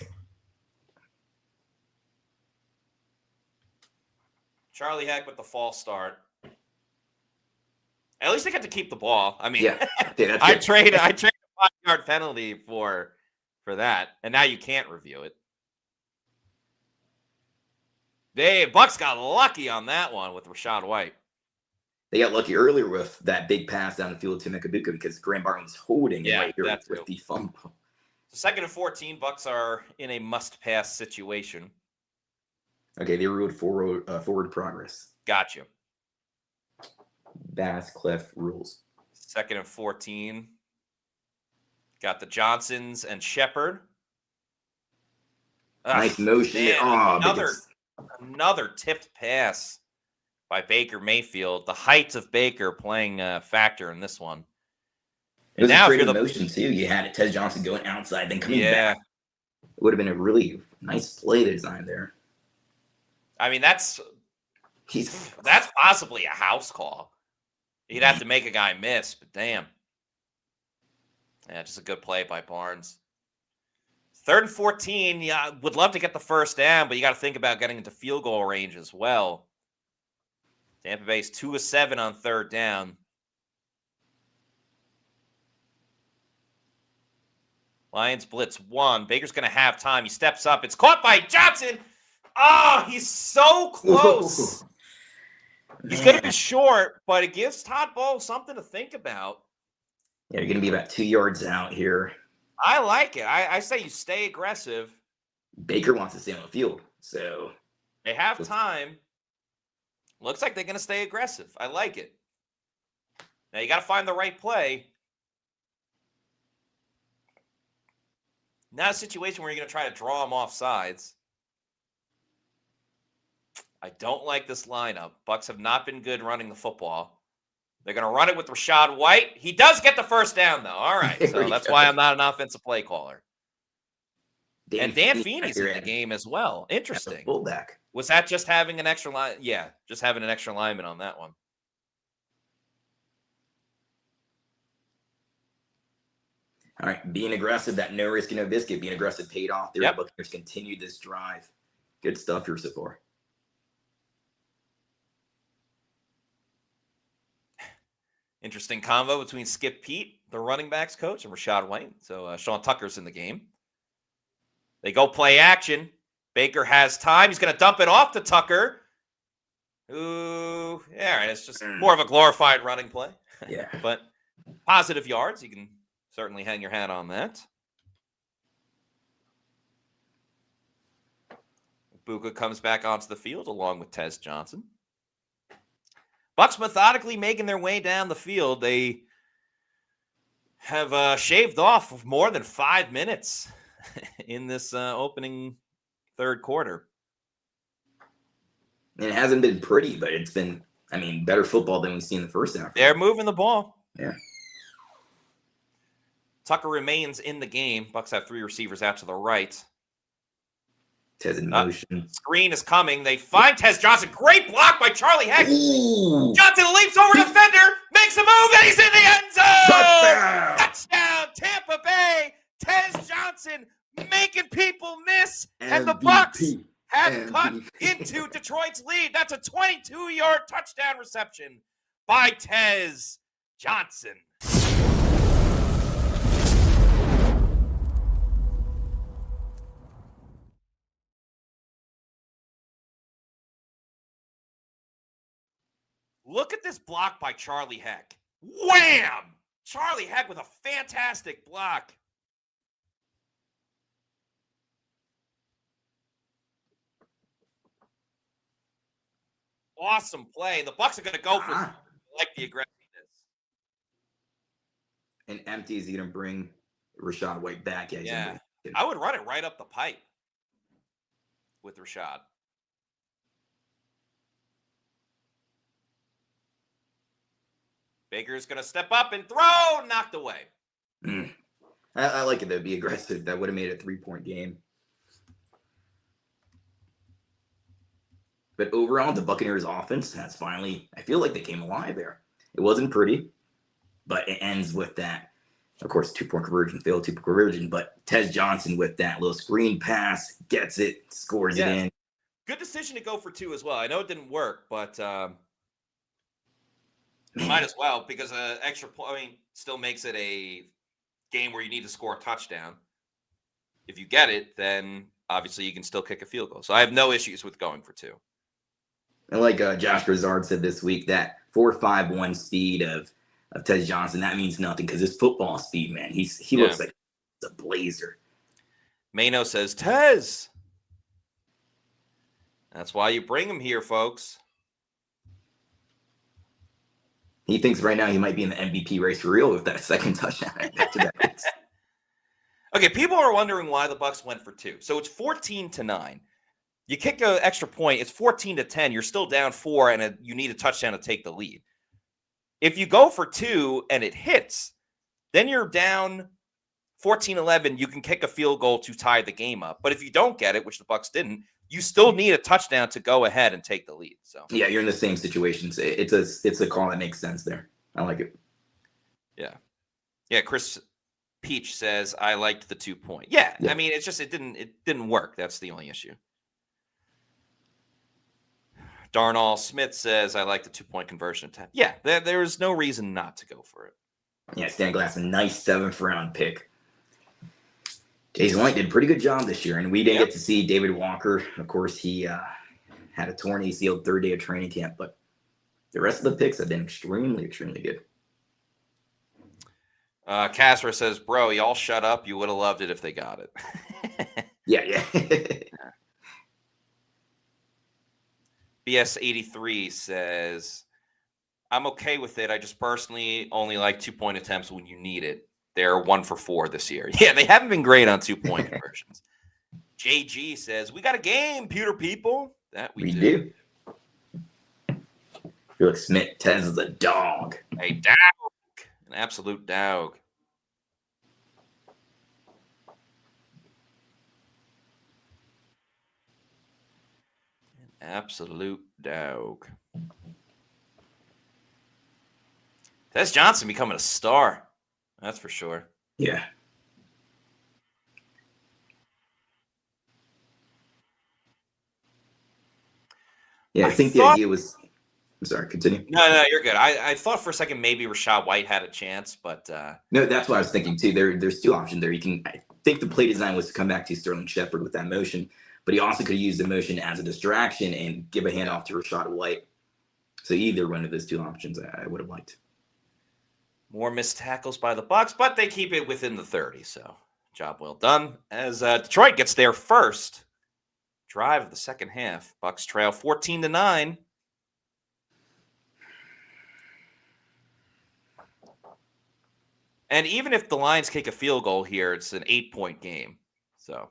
Charlie Heck with the false start. At least they got to keep the ball. I mean, Yeah. I traded a 5-yard penalty for that, and now you can't review it. Bucs got lucky on that one with Rashad White. They got lucky earlier with that big pass down the field to Mikabuka because Graham Barton was holding right here with the fumble. So 2nd and 14, Bucs are in a must-pass situation. Okay, they ruled forward progress. Got you. Bass Clef rules. 2nd and 14. Got the Johnsons and Shepard. Nice motion. Man, another tipped pass by Baker Mayfield. The height of Baker playing a factor in this one. It was a great motion too. You had Tez Johnson going outside, then coming back. It would have been a really nice play design there. I mean, that's possibly a house call. He'd have to make a guy miss, but damn. Yeah, just a good play by Barnes. 3rd and 14, yeah, would love to get the first down, but you got to think about getting into field goal range as well. Tampa Bay's 2 of 7 on 3rd down. Lions blitz 1. Baker's going to have time. He steps up. It's caught by Johnson. Oh, he's so close. He's going to be short, but it gives Todd Bowles something to think about. Yeah, you're going to be about 2 yards out here. I like it. I say you stay aggressive. Baker wants to stay on the field, so they have time. Looks like they're going to stay aggressive. I like it. Now you got to find the right play. Now a situation where you're going to try to draw them off sides. I don't like this lineup. Bucs have not been good running the football. They're going to run it with Rashad White. He does get the first down, though. All right, so that's why I'm not an offensive play caller. Dan Feeney's in the game as well. Interesting. Fullback. Was that just having an extra line? Yeah, just having an extra lineman on that one. All right, being aggressive, that no risk, no biscuit, being aggressive paid off. The Buccaneers continued this drive. Good stuff here so far. Interesting convo between Skip Pete, the running backs coach, and Rashad White. So Sean Tucker's in the game. They go play action. Baker has time. He's going to dump it off to Tucker. Ooh, yeah, all right. It's just more of a glorified running play. Yeah. But positive yards. You can certainly hang your hat on that. Buka comes back onto the field along with Tez Johnson. Bucs methodically making their way down the field. They have shaved off more than 5 minutes in this opening third quarter. And it hasn't been pretty, but it's been, better football than we've seen in the first half. They're moving the ball. Yeah. Tucker remains in the game. Bucs have 3 receivers out to the right. Tez in motion. Screen is coming. They find Tez Johnson. Great block by Charlie Heck. Ooh. Johnson leaps over the defender, makes a move, and he's in the end zone. Touchdown, Tampa Bay. Tez Johnson making people miss, and the Bucs have cut into Detroit's lead. That's a 22-yard touchdown reception by Tez Johnson. Look at this block by Charlie Heck. Wham! Charlie Heck with a fantastic block. Awesome play. The Bucs are going to go for like the aggressiveness. And empty is going to bring Rashad White back. Yeah. I would run it right up the pipe with Rashad. Baker's going to step up and throw. Knocked away. I like it, though. Be aggressive. That would have made it a 3-point game. But overall, the Buccaneers offense has finally, I feel like they came alive there. It wasn't pretty, but it ends with that. Of course, 2-point conversion, failed 2-point conversion, but Tez Johnson with that little screen pass, gets it, scores it in. Good decision to go for 2 as well. I know it didn't work, but might as well, because an extra point still makes it a game where you need to score a touchdown. If you get it, then obviously you can still kick a field goal. So I have no issues with going for 2. And like Josh Brizard said this week, that 4.51 speed of Tez Johnson, that means nothing because his football speed, man, he looks like a blazer. Mano says, Tez. That's why you bring him here, folks. He thinks right now he might be in the MVP race for real with that second touchdown. Okay, people are wondering why the Bucs went for 2. So it's 14-9. You kick an extra point, it's 14-10. You're still down 4, and you need a touchdown to take the lead. If you go for 2 and it hits, then you're down 14-11. You can kick a field goal to tie the game up. But if you don't get it, which the Bucs didn't, you still need a touchdown to go ahead and take the lead. So yeah, you're in the same situation. It's a call that makes sense there. I like it. Yeah. Chris Peach says I liked the 2-point. Yeah, I mean it's just it didn't work. That's the only issue. Darnall Smith says I like the 2-point conversion attempt. Yeah, there is no reason not to go for it. Yeah, Stan Glass, a nice 7th round pick. Jason White did a pretty good job this year, and we didn't get to see David Walker. Of course, he had a torn ACL 3rd day of training camp, but the rest of the picks have been extremely, extremely good. Casper says, bro, y'all shut up. You would have loved it if they got it. Yeah. BS83 says, I'm okay with it. I just personally only like 2-point attempts when you need it. They're 1 for 4 this year. Yeah, they haven't been great on 2-point conversions. JG says, we got a game, Pewter people. That we do. Felix Smith, Tez is a dog. A dog. An absolute dog. An absolute dog. Tez Johnson becoming a star. That's for sure. Yeah. Yeah, I think the idea was... I'm sorry, continue. No, you're good. I thought for a second maybe Rashad White had a chance, but... No, that's what I was thinking too. There's 2 options there. I think the play design was to come back to Sterling Shepard with that motion, but he also could use the motion as a distraction and give a handoff to Rashad White. So either one of those 2 options I would have liked. More missed tackles by the Bucs, but they keep it within the 30, so job well done. As Detroit gets their first drive of the second half. Bucs trail 14-9. And even if the Lions kick a field goal here, it's an 8-point game. So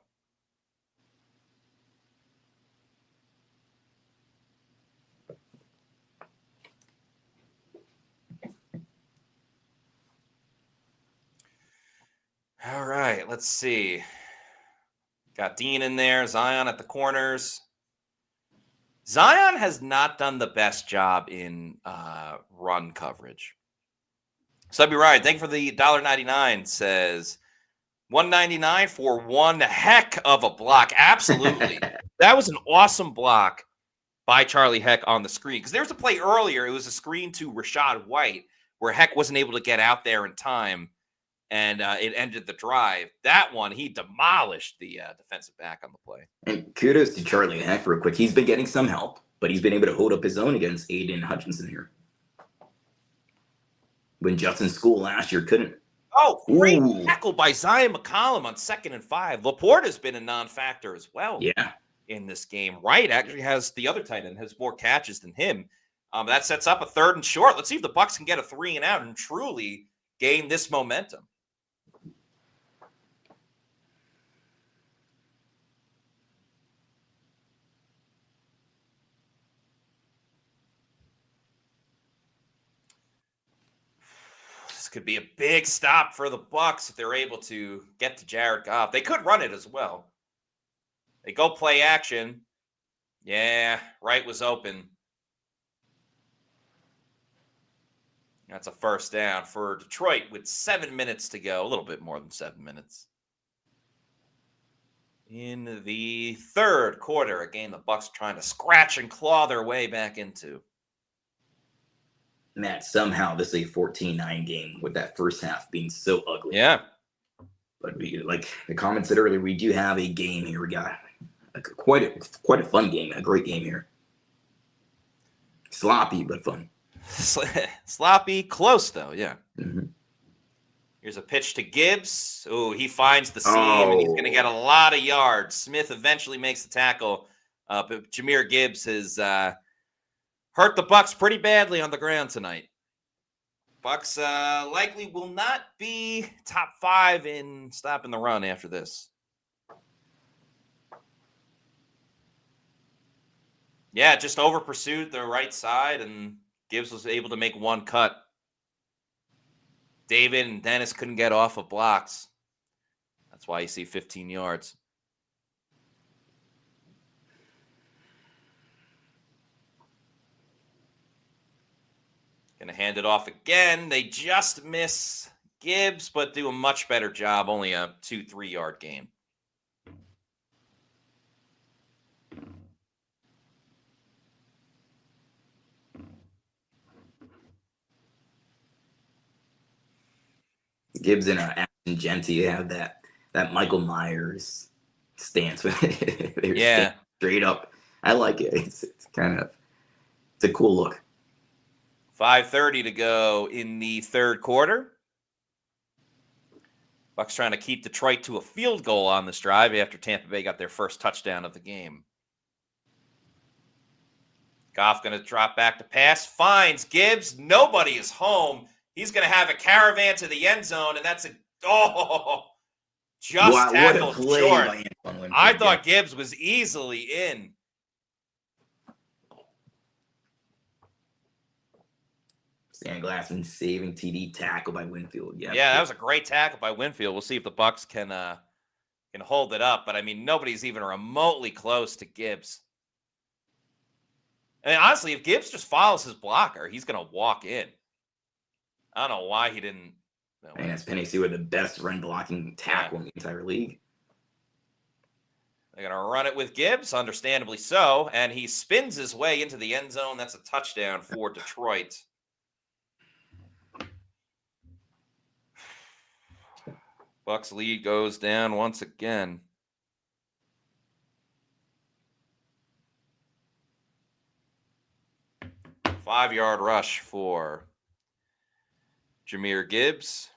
all right, let's see. Got Dean in there, Zion at the corners. Zion has not done the best job in run coverage. Subby Ryan, thank you for the $1.99. Says $1.99 for one heck of a block. Absolutely. That was an awesome block by Charlie Heck on the screen. Because there was a play earlier. It was a screen to Rashad White where Heck wasn't able to get out there in time. And it ended the drive. That one, he demolished the defensive back on the play. And kudos to Charlie Heck real quick. He's been getting some help, but he's been able to hold up his own against Aiden Hutchinson here. When Justin School last year couldn't. Oh, great tackle by Zion McCollum on 2nd and 5. Laporte has been a non-factor as well. Yeah. In this game. Wright actually has the other tight end, has more catches than him. That sets up a 3rd and short. Let's see if the Bucs can get a 3 and out and truly gain this momentum. Could be a big stop for the Bucs if they're able to get to Jared Goff. They could run it as well. They go play action. Yeah, right was open. That's a first down for Detroit with 7 minutes to go. A little bit more than 7 minutes. In the third quarter, a game the Bucs trying to scratch and claw their way back into. Matt, somehow this is a 14-9 game with that first half being so ugly. Yeah. But like the comment said earlier, we do have a game here. We got quite a fun game, a great game here. Sloppy but fun. Sloppy, close though, yeah. Mm-hmm. Here's a pitch to Gibbs. Oh, he finds the seam, and he's going to get a lot of yards. Smith eventually makes the tackle, but Jahmyr Gibbs has hurt the Bucs pretty badly on the ground tonight. Bucs likely will not be top 5 in stopping the run after this. Yeah, just over pursued the right side, and Gibbs was able to make one cut. David and Dennis couldn't get off of blocks. That's why you see 15 yards. Gonna hand it off again. They just miss Gibbs, but do a much better job. Only a 2-3 yard gain. Gibbs and Ashton Genty have that Michael Myers stance. They're straight up. I like it. It's a cool look. 5:30 to go in the third quarter. Bucs trying to keep Detroit to a field goal on this drive after Tampa Bay got their first touchdown of the game. Goff going to drop back to pass. Finds Gibbs. Nobody is home. He's going to have a caravan to the end zone, and that's tackled short. I thought Gibbs was easily in. Stan Glassman saving TD tackle by Winfield. Yeah, that was a great tackle by Winfield. We'll see if the Bucs can hold it up, but I mean, nobody's even remotely close to Gibbs. I mean, honestly, if Gibbs just follows his blocker, he's going to walk in. I don't know why he didn't. And it's Penny Sewell, the best run blocking tackle in the entire league. They're going to run it with Gibbs, understandably so, and he spins his way into the end zone. That's a touchdown for Detroit. Bucs lead goes down once again. Five-yard rush for Jahmyr Gibbs.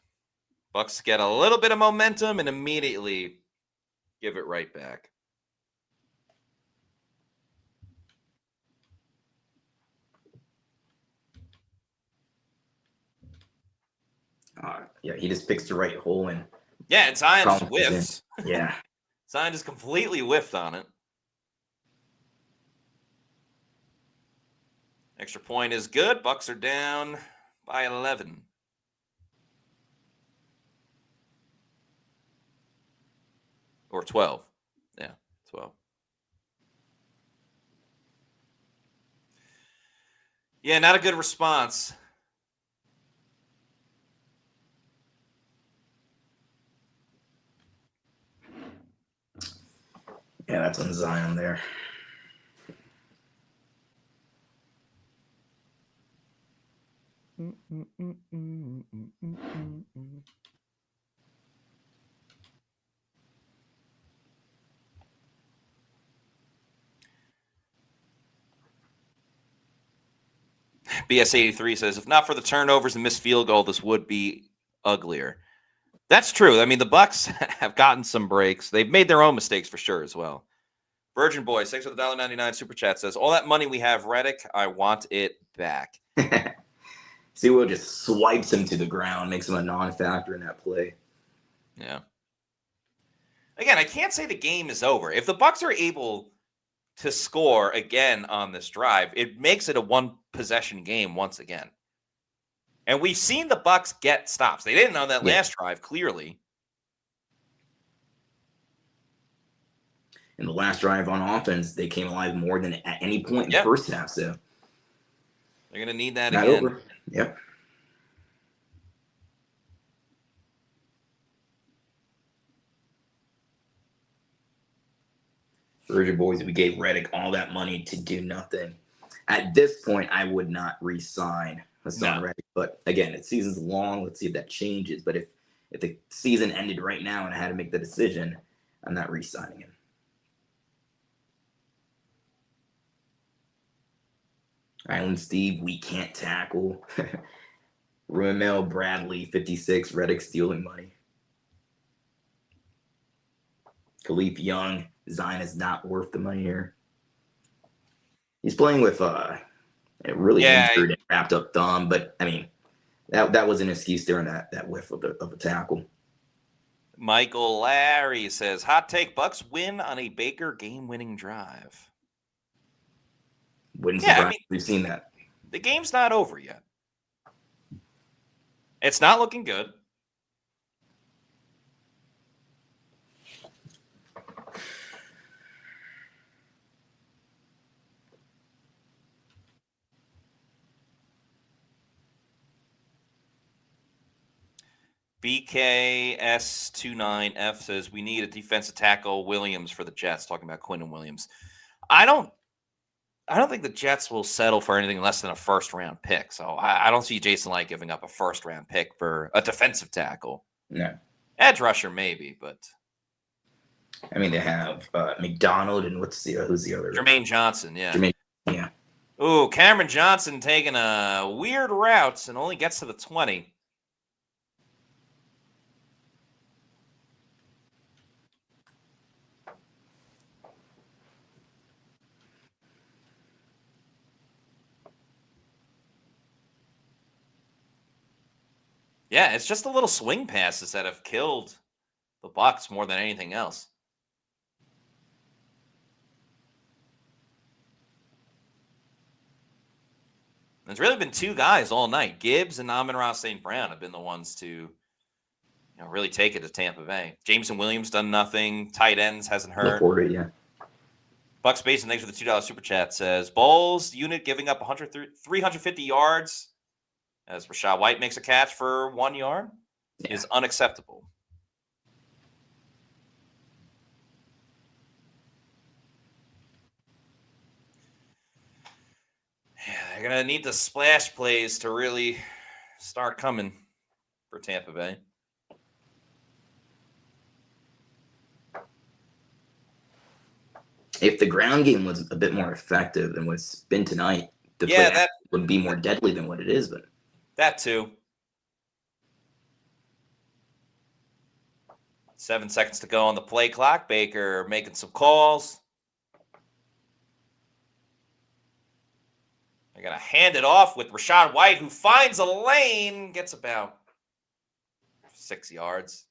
Bucs get a little bit of momentum and immediately give it right back. He just picks the right hole and Zion just whiffs. Yeah. Zion just completely whiffed on it. Extra point is good. Bucs are down by 11. Or 12. Yeah, 12. Yeah, not a good response. Yeah, that's on Zion there. BS83 says, if not for the turnovers and missed field goal, this would be uglier. That's true. I mean, the Bucs have gotten some breaks. They've made their own mistakes for sure as well. Virgin Boy, thanks for the $1.99 super chat, says, all that money we have, Reddick, I want it back. Sewell just swipes him to the ground, makes him a non-factor in that play. Yeah. Again, I can't say the game is over. If the Bucs are able to score again on this drive, it makes it a one-possession game once again. And we've seen the Bucs get stops. They didn't on that last drive, clearly. in the last drive on offense, they came alive more than at any point in the Yep. first half. So They're going to need that not again. over. Yep. Virgin boys, we gave Reddick all that money to do nothing. At this point, I would not re-sign Hassan Reddick. But again, the season's long. Let's see if that changes. But if the season ended right now and I had to make the decision, I'm not re-signing him. Island Steve, we can't tackle. Ramel Bradley, 56, Reddick stealing money. Khalif Young, Zion is not worth the money here. He's playing with a really injured and wrapped up thumb, but I mean, that was an excuse during that whiff of a tackle. Michael Larry says, hot take, Bucs win on a Baker game-winning drive. Wouldn't surprise. We've seen that. The game's not over yet. It's not looking good. BKS29F says we need a defensive tackle Williams for the Jets. Talking about Quinn and Williams. I don't think the Jets will settle for anything less than a first-round pick. So I don't see Jason Light giving up a first-round pick for a defensive tackle. No. Edge rusher maybe, but I mean they have McDonald and who's the other? Jermaine Johnson, yeah. Yeah. Ooh, Cameron Johnson taking a weird route and only gets to the 20. Yeah, it's just the little swing passes that have killed the Bucs more than anything else. There's really been two guys all night. Gibbs and Amon-Ra St. Brown have been the ones to really take it to Tampa Bay. Jameson Williams done nothing. Tight ends hasn't hurt. Laporta, yeah. Bucs Basin, thanks for the $2 super chat, says, Bowles unit giving up 350 yards as Rashad White makes a catch for 1 yard is unacceptable. Yeah, they're going to need the splash plays to really start coming for Tampa Bay. If the ground game was a bit more effective than what's been tonight, the play would be more deadly than what it is. But that too. 7 seconds to go on the play clock. Baker making some calls. They're going to hand it off with Rashad White, who finds a lane, gets about 6 yards.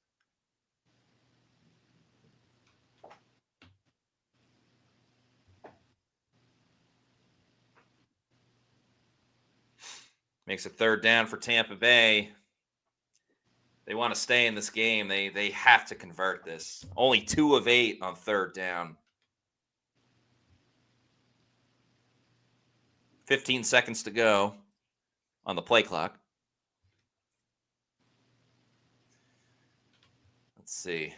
Makes it 3rd down for Tampa Bay. They want to stay in this game. They have to convert this. Only 2 of 8 on 3rd down. 15 seconds to go on the play clock. Let's see.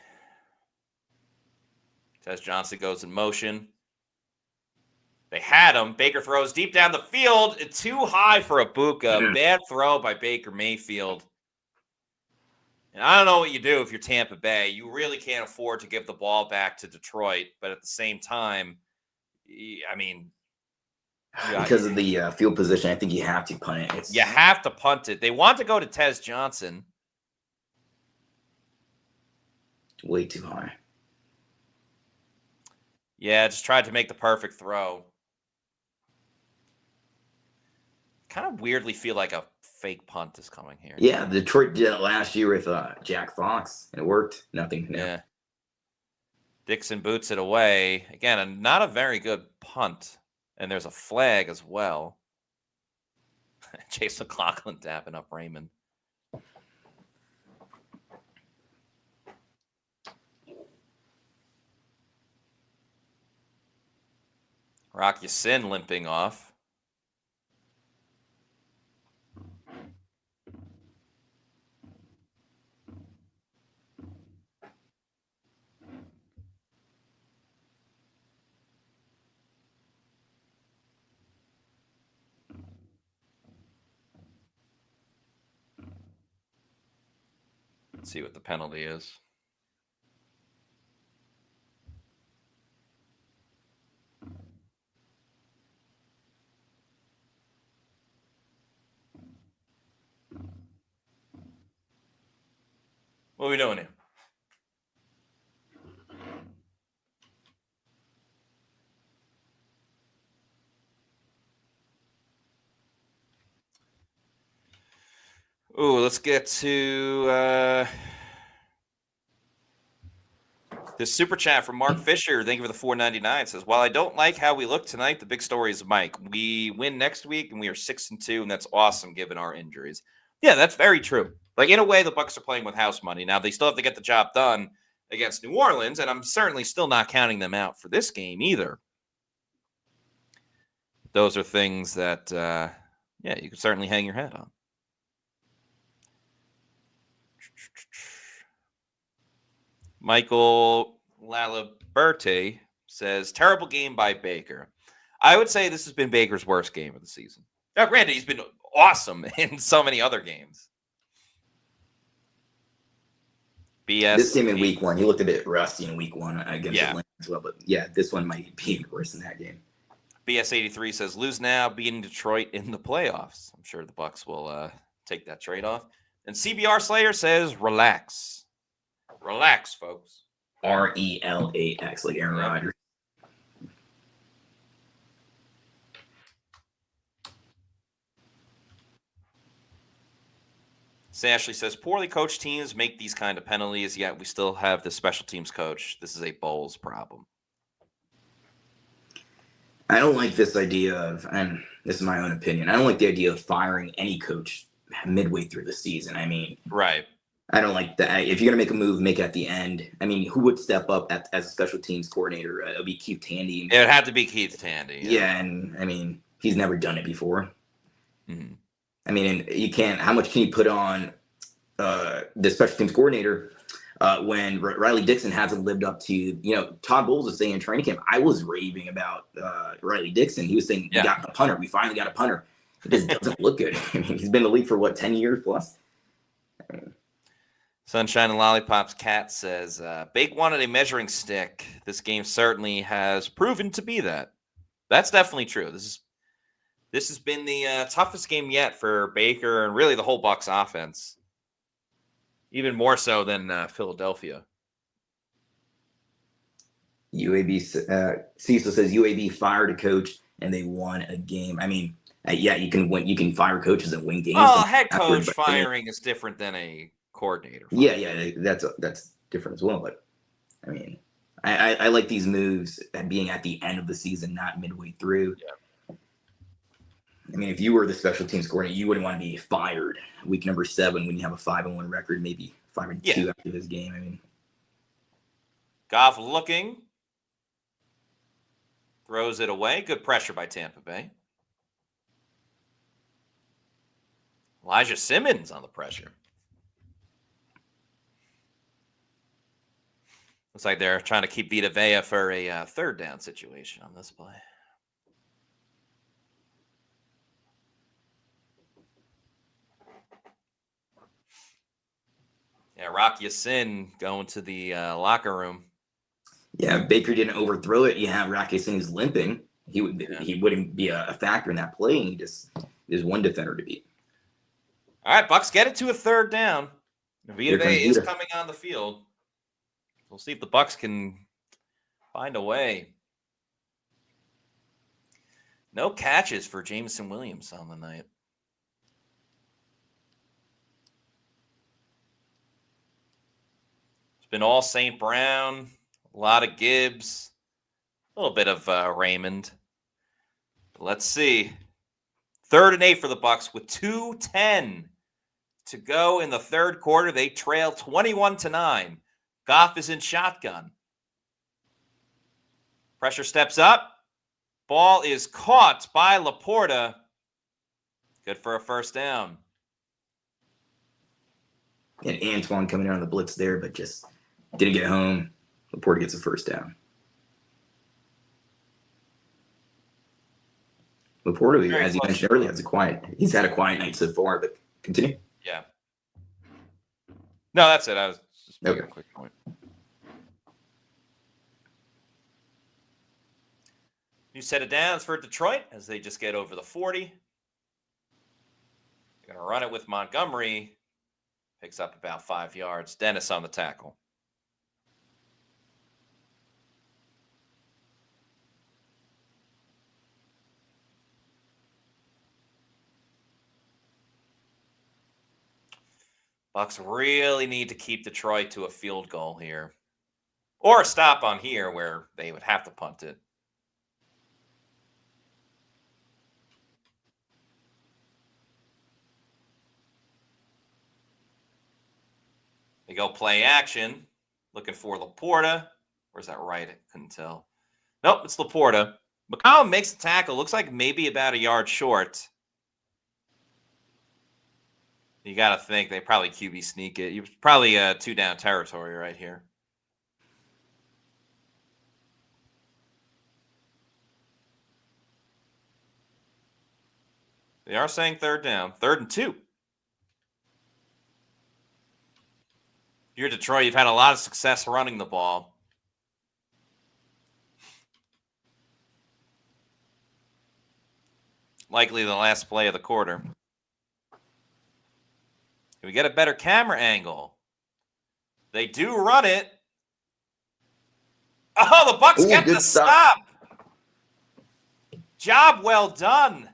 Tez Johnson goes in motion. They had him. Baker throws deep down the field. It's too high for Ibuka. Bad throw by Baker Mayfield. And I don't know what you do if you're Tampa Bay. You really can't afford to give the ball back to Detroit. But at the same time, I mean, because of the field position, I think you have to punt it. You have to punt it. They want to go to Tez Johnson. Way too high. Yeah, just tried to make the perfect throw. Kind of weirdly feel like a fake punt is coming here. Yeah, Detroit did it last year with Jack Fox, and it worked. Nothing. Yeah. Dixon boots it away. Again, not a very good punt. And there's a flag as well. Chase McCollum dapping up Raymond. Rock Ya-Sin limping off. Let's see what the penalty is. What are we doing here? Ooh, let's get to this super chat from Mark Fisher. Thank you for the $4.99. Says, while I don't like how we look tonight, the big story is Mike. We win next week, and we are 6-2, and that's awesome given our injuries. Yeah, that's very true. Like, in a way, the Bucs are playing with house money. Now, they still have to get the job done against New Orleans, and I'm certainly still not counting them out for this game either. Those are things that, you can certainly hang your hat on. Michael Laliberte says, terrible game by Baker. I would say this has been Baker's worst game of the season. Now, granted, he's been awesome in so many other games. BS. This game in week one, he looked a bit rusty in week one against Atlanta as well. But yeah, this one might be worse than that game. BS83 says, lose now, beating Detroit in the playoffs. I'm sure the Bucs will take that trade-off. And CBR Slayer says, relax. Relax, folks. RELAX, like Aaron Rodgers. Ashley says, poorly coached teams make these kind of penalties, yet we still have the special teams coach. This is a Bowles problem. I don't like this idea of, and this is my own opinion, I don't like the idea of firing any coach midway through the season. I mean, right. I don't like that. If you're going to make a move, make it at the end. I mean, who would step up as a special teams coordinator? It would be Keith Tandy. It would have to be Keith Tandy. Yeah, and I mean, he's never done it before. Mm-hmm. I mean, and you can't, how much can you put on the special teams coordinator when Riley Dixon hasn't lived up to, Todd Bowles was saying in training camp, I was raving about Riley Dixon. He was saying, we got a punter. We finally got a punter. It just doesn't look good. I mean, he's been in the league for 10 years plus? Sunshine and Lollipops Cat says, Bake wanted a measuring stick. This game certainly has proven to be that. That's definitely true. This has been the toughest game yet for Baker and really the whole Bucs offense. Even more so than Philadelphia. Cecil says UAB fired a coach and they won a game. I mean, you can win. You can fire coaches and win games. Oh, head coach firing is different than a coordinator. Yeah, that's different as well. But I mean, I like these moves being at the end of the season, not midway through. Yeah. I mean, if you were the special teams coordinator, you wouldn't want to be fired week number 7 when you have a 5-1 record, maybe 5-2 after this game. I mean, Goff looking, throws it away. Good pressure by Tampa Bay. Elijah Simmons on the pressure. Looks like they're trying to keep Vita Vea for a third down situation on this play. Yeah, Rock Ya-Sin going to the locker room. Yeah, if Baker didn't overthrow it, you have Rock Ya-Sin who's limping. He wouldn't be a factor in that play. And there's one defender to beat. All right, Bucs get it to a third down. Vita Vea is coming on the field. We'll see if the Bucs can find a way. No catches for Jameson Williams on the night. It's been all St. Brown, a lot of Gibbs, a little bit of Raymond. But let's see. 3rd and 8 for the Bucs with 2:10 to go in the third quarter. They trail 21-9. Goff is in shotgun. Pressure steps up. Ball is caught by Laporta. Good for a first down. And Antoine coming in on the blitz there, but just didn't get home. Laporta gets a first down. Laporta, as you mentioned earlier, he's had a quiet night so far, but continue. Yeah. No, that's it. I was just making Okay. a quick point. New set of downs for Detroit as they just get over the 40. They're going to run it with Montgomery. Picks up about 5 yards. Dennis on the tackle. Bucs really need to keep Detroit to a field goal here. Or a stop on here where they would have to punt it. They go play action. Looking for Laporta. Where's that right? I couldn't tell. Nope, it's Laporta. McCollum makes the tackle. Looks like maybe about a yard short. You got to think they probably QB sneak it. You're probably 2-down territory right here. They are saying 3rd down. 3rd and 2. You're Detroit. You've had a lot of success running the ball. Likely the last play of the quarter. Can we get a better camera angle? They do run it. Oh, the Bucs get the stop. Job well done.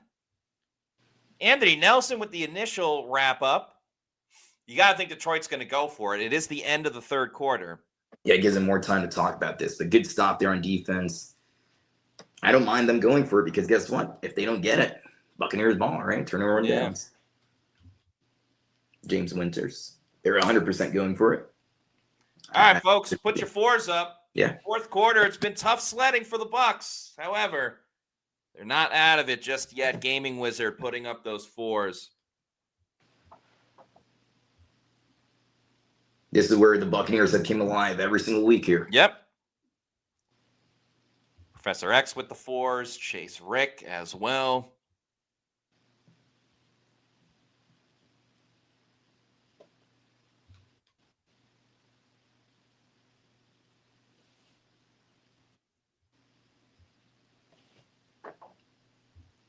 Anthony Nelson with the initial wrap up. You got to think Detroit's going to go for it. It is the end of the 3rd quarter. Yeah, it gives them more time to talk about this. But good stop there on defense. I don't mind them going for it because guess what? If they don't get it, Buccaneers ball, right? Turnover and downs. James Winters. They're 100% going for it. All right, folks, put your 4s up. Yeah. 4th quarter, it's been tough sledding for the Bucs. However, they're not out of it just yet. Gaming Wizard putting up those 4s. This is where the Buccaneers have came alive every single week here. Yep. Professor X with the 4s. Chase Rick as well.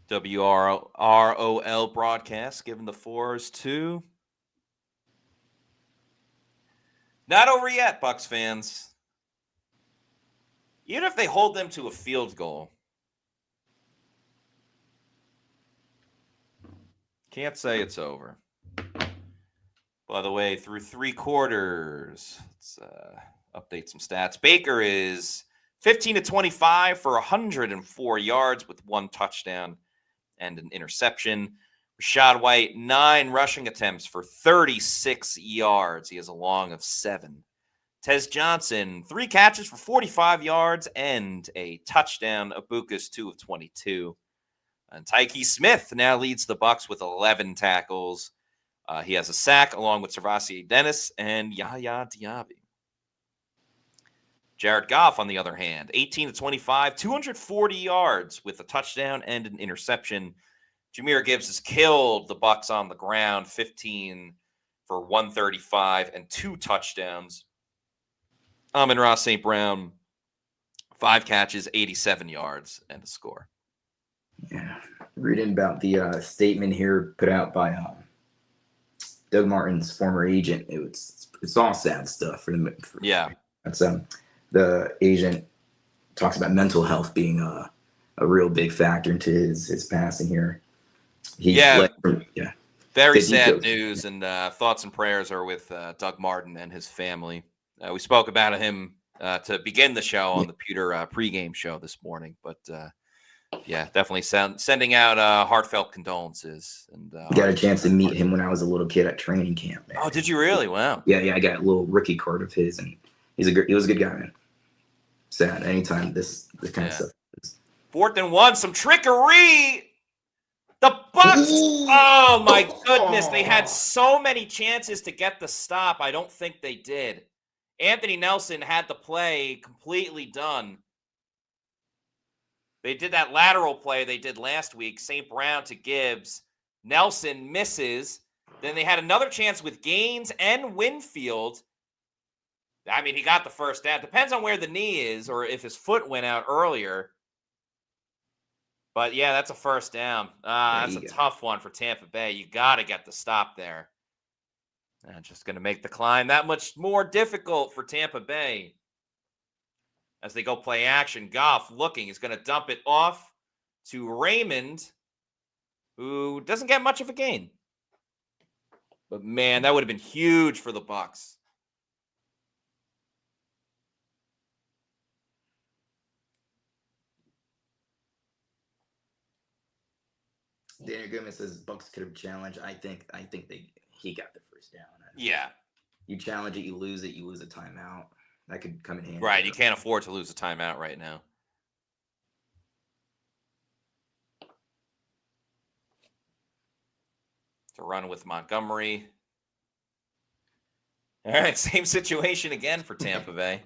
WROL broadcast giving the 4s too. Not over yet, Bucs fans. Even if they hold them to a field goal, can't say it's over. By the way, through 3 quarters, let's update some stats. Baker is 15-25 for 104 yards with 1 touchdown and an interception. Rashad White, 9 rushing attempts for 36 yards. He has a long of 7. Tez Johnson, 3 catches for 45 yards and a touchdown. Abukas, 2 of 22. And Tyke Smith now leads the Bucs with 11 tackles. He has a sack along with Servasi Dennis and Yaya Diaby. Jared Goff, on the other hand, 18-25, 240 yards with a touchdown and an interception. Jahmyr Gibbs has killed the Bucs on the ground, 15 for 135 and 2 touchdowns. Amon-Ra St. Brown, 5 catches, 87 yards, and a score. Yeah, reading about the statement here put out by Doug Martin's former agent. It's all sad stuff for them. Yeah, that's the agent talks about mental health being a real big factor into his passing here. Very sad news, and thoughts and prayers are with Doug Martin and his family. We spoke about him to begin the show on the Pewter pregame show this morning, but definitely sending out heartfelt condolences. And got a chance to meet him when I was a little kid at training camp. Man. Oh, did you really? Wow. Yeah, I got a little rookie card of his, and he was a good guy, man. Sad anytime this kind of stuff. 4th and 1, some trickery. The Bucs, oh my goodness, they had so many chances to get the stop. I don't think they did. Anthony Nelson had the play completely done. They did that lateral play they did last week, St. Brown to Gibbs. Nelson misses. Then they had another chance with Gaines and Winfield. I mean, he got the first down. Depends on where the knee is or if his foot went out earlier. But, yeah, that's a first down. That's a tough one for Tampa Bay. You got to get the stop there. Just going to make the climb that much more difficult for Tampa Bay. As they go play action, Goff looking is going to dump it off to Raymond, who doesn't get much of a gain. But, man, that would have been huge for the Bucs. Daniel Goodman says Bucs could have challenged. I think he got the first down. Yeah. You challenge it, you lose a timeout. That could come in handy. Right, you can't afford to lose a timeout right now. To run with Montgomery. All right, same situation again for Tampa Bay.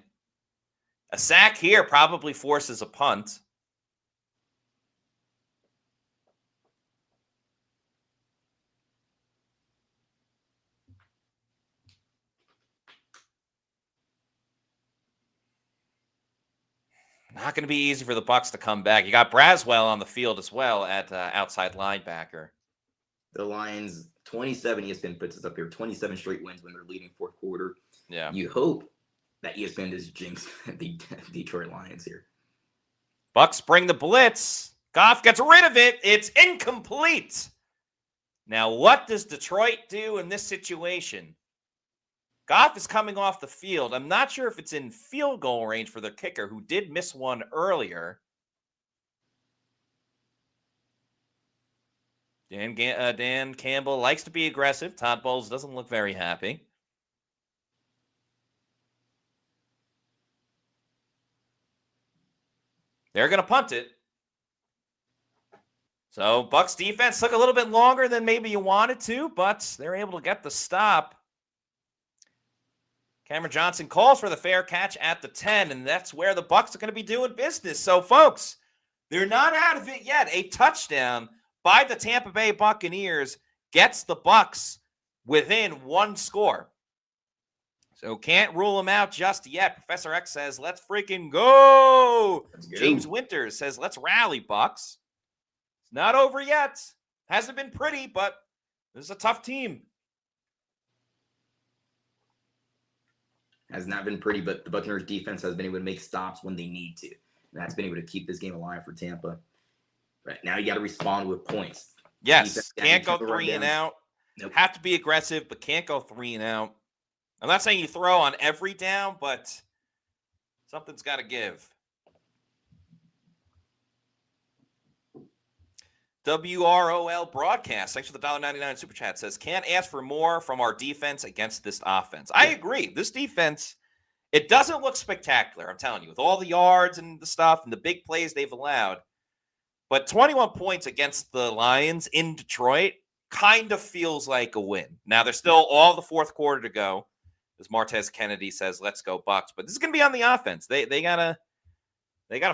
A sack here probably forces a punt. Not going to be easy for the Bucs to come back. You got Braswell on the field as well at outside linebacker. The Lions, 27, ESPN puts us up here, 27 straight wins when they're leading fourth quarter. Yeah. You hope that ESPN does jinx the Detroit Lions here. Bucs bring the blitz. Goff gets rid of it. It's incomplete. Now, what does Detroit do in this situation? Goff is coming off the field. I'm not sure if it's in field goal range for their kicker, who did miss one earlier. Dan Campbell likes to be aggressive. Todd Bowles doesn't look very happy. They're going to punt it. So Bucs defense took a little bit longer than maybe you wanted to, but they're able to get the stop. Cameron Johnson calls for the fair catch at the 10, and that's where the Bucs are going to be doing business. So, folks, they're not out of it yet. A touchdown by the Tampa Bay Buccaneers gets the Bucs within one score. So can't rule them out just yet. Professor X says, let's freaking go. James Winters says, let's rally, Bucs. It's not over yet. Hasn't been pretty, but this is a tough team. Has not been pretty, but the Buccaneers defense has been able to make stops when they need to. And that's been able to keep this game alive for Tampa. Right now, you got to respond with points. Yes, can't go 3 and out. Nope. Have to be aggressive, but can't go 3 and out. I'm not saying you throw on every down, but something's got to give. WROL broadcast. Thanks for the $1.99 super chat. Says, can't ask for more from our defense against this offense. I agree. This defense, it doesn't look spectacular. I'm telling you, with all the yards and the stuff and the big plays they've allowed. But 21 points against the Lions in Detroit kind of feels like a win. Now, there's still all the fourth quarter to go. As Martez Kennedy says, let's go Bucs. But this is going to be on the offense. They gotta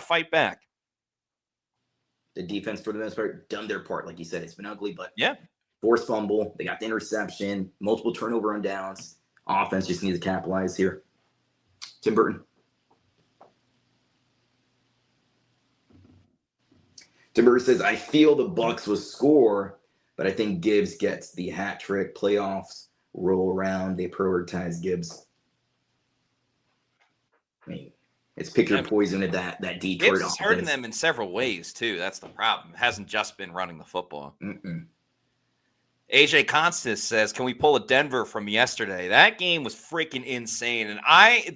fight back. The defense, for the most part, done their part. Like you said, it's been ugly, but yeah, forced fumble. They got the interception, multiple turnover on downs. Offense just needs to capitalize here. Tim Burton. Tim Burton says, I feel the Bucs will score, but I think Gibbs gets the hat trick. Playoffs roll around. They prioritize Gibbs. I mean, it's pick your poison at that Detroit Gibbs offense. is hurting them in several ways, too. That's the problem. It hasn't just been running the football. AJ Constance says, can we pull a Denver from yesterday? That game was freaking insane. And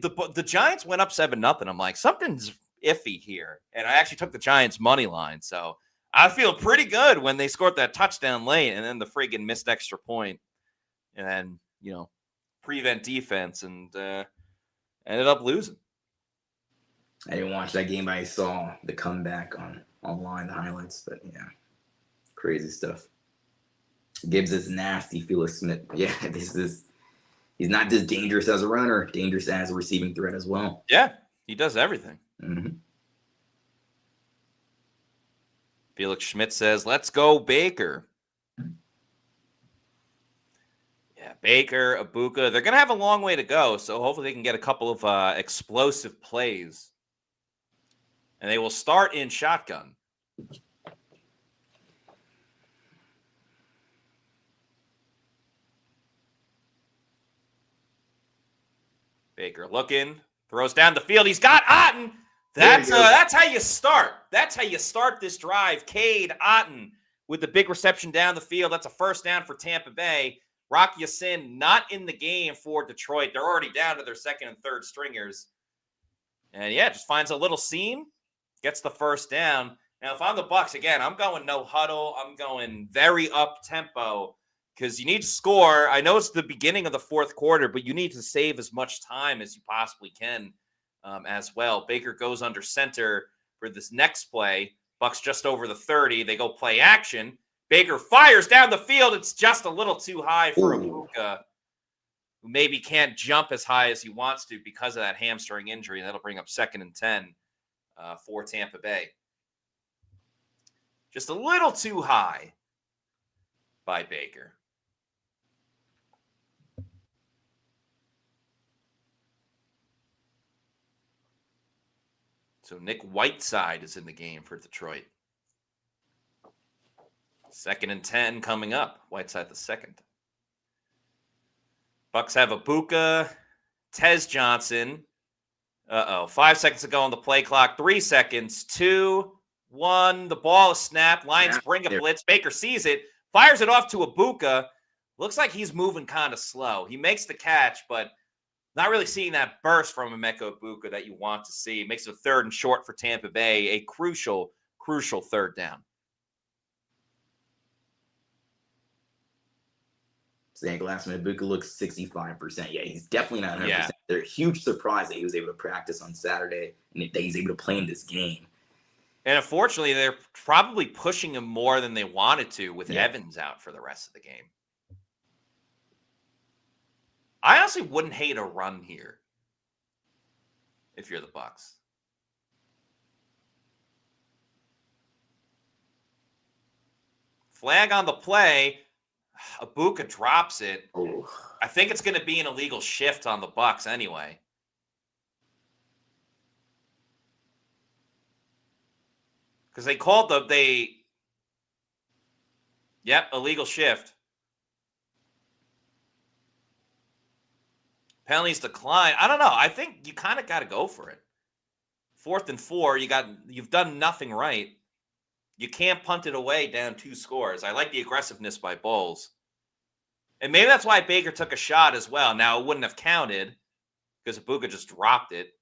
the Giants went up 7-0. I'm like, something's iffy here. And I actually took the Giants money line. So I feel pretty good when they scored that touchdown late and then the friggin' missed extra point. And then, prevent defense and ended up losing. I didn't watch that game, but I saw the comeback on online, the highlights. But yeah, crazy stuff. Gibbs is nasty. Felix Smith. Yeah, he's not just dangerous as a runner, dangerous as a receiving threat as well. Yeah, he does everything. Mm-hmm. Felix Schmidt says, let's go Baker. Yeah, Baker, Ibuka, they're going to have a long way to go, so hopefully they can get a couple of explosive plays. And they will start in shotgun. Baker looking, throws down the field. He's got Otten. That's how you start. That's how you start this drive. Cade Otten with the big reception down the field. That's a first down for Tampa Bay. Rock Ya-Sin not in the game for Detroit. They're already down to their second and third stringers. And yeah, just finds a little seam, gets the first down. Now, if I'm the Bucs, again, I'm going no huddle. I'm going very up tempo because you need to score. I know it's the beginning of the fourth quarter, but you need to save as much time as you possibly can as well. Baker goes under center for this next play. Bucs just over the 30. They go play action. Baker fires down the field. It's just a little too high for Ibuka, who maybe can't jump as high as he wants to because of that hamstring injury. That'll bring up 2nd and 10 for Tampa Bay. Just a little too high by Baker. So Nick Whiteside is in the game for Detroit. 2nd and 10 coming up. Whiteside the second. Bucs have Ibuka, Tez Johnson. 5 seconds to go on the play clock. 3 seconds. 2, 1. The ball is snapped. Lions bring a blitz. Baker sees it. Fires it off to Ibuka. Looks like he's moving kind of slow. He makes the catch, but not really seeing that burst from Emeka Ibuka that you want to see. Makes it a 3rd and short for Tampa Bay. A crucial 3rd down. Saying last minute, Ibuka looks 65%. Yeah, he's definitely not 100%. Yeah. They're a huge surprise that he was able to practice on Saturday and that he's able to play in this game. And unfortunately, they're probably pushing him more than they wanted to with Evans out for the rest of the game. I honestly wouldn't hate a run here if you're the Bucs. Flag on the play. Ibuka drops it. Oh. I think it's going to be an illegal shift on the Bucs anyway. Because they called illegal shift. Penalties decline. I don't know. I think you kind of got to go for it. 4th and 4, you've done nothing right. You can't punt it away down 2 scores. I like the aggressiveness by Bowles. And maybe that's why Baker took a shot as well. Now, it wouldn't have counted because Ibuka just dropped it.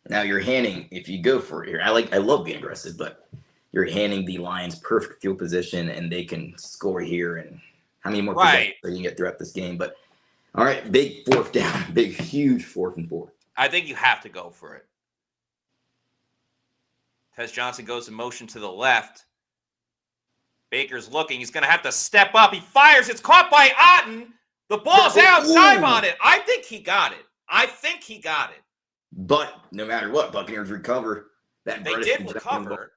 Now you're handing, if you go for it here, I love being aggressive, but you're handing the Lions perfect field position and they can score here. And how many more possessions you can get throughout this game? But all right, big 4th down, big, huge 4th and 4. I think you have to go for it. Tez Johnson goes in motion to the left. Baker's looking. He's going to have to step up. He fires. It's caught by Otten. The ball's out. Time on it. I think he got it. But no matter what, Buccaneers recover. They did recover.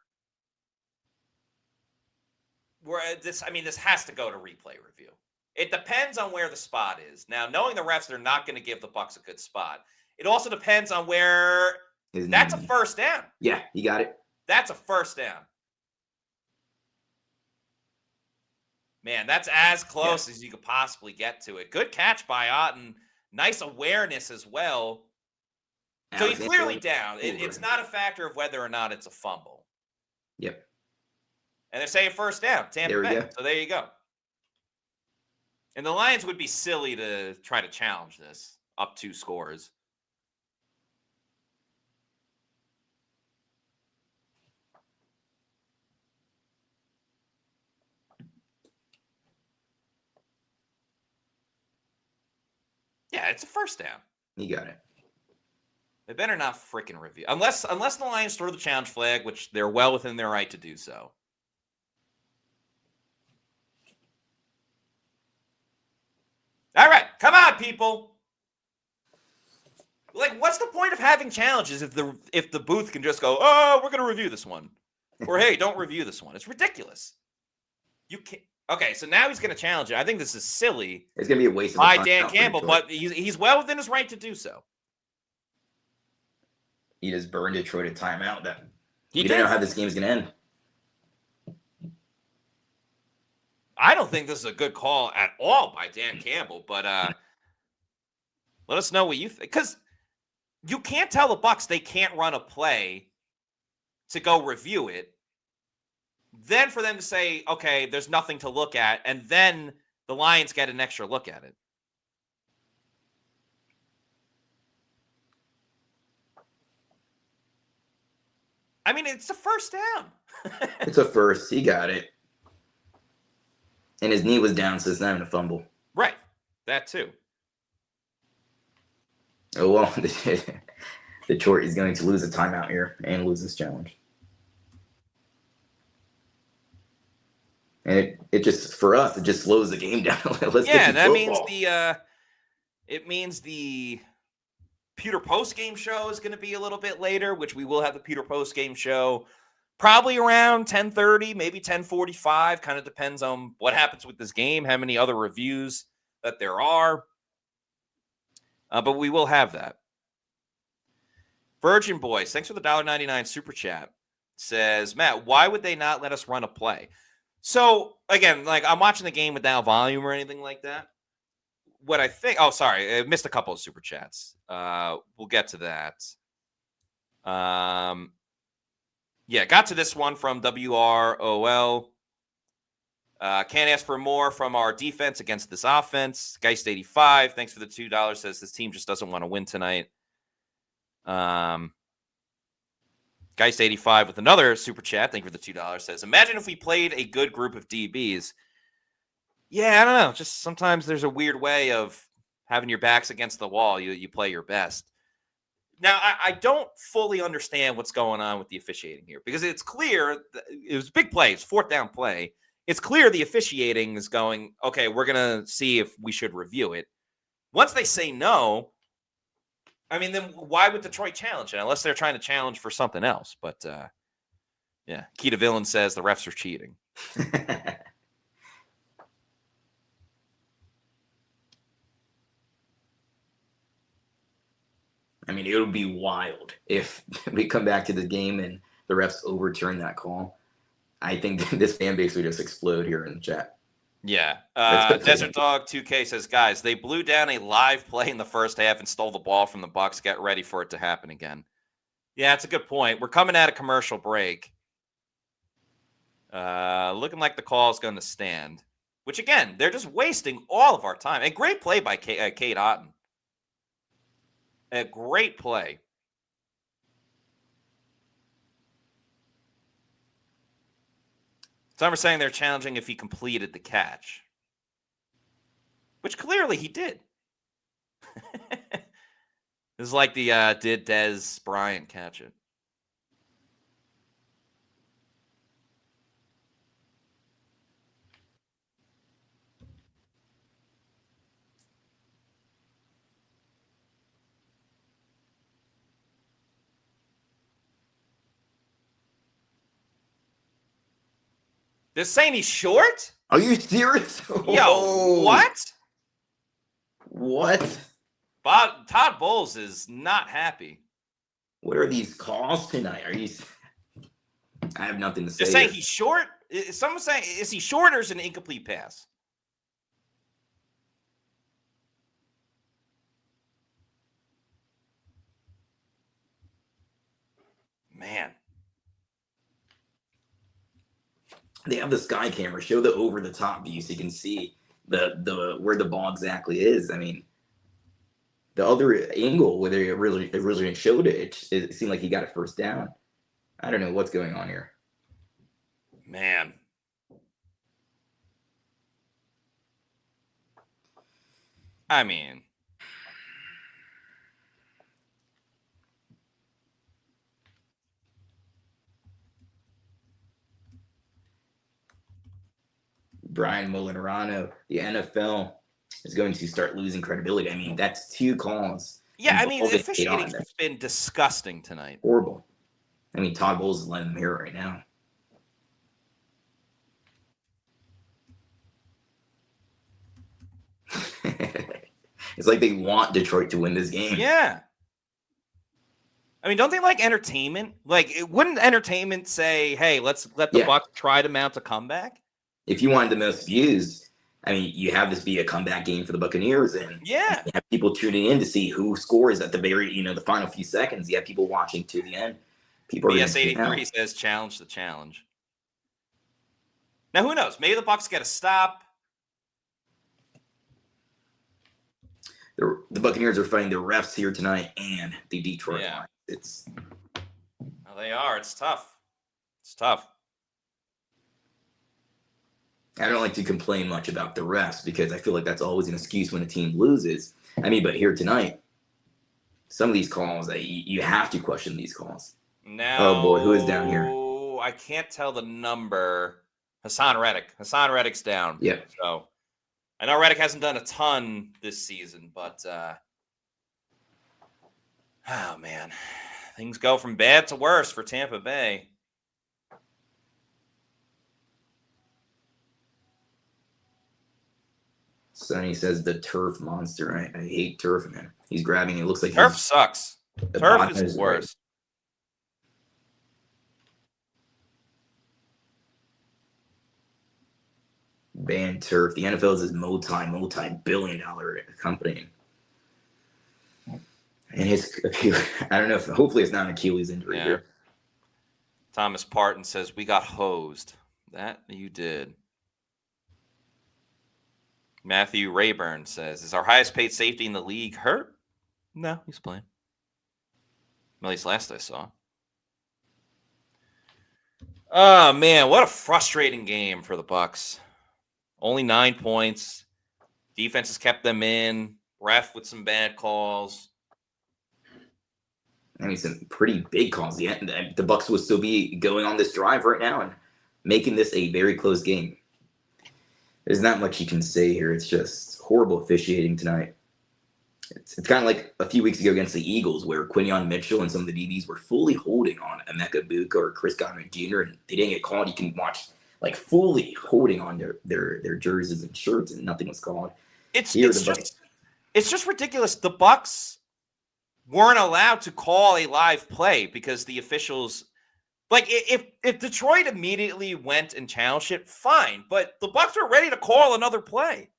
This has to go to replay review. It depends on where the spot is. Now, knowing the refs, they're not going to give the Bucs a good spot. It also depends on where. That's a first down. Yeah, he got it. That's a first down. Man, that's as close as you could possibly get to it. Good catch by Otten. Nice awareness as well. So he's clearly down. It's not a factor of whether or not it's a fumble. Yep. And they're saying first down, Tampa Bay. So there you go. And the Lions would be silly to try to challenge this up 2 scores. Yeah, it's a first down. He got it. They better not freaking review. Unless the Lions throw the challenge flag, which they're well within their right to do so. All right, come on, people. Like, what's the point of having challenges if the booth can just go, oh, we're going to review this one. Or, hey, don't review this one. It's ridiculous. You can't. Okay, so now he's going to challenge it. I think this is silly. It's going to be a waste of by time Dan Campbell, but he's well within his right to do so. He just burned Detroit a timeout. That He didn't know how this game's going to end. I don't think this is a good call at all by Dan Campbell, but let us know what you think. Because you can't tell the Bucs they can't run a play to go review it. Then for them to say, okay, there's nothing to look at, and then the Lions get an extra look at it. I mean, it's a first down. It's a first. He got it. And his knee was down, so it's not even a fumble. Right. That too. Oh, well, Detroit is going to lose a timeout here and lose this challenge. And it just, for us, it just slows the game down. Let's yeah, get that football. means the Pewter post-game show is going to be a little bit later, which we will have the Pewter post-game show probably around 10:30, maybe 10:45. Kind of depends on what happens with this game, how many other reviews that there are. But we will have that. Virgin Boys, thanks for the $1.99 super chat. Says, Matt, why would they not let us run a play? So, again, like I'm watching the game without volume or anything like that. What I think, oh, sorry, I missed a couple of super chats. We'll get to that. Yeah, got to this one from WROL. Can't ask for more from our defense against this offense. Geist85, thanks for the $2, says this team just doesn't want to win tonight. Geist85 with another super chat, thank you for the $2, says, imagine if we played a good group of DBs. Yeah, I don't know. Just sometimes there's a weird way of having your backs against the wall. You play your best. Now, I don't fully understand what's going on with the officiating here because it's clear it was a big play. It's fourth down play. It's clear the officiating is going, okay, we're going to see if we should review it. Once they say no, I mean, then why would Detroit challenge it unless they're trying to challenge for something else? But, yeah, Keita Villain says the refs are cheating. I mean, it would be wild if we come back to the game and the refs overturn that call. I think this fan base would just explode here in the chat. Yeah. Desert Dog 2K says, guys, they blew down a live play in the first half and stole the ball from the Bucs. Get ready for it to happen again. Yeah, that's a good point. We're coming at a commercial break. Looking like the call is going to stand. Which, again, they're just wasting all of our time. A great play by Kate Otten. A great play. Some are saying they're challenging if he completed the catch. Which clearly he did. This is like the did Dez Bryant catch it? They're saying he's short? Are you serious? Yo, what? What? Todd Bowles is not happy. What are these calls tonight? I have nothing to say. They're saying he's short? Someone's saying, is he short or is it an incomplete pass? Man. They have the sky camera. Show the over the top view so you can see the where the ball exactly is. I mean, the other angle where they originally showed it, it seemed like he got it first down. I don't know what's going on here. Man. I mean, Brian Molinarano, the NFL is going to start losing credibility. I mean, that's 2 calls. Yeah, I mean, involving officiating's Adon. just been disgusting tonight. Horrible. I mean, Todd Bowles is letting them hear it right now. It's like they want Detroit to win this game. Yeah. I mean, don't they like entertainment? Like, wouldn't entertainment say, hey, let's let the Bucs try to mount a comeback? If you wanted the most views, I mean, you have this be a comeback game for the Buccaneers, and you have people tuning in to see who scores at the very, the final few seconds. You have people watching to the end. People are BS83 says challenge the challenge. Now, who knows? Maybe the Bucs get a stop. The Buccaneers are fighting the refs here tonight and the Detroit Lions. They are. It's tough. It's tough. I don't like to complain much about the refs because I feel like that's always an excuse when a team loses. I mean, but here tonight, some of these calls, you have to question these calls. Now, oh boy, who is down here? I can't tell the number. Hassan Reddick. Hassan Reddick's down. Yeah. So I know Reddick hasn't done a ton this season, but oh man, things go from bad to worse for Tampa Bay. Sonny says the turf monster. I hate turf, man. He's grabbing it. It looks like turf sucks. Turf is worse. Ban turf. The NFL is this multi-billion-dollar company. And his, I don't know if, hopefully it's not an Achilles injury here. Thomas Parton says, we got hosed. That you did. Matthew Rayburn says, is our highest paid safety in the league hurt? No, he's playing. At least last I saw. Oh, man, what a frustrating game for the Bucs. Only 9 points. Defense has kept them in. Ref with some bad calls. I mean, some pretty big calls. The Bucs will still be going on this drive right now and making this a very close game. There's not much you can say here. It's just horrible officiating tonight. It's kind of like a few weeks ago against the Eagles where Quinyon Mitchell and some of the DBs were fully holding on Emeka Buka or Chris Godwin Jr. and they didn't get called. You can watch like fully holding on their jerseys and shirts and nothing was called. It's just ridiculous. The Bucs weren't allowed to call a live play because the officials, like if Detroit immediately went and challenged it, fine. But the Bucs were ready to call another play.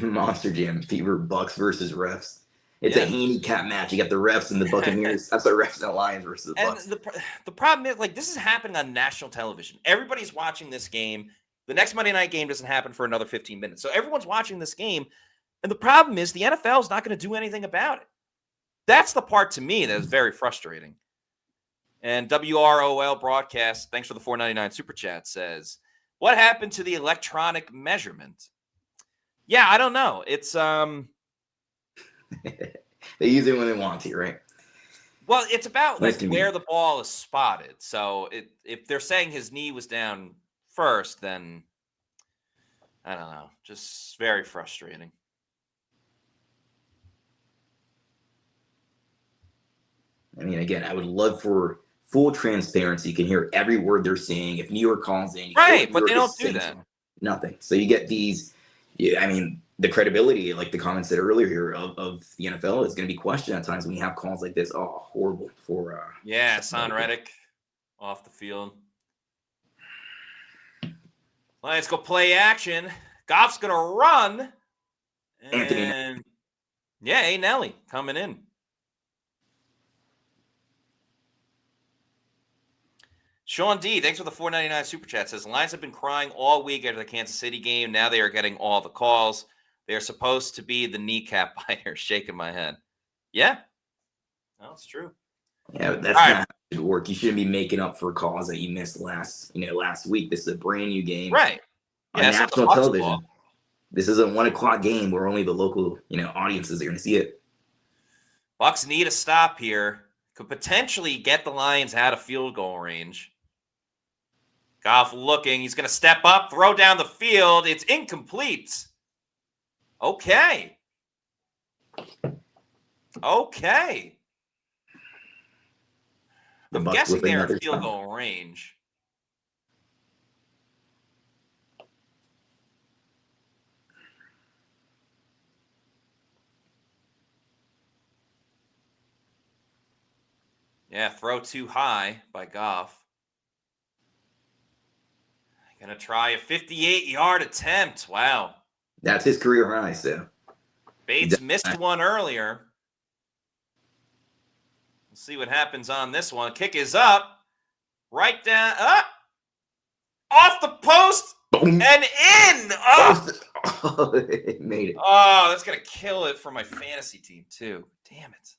Monster Jam fever, Bucs versus refs. It's a handicap match. You got the refs and the Buccaneers. That's the refs and the Lions versus the Bucs. And the problem is, like, this is happening on national television. Everybody's watching this game. The next Monday night game doesn't happen for another 15 minutes. So everyone's watching this game. And the problem is the NFL is not going to do anything about it. That's the part to me that is very frustrating. And WROL broadcast, thanks for the $4.99 super chat, says, what happened to the electronic measurement? Yeah, I don't know. It's they use it when they want to, right? Well, it's about like where the ball is spotted. So if they're saying his knee was down first, then I don't know. Just very frustrating. I mean, again, I would love for full transparency. You can hear every word they're saying. If New York calls in, right, but they don't do that. Nothing. So you get these. Yeah, I mean, the credibility, like the comments said earlier here, of the NFL is going to be questioned at times when you have calls like this. Oh, horrible for. Son Reddick off the field. Let's go play action. Goff's going to run. And Anthony. Nelly coming in. Sean D, thanks for the $4.99 super chat. Says, Lions have been crying all week after the Kansas City game. Now they are getting all the calls. They are supposed to be the kneecap biters. Shaking my head. Yeah. No, it's true. Yeah, that's not how it should work. You shouldn't be making up for calls that you missed last week. This is a brand new game. Right. On national television. This is a 1:00 game where only the local, audiences are going to see it. Bucs need a stop here. could potentially get the Lions out of field goal range. Goff looking. He's going to step up, throw down the field. It's incomplete. Okay. Okay. The I'm Bucs guessing with they're in another field time. goal range. Yeah, throw too high by Goff. Gonna try a 58-yard attempt. Wow. That's his career high, so. Bates missed one earlier. We'll see what happens on this one. Kick is up. Right down. Up. Off the post. Boom. And in. Oh, Oh, it made it. that's going to kill it for my fantasy team, too. Damn it.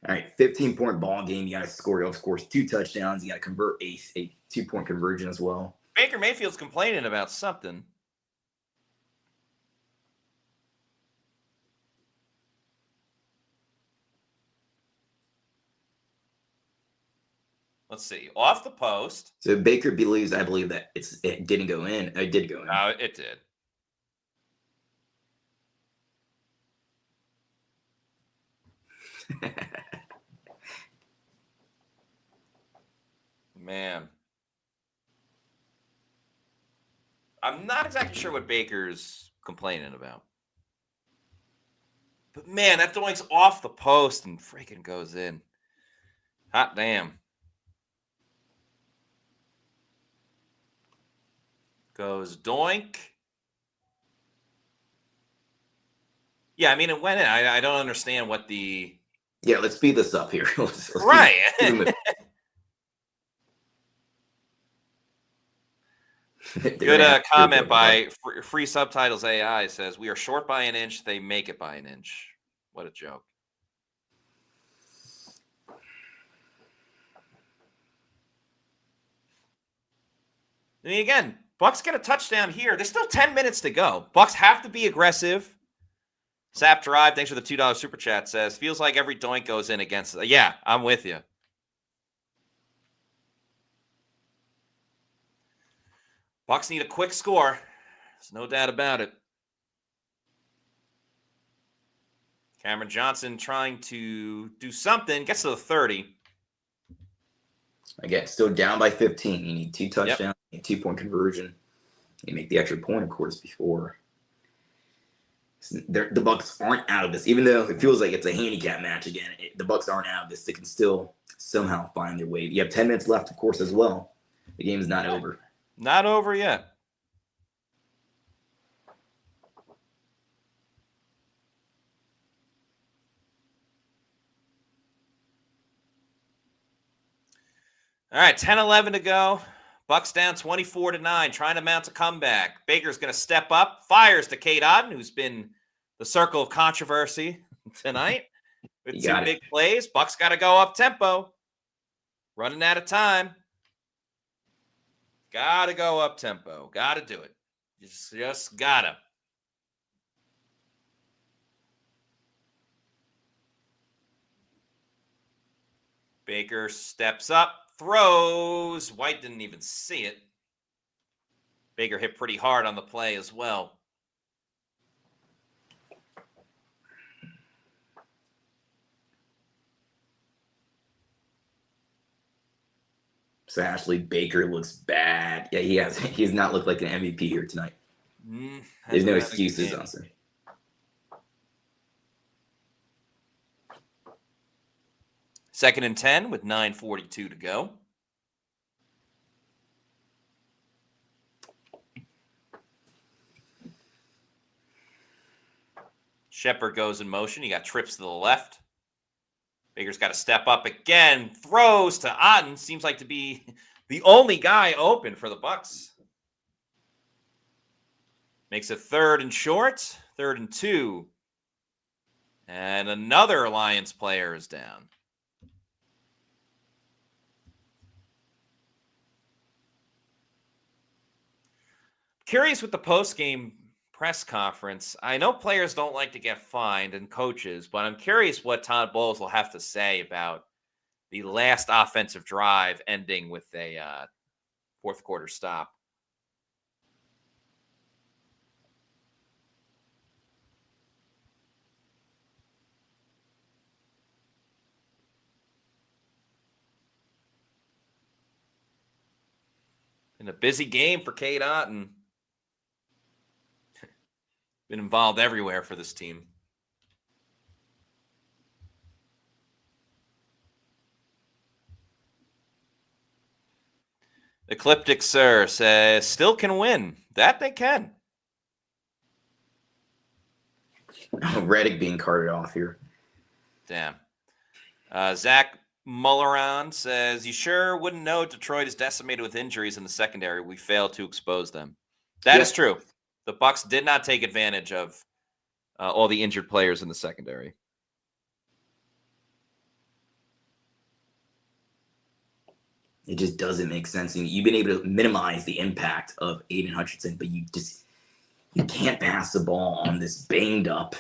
All right, 15-point ball game. You got to score, of course, 2 touchdowns. You got to convert a 2-point conversion as well. Baker Mayfield's complaining about something. Let's see. Off the post. So Baker believes, I believe that it didn't go in. It did go in. No, it did. Man. I'm not exactly sure what Baker's complaining about. But man, that doink's off the post and freaking goes in. Hot damn. Goes doink. Yeah, I mean, it went in. I don't understand what the... Yeah, let's speed this up here. Let's right. Good comment by Free Subtitles AI says, we are short by an inch. They make it by an inch. What a joke. I mean, again, Bucs get a touchdown here. There's still 10 minutes to go. Bucs have to be aggressive. Sap Drive, thanks for the $2 super chat, says, feels like every doink goes in against it. Yeah, I'm with you. Bucs need a quick score. There's no doubt about it. Cameron Johnson trying to do something. Gets to the 30. Again, still down by 15. You need 2 touchdowns, you need 2-point conversion. You make the extra point, of course, before. The Bucs aren't out of this, even though it feels like it's a handicap match again. The Bucs aren't out of this. They can still somehow find their way. You have 10 minutes left, of course, as well. The game is not over. Not over yet. All right, 10-11 to go. Bucs down 24-9, trying to mount a comeback. Baker's going to step up, fires to Cade Otton, who's been the circle of controversy tonight with 2 big plays. Bucs got to go up tempo. Running out of time. Got to go up tempo. Got to do it. Just got to. Baker steps up. Throws. White didn't even see it. Baker hit pretty hard on the play as well. So Ashley Baker looks bad. Yeah, he's not looked like an MVP here tonight. There's no excuses, Johnson. Second and 10 with 9:42 to go. Shepard goes in motion. He got trips to the left. Baker's got to step up again. Throws to Otton. Seems like to be the only guy open for the Bucs. Makes it 3rd and short. 3rd and 2. And another Lions player is down. Curious with the post-game press conference. I know players don't like to get fined and coaches, but I'm curious what Todd Bowles will have to say about the last offensive drive ending with a fourth quarter stop. In a busy game for Cade Otton. Been involved everywhere for this team. Ecliptic Sir says, still can win. That they can. Reddick being carted off here. Damn. Zach Mulleron says, you sure wouldn't know Detroit is decimated with injuries in the secondary. We failed to expose them. That is true. The Bucs did not take advantage of all the injured players in the secondary. It just doesn't make sense. And you've been able to minimize the impact of Aiden Hutchinson, but you can't pass the ball on this banged up,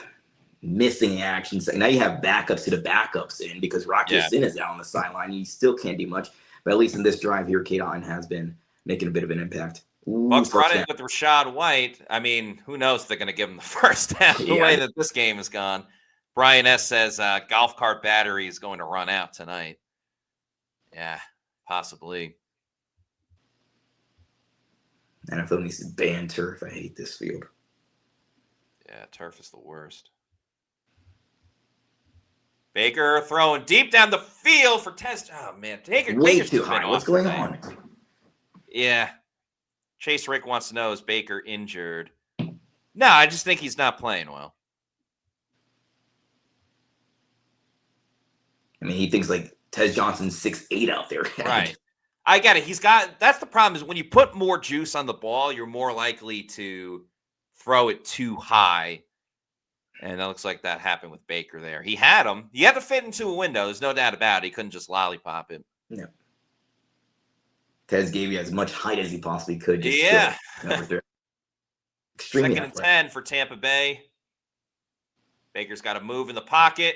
missing action. So now you have backups to the backups in because Rocky Sin is out on the sideline. You still can't do much. But at least in this drive here, Cade Otton has been making a bit of an impact. Bucs run it with Rashad White. I mean, who knows if they're going to give him the first half the way that this game has gone. Brian S. says golf cart battery is going to run out tonight. Yeah, possibly. NFL needs to ban turf. I hate this field. Yeah, turf is the worst. Baker throwing deep down the field for Tez. Oh, man. Way too high. What's going on? Yeah. Chase Rick wants to know, is Baker injured? No, I just think he's not playing well. I mean, he thinks like Tez Johnson's 6'8" out there. Right. I get it. That's the problem is when you put more juice on the ball, you're more likely to throw it too high. And that looks like that happened with Baker there. He had him. He had to fit into a window. There's no doubt about it. He couldn't just lollipop it. No. Tez gave you as much height as he possibly could. Yeah. Extremely Second and 10 for Tampa Bay. Baker's got to move in the pocket.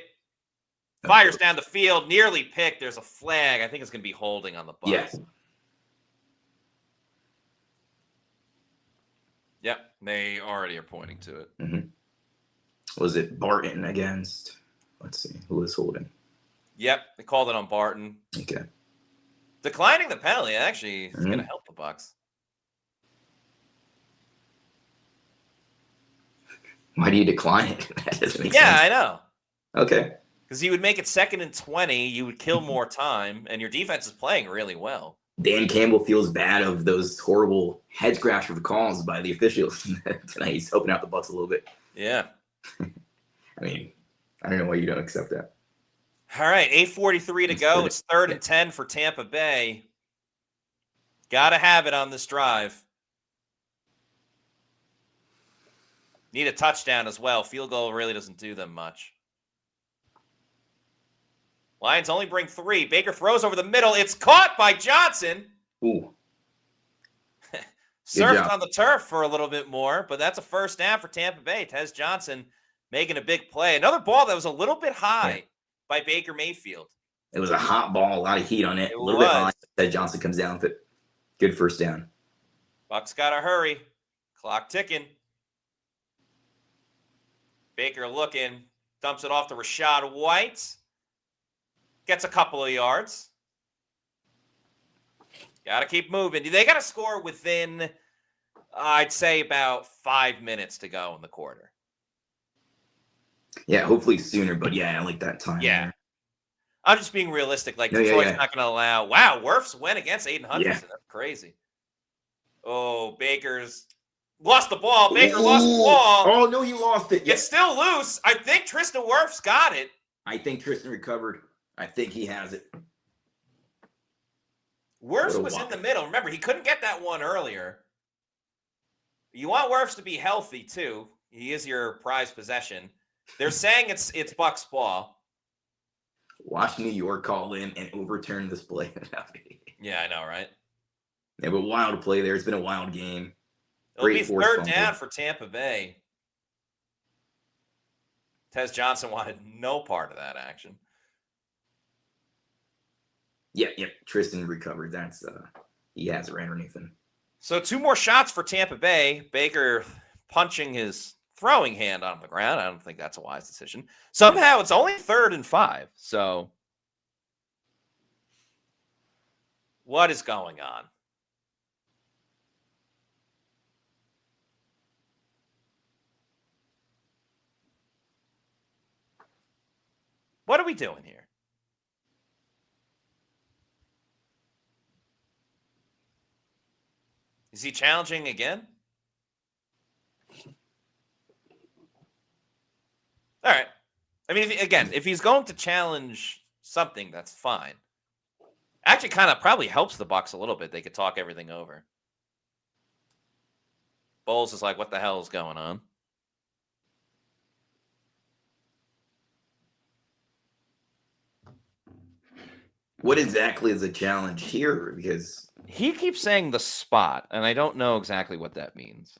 Fires down the field, nearly picked. There's a flag. I think it's going to be holding on the Bucs. Yes. Yep, they already are pointing to it. Mm-hmm. Was it Barton against? Let's see. Who was holding? Yep, they called it on Barton. Okay. Declining the penalty actually is going to help the Bucs. Why do you decline it? That doesn't make sense. Yeah, I know. Okay. Because you would make it 2nd and 20, you would kill more time, and your defense is playing really well. Dan Campbell feels bad of those horrible head scratcher calls by the officials tonight. He's helping out the Bucs a little bit. Yeah. I mean, I don't know why you don't accept that. All right, 8:43 to go. It's 3rd and 10 for Tampa Bay. Got to have it on this drive. Need a touchdown as well. Field goal really doesn't do them much. Lions only bring 3. Baker throws over the middle. It's caught by Johnson. Ooh. Surfed on the turf for a little bit more, but that's a first down for Tampa Bay. Tez Johnson making a big play. Another ball that was a little bit high by Baker Mayfield. It was a hot ball, a lot of heat on it. A little bit high. Tez Johnson comes down with it. Good first down. Bucs got to hurry. Clock ticking. Baker looking. Dumps it off to Rashad White. Gets a couple of yards. Got to keep moving. They got to score within, I'd say, about 5 minutes to go in the quarter. Yeah, hopefully sooner, but yeah, I like that time. Yeah. I'm just being realistic. Like, Detroit's not going to allow. Wow, Wirfs went against Aiden Hutchinson. Yeah. That's crazy. Oh, Baker's lost the ball. Baker lost the ball. Oh, no, he lost it. It's still loose. I think Tristan Wirfs got it. I think Tristan recovered. I think he has it. Wirfs was in the middle. Remember, he couldn't get that one earlier. You want Wirfs to be healthy, too. He is your prized possession. They're saying it's Bucs ball. Watch New York call in and overturn this play. Yeah, I know, right? Yeah, but wild play there. It's been a wild game. It'll be 3rd down for Tampa Bay. Tez Johnson wanted no part of that action. Yep. Tristan recovered. He has ran underneath him. So 2 more shots for Tampa Bay. Baker punching his throwing hand on the ground. I don't think that's a wise decision. Somehow it's only 3rd and 5. So what is going on? What are we doing here? Is he challenging again? All right. I mean, if he's going to challenge something, that's fine. Actually, kind of probably helps the Bucs a little bit. They could talk everything over. Bowles is like, what the hell is going on? What exactly is the challenge here? Because he keeps saying the spot, and I don't know exactly what that means.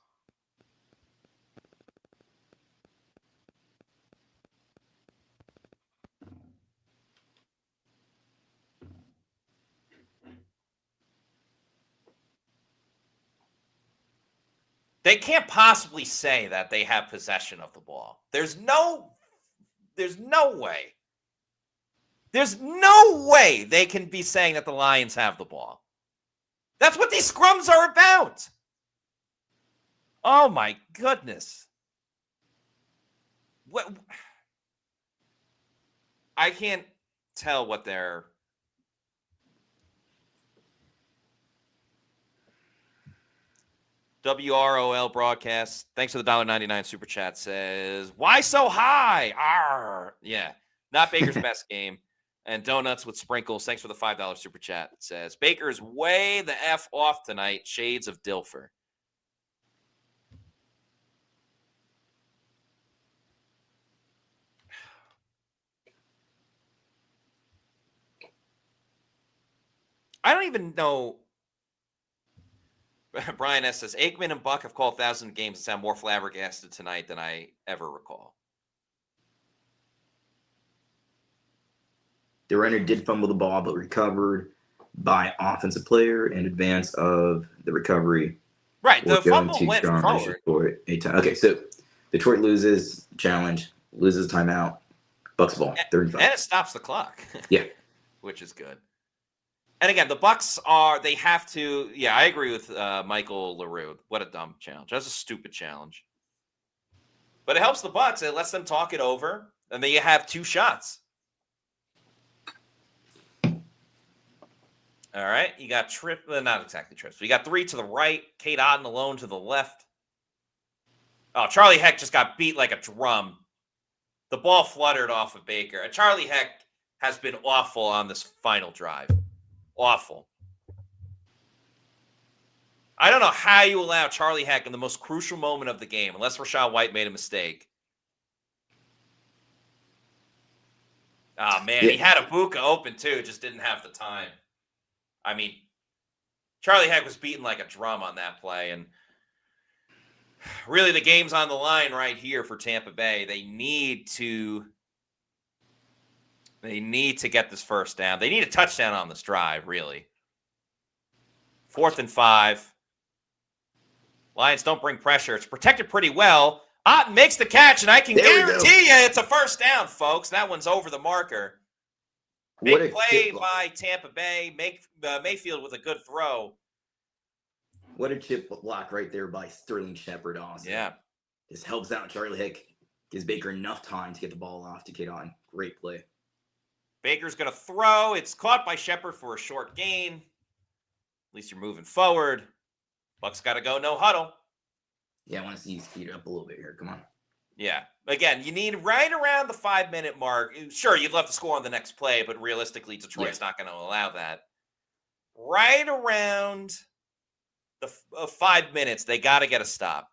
They can't possibly say that they have possession of the ball. There's no way. There's no way they can be saying that the Lions have the ball. That's what these scrums are about. Oh, my goodness. What? I can't tell what they're... WROL broadcast. Thanks for the $1.99 super chat. Says, why so high? Arr. Yeah, not Baker's best game. And donuts with sprinkles. Thanks for the $5 super chat. It says, Baker's way the F off tonight. Shades of Dilfer. I don't even know. Brian S. says, Aikman and Buck have called 1,000 games and sound more flabbergasted tonight than I ever recall. the runner did fumble the ball, but recovered by offensive player in advance of the recovery. Right, the fumble went forward. Okay, so Detroit loses challenge, loses timeout, Bucs ball, 35. And it stops the clock. Yeah. Which is good. And again, the Bucs they have to, I agree with Michael LaRue. What a dumb challenge. That's a stupid challenge. But it helps the Bucs. It lets them talk it over, and then you have two shots. All right, you got not exactly trips, but you got three to the right, Kate Otten alone to the left. Oh, Charlie Heck just got beat like a drum. The ball fluttered off of Baker. And Charlie Heck has been awful on this final drive. Awful. I don't know how you allow Charlie Heck in the most crucial moment of the game, unless Rashad White made a mistake. Oh, man, He had Ibuka open, too, just didn't have the time. I mean, Charlie Heck was beaten like a drum on that play, and really the game's on the line right here for Tampa Bay. They need to get this first down. They need a touchdown on this drive, really. 4th and 5. Lions don't bring pressure. It's protected pretty well. Otten makes the catch, and I can guarantee you it's a first down, folks. That one's over the marker. Big play by Tampa Bay. Mayfield with a good throw. What a chip block right there by Sterling Shepard. Awesome. Yeah. This helps out Charlie Heck. Gives Baker enough time to get the ball off to Kate Otten. Great play. Baker's going to throw. It's caught by Shepard for a short gain. At least you're moving forward. Bucs got to go no huddle. Yeah, I want to see you speed it up a little bit here. Come on. Yeah. Again, you need right around the 5-minute mark. Sure, you'd love to score on the next play, but realistically, Detroit's not going to allow that. Right around the 5 minutes, they got to get a stop.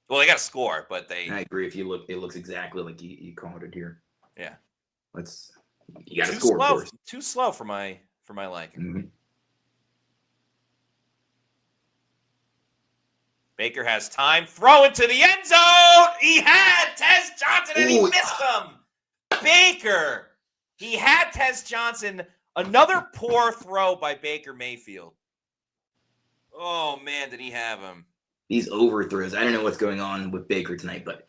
Well, they got to score, but I agree. If you look, it looks exactly like you called it here. Yeah. You got to score first. Too slow for my liking. Mm-hmm. Baker has time. Throw it to the end zone. He had Tez Johnson, and he missed him. Baker. He had Tez Johnson Another poor throw by Baker Mayfield. Oh, man, did he have him. These overthrows. I don't know what's going on with Baker tonight, but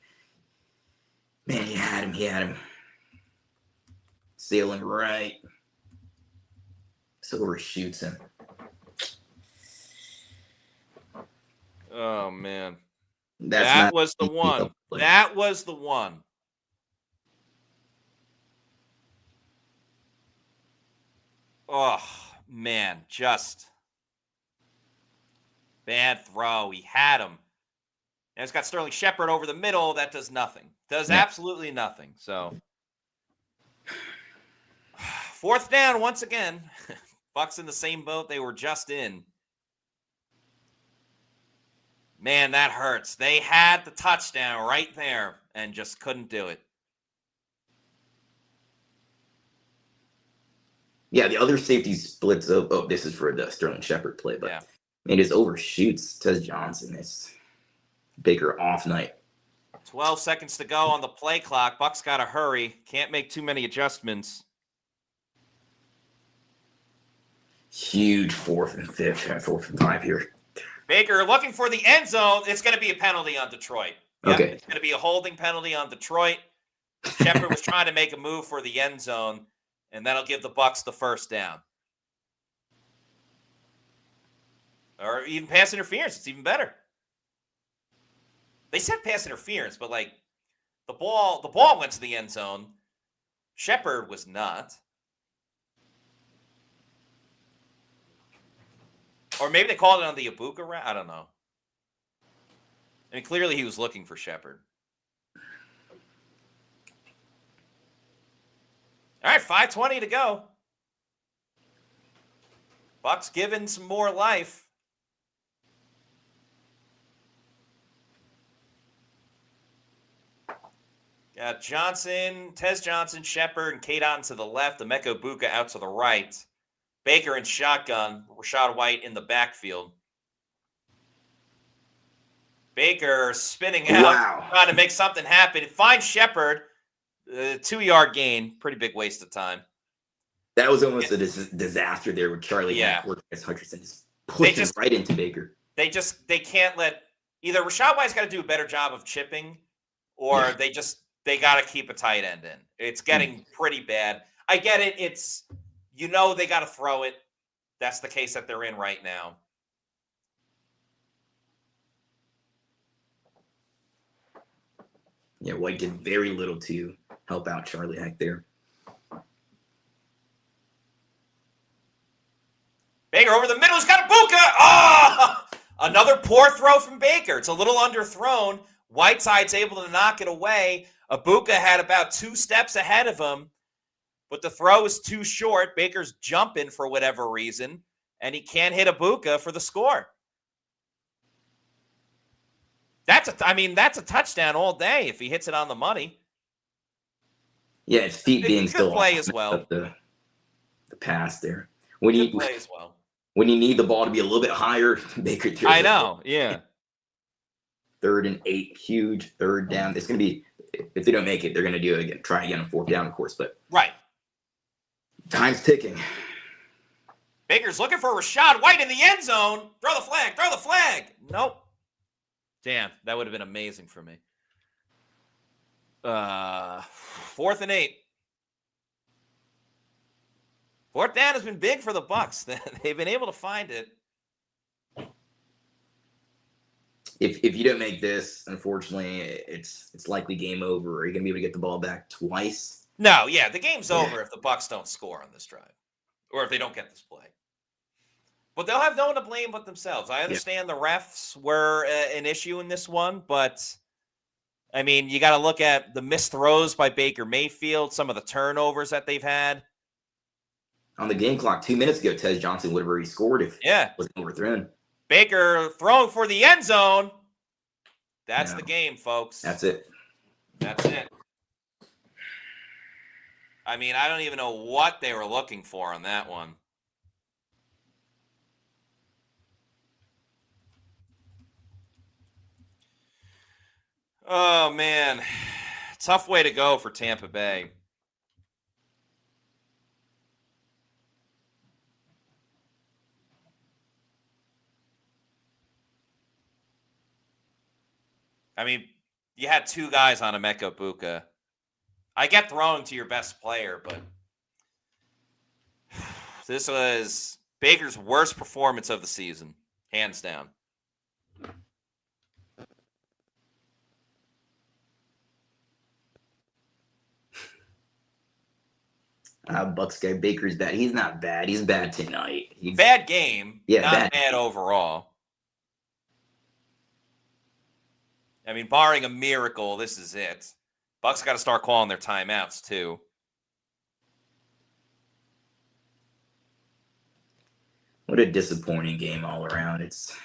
man, he had him. Sailing right. So overshoots him. Oh, man. That That was the one. That was the one. Oh, man, just bad throw. He had him. And it's got Sterling Shepard over the middle. That does nothing. Does absolutely nothing. So, 4th down once again. Bucs in the same boat they were just in. Man, that hurts. They had the touchdown right there and just couldn't do it. Yeah, the other safety splits up. Oh, this is for the Sterling Shepard play, but man, just overshoots Tez Johnson. It's Baker off night. 12 seconds to go on the play clock. Bucs got to hurry. Can't make too many adjustments. Huge 4th and 4th and 5 here. Baker looking for the end zone. It's going to be a penalty on Detroit. Yep, okay. It's going to be a holding penalty on Detroit. Shepard was trying to make a move for the end zone, and that'll give the Bucs the 1st down. Or even pass interference. It's even better. They said pass interference, but like the ball went to the end zone. Shepard was not. Or maybe they called it on the Ibuka route. I don't know. I mean, clearly he was looking for Shepard. All right, 5:20 to go. Bucs given some more life. Got Johnson, Tez Johnson, Shepard, and Kadon to the left. Emeka Buka out to the right. Baker in shotgun. Rashad White in the backfield. Baker spinning out, trying to make something happen. Finds Shepard. 2-yard gain. Pretty big waste of time. That was almost a disaster there with Charlie. Hutchinson just pushed him right into Baker. They can't let either Rashad White's got to do a better job of chipping, or they got to keep a tight end in. It's getting pretty bad. I get it. It's they got to throw it. That's the case that they're in right now. Yeah, White did very little to help out Charlie Heck there. Baker over the middle. He's got a Buka. Oh! Another poor throw from Baker. It's a little underthrown. Whiteside's able to knock it away. Ibuka had about 2 steps ahead of him, but the throw is too short. Baker's jumping for whatever reason, and he can't hit Ibuka for the score. That's a touchdown all day if he hits it on the money. Yeah, his feet being still play as well. The pass there. Good play as well. When you need the ball to be a little bit higher, Baker. I know, yeah. 3rd and 8, huge 3rd down. It's going to be, if they don't make it, they're going to do it again. Try again on 4th down, of course, but time's ticking. Baker's looking for Rashad White in the end zone. Throw the flag. Nope. Damn, that would have been amazing for me. 4th and 8. 4th down has been big for the Bucs. They've been able to find it. If you don't make this, unfortunately, it's likely game over. Are you going to be able to get the ball back twice? No, yeah, the game's over if the Bucs don't score on this drive, or if they don't get this play. But they'll have no one to blame but themselves. I understand the refs were an issue in this one, but I mean, you got to look at the missed throws by Baker Mayfield, some of the turnovers that they've had. On the game clock 2 minutes ago, Tez Johnson would have already scored if it wasn't overthrown. Baker throwing for the end zone. That's the game, folks. That's it. I mean, I don't even know what they were looking for on that one. Oh, man. Tough way to go for Tampa Bay. I mean, you had two guys on Emeka Buka. I get throwing to your best player, but this was Baker's worst performance of the season, hands down. Bucks guy Baker's bad. He's not bad. He's bad tonight. He's bad game. Yeah, not bad overall. I mean, barring a miracle, this is it. Bucks got to start calling their timeouts too. What a disappointing game all around. It's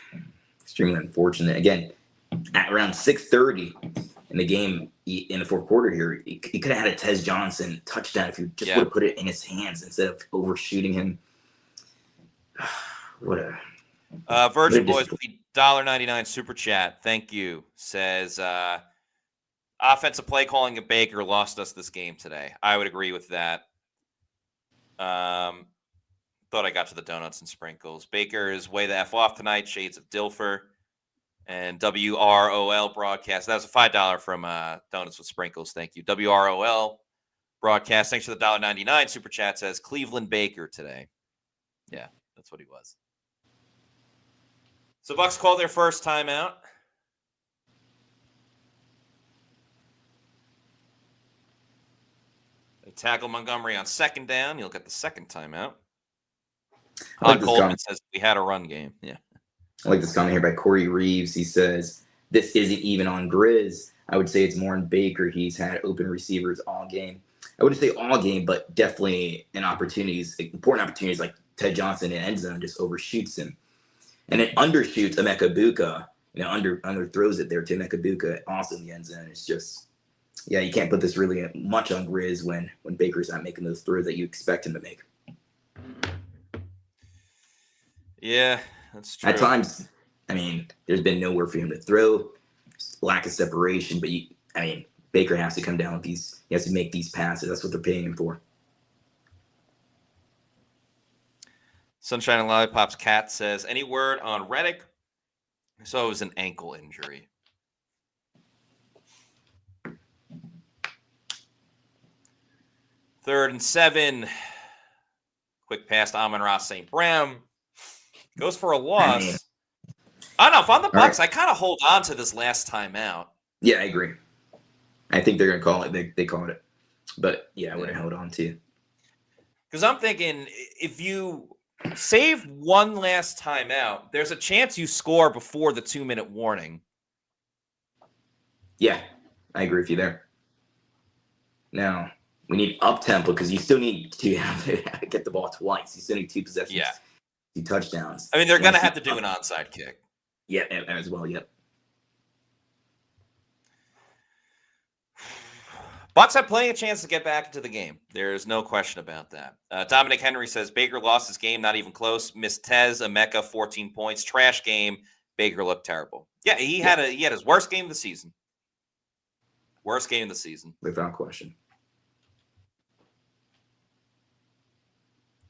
extremely unfortunate. Again, at around 6:30 in the game in the fourth quarter here, he could have had a Tez Johnson touchdown if you just would have put it in his hands instead of overshooting him. What a Virgin Boys with the $1.99 super chat. Thank you. Says offensive play calling at Baker lost us this game today. I would agree with that. Thought I got to the donuts and sprinkles. Baker is way the F off tonight. Shades of Dilfer. And WROL broadcast. That was a $5 from Donuts with Sprinkles. Thank you. WROL broadcast. Thanks for the $1.99 super chat. Says Cleveland Baker today. Yeah, that's what he was. So Bucs called their first timeout. They tackle Montgomery on second down. You'll get the second timeout. Todd Coleman says we had a run game. Yeah. I like this comment here by Corey Reeves. He says, this isn't even on Grizz. I would say it's more on Baker. He's had open receivers all game. I wouldn't say all game, but definitely in opportunities, important opportunities like Tez Johnson in end zone just overshoots him. And it undershoots Emeka Buka, under throws it there to Emeka Buka also in the end zone. It's just, yeah, you can't put this really much on Grizz when Baker's not making those throws that you expect him to make. Yeah, that's true. At times, I mean, there's been nowhere for him to throw, lack of separation, but Baker has to come down with these, he has to make these passes. That's what they're paying him for. Sunshine and Lollipops Cat says, any word on Reddick? So it was an ankle injury. Third and 7. Quick pass to Amon-Ra St. Brown. Goes for a loss. I don't know. If I'm the Bucs, I kind of hold on to this last time out. Yeah, I agree. I think they're going to call it. They called it. But, yeah, I would have held on to. Because I'm thinking if you save one last time out, there's a chance you score before the 2-minute warning. Yeah, I agree with you there. Now, we need Uptempo because you still need to get the ball twice. You still need 2 possessions. Yeah. 2 touchdowns. I mean, they're going to have to do an onside kick. Yeah, as well, yep. Bucs have plenty of chance to get back into the game. There's no question about that. Dominic Henry says, Baker lost his game, not even close. Missed Tez, Emeka, 14 points. Trash game. Baker looked terrible. Yeah, he had his worst game of the season. Worst game of the season. Without question.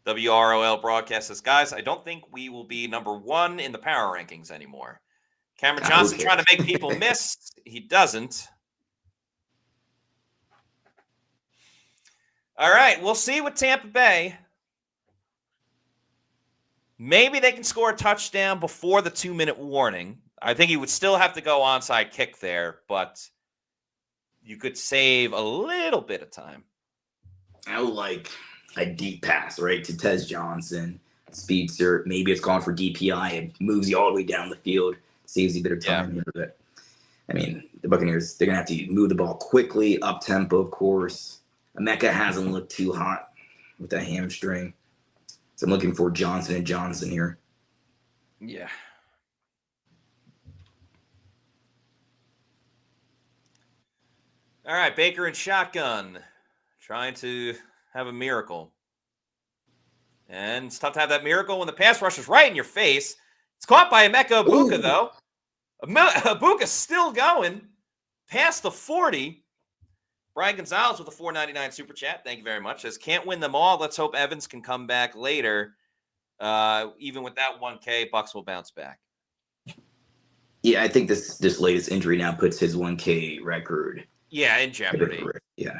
WROL broadcast says, guys, I don't think we will be number 1 in the power rankings anymore. Cameron Johnson trying to make people miss. He doesn't. All right, we'll see with Tampa Bay. Maybe they can score a touchdown before the 2-minute warning. I think he would still have to go onside kick there, but you could save a little bit of time. I would like a deep pass, right, to Tez Johnson, speedster. Maybe it's calling for DPI and moves you all the way down the field, saves you a bit of time here. But I mean, the Buccaneers, they're gonna have to move the ball quickly, up tempo, of course. Emeka hasn't looked too hot with that hamstring, so I'm looking for Johnson and Johnson here. Yeah. All right, Baker and shotgun, trying to have a miracle. And it's tough to have that miracle when the pass rush is right in your face. It's caught by Emeka Buka, though. Buka's still going past the 40. Brian Gonzalez with a $4.99 super chat. Thank you very much. Says, can't win them all. Let's hope Evans can come back later. Even with that 1K, Bucs will bounce back. Yeah, I think this latest injury now puts his 1K record. Yeah, in jeopardy. Yeah.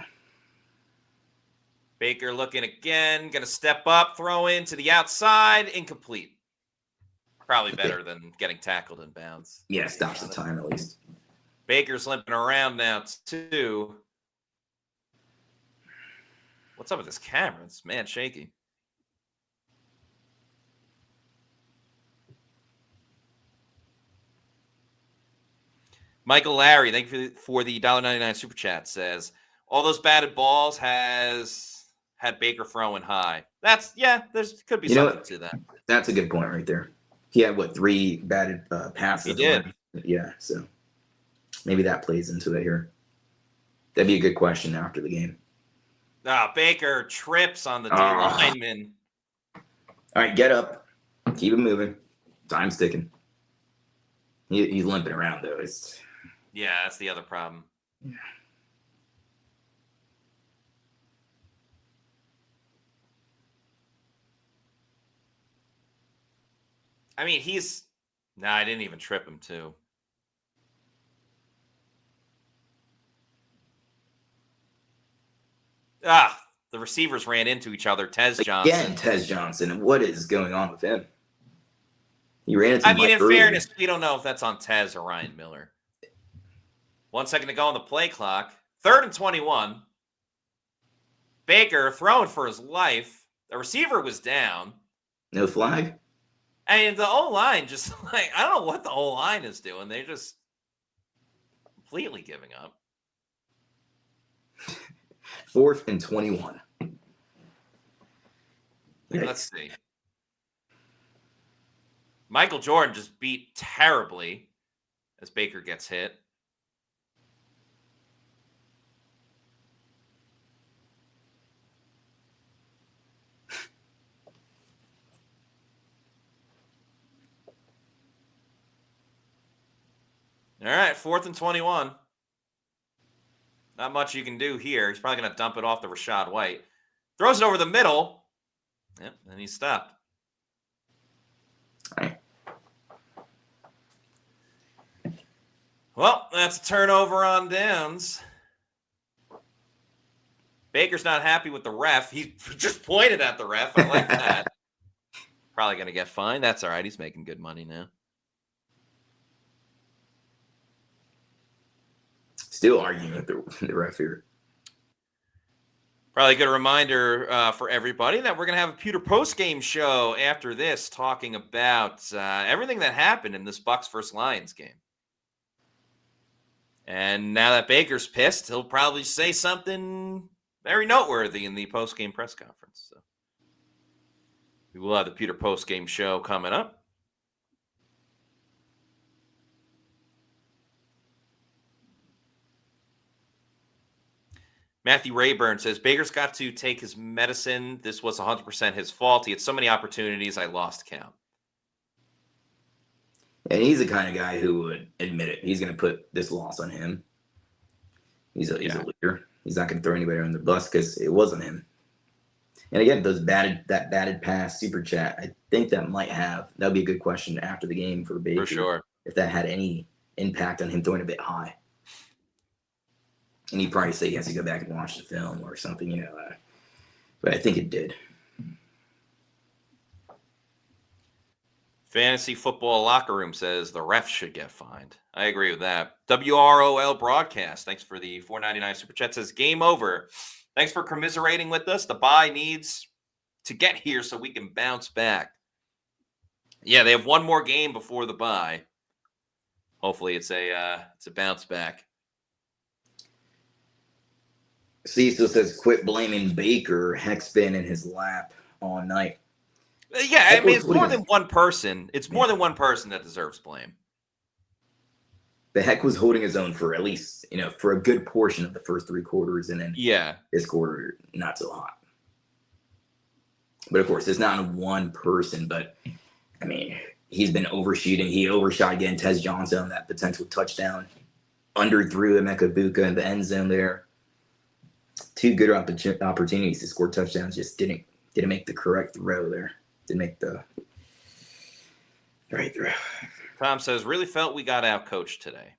Baker looking again, going to step up, throw in to the outside, incomplete. Probably better than getting tackled in bounds. Yeah, stops the time at least. Baker's limping around now too. What's up with this camera? It's mad shaky. Michael Larry, thank you for the $1.99 super chat, says all those batted balls has had Baker throwing high. There's could be something to that. That's a good point right there. He had 3 batted passes. He did. Yeah, so maybe that plays into it here. That'd be a good question after the game. Baker trips on the D lineman. All right, get up. Keep it moving. Time's ticking. He's limping around, though. Yeah, that's the other problem. Yeah. I mean, I didn't even trip him, too. The receivers ran into each other. Tez Johnson. Again, Tez Johnson. What is going on with him? He ran into in fairness, we don't know if that's on Tez or Ryan Miller. 1 second to go on the play clock. 3rd and 21. Baker throwing for his life. The receiver was down. No flag? And the O-line just I don't know what the O-line is doing. They're just completely giving up. 4th and 21. Let's see. Michael Jordan just beat terribly as Baker gets hit. All right, 4th and 21. Not much you can do here. He's probably going to dump it off to Rashad White. Throws it over the middle. Yep, and he stopped. All right. Well, that's a turnover on downs. Baker's not happy with the ref. He just pointed at the ref. I like that. Probably going to get fined. That's all right. He's making good money now. Still arguing with the ref here. Probably a good reminder for everybody that we're going to have a Pewter post-game show after this talking about everything that happened in this Bucs versus Lions game. And now that Baker's pissed, he'll probably say something very noteworthy in the post-game press conference. So we will have the Pewter post-game show coming up. Matthew Rayburn says, Baker's got to take his medicine. This was 100% his fault. He had so many opportunities, I lost count. And he's the kind of guy who would admit it. He's going to put this loss on him. He's a leader. He's not going to throw anybody on the bus because it wasn't him. And again, that batted pass super chat, I think that would be a good question after the game for Baker. For sure. If that had any impact on him throwing a bit high. And he'd probably say he has to go back and watch the film or something, but I think it did. Fantasy Football Locker Room says the refs should get fined. I agree with that. WROL Broadcast, thanks for the $4.99 super chat, says game over. Thanks for commiserating with us. The bye needs to get here so we can bounce back. Yeah, they have one more game before the bye. Hopefully it's a bounce back. Cecil says, quit blaming Baker. Heck's been in his lap all night. Yeah, I mean, it's more than one person. It's more than one person that deserves blame. The Heck was holding his own for at least, for a good portion of the first 3 quarters. And then this quarter, not so hot. But of course, it's not one person. But, I mean, he's been overshooting. He overshot again Tez Johnson on that potential touchdown. Underthrew Emeka Buka in the end zone there. 2 good opportunities to score touchdowns, just didn't make the correct throw there. Didn't make the right throw. Tom says, really felt we got out coached today.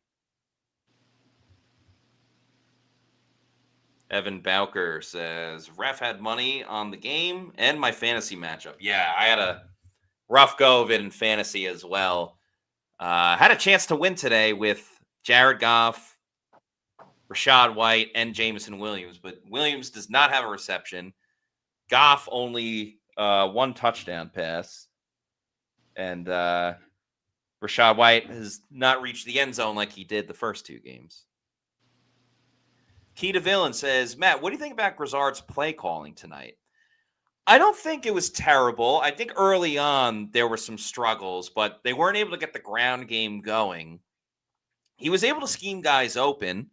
Evan Bowker says, ref had money on the game and my fantasy matchup. Yeah, I had a rough go of it in fantasy as well. Had a chance to win today with Jared Goff, Rashad White, and Jameson Williams, but Williams does not have a reception. Goff only one touchdown pass. And Rashad White has not reached the end zone like he did the first two games. Key to Villain says, Matt, what do you think about Grizzard's play calling tonight? I don't think it was terrible. I think early on there were some struggles, but they weren't able to get the ground game going. He was able to scheme guys open.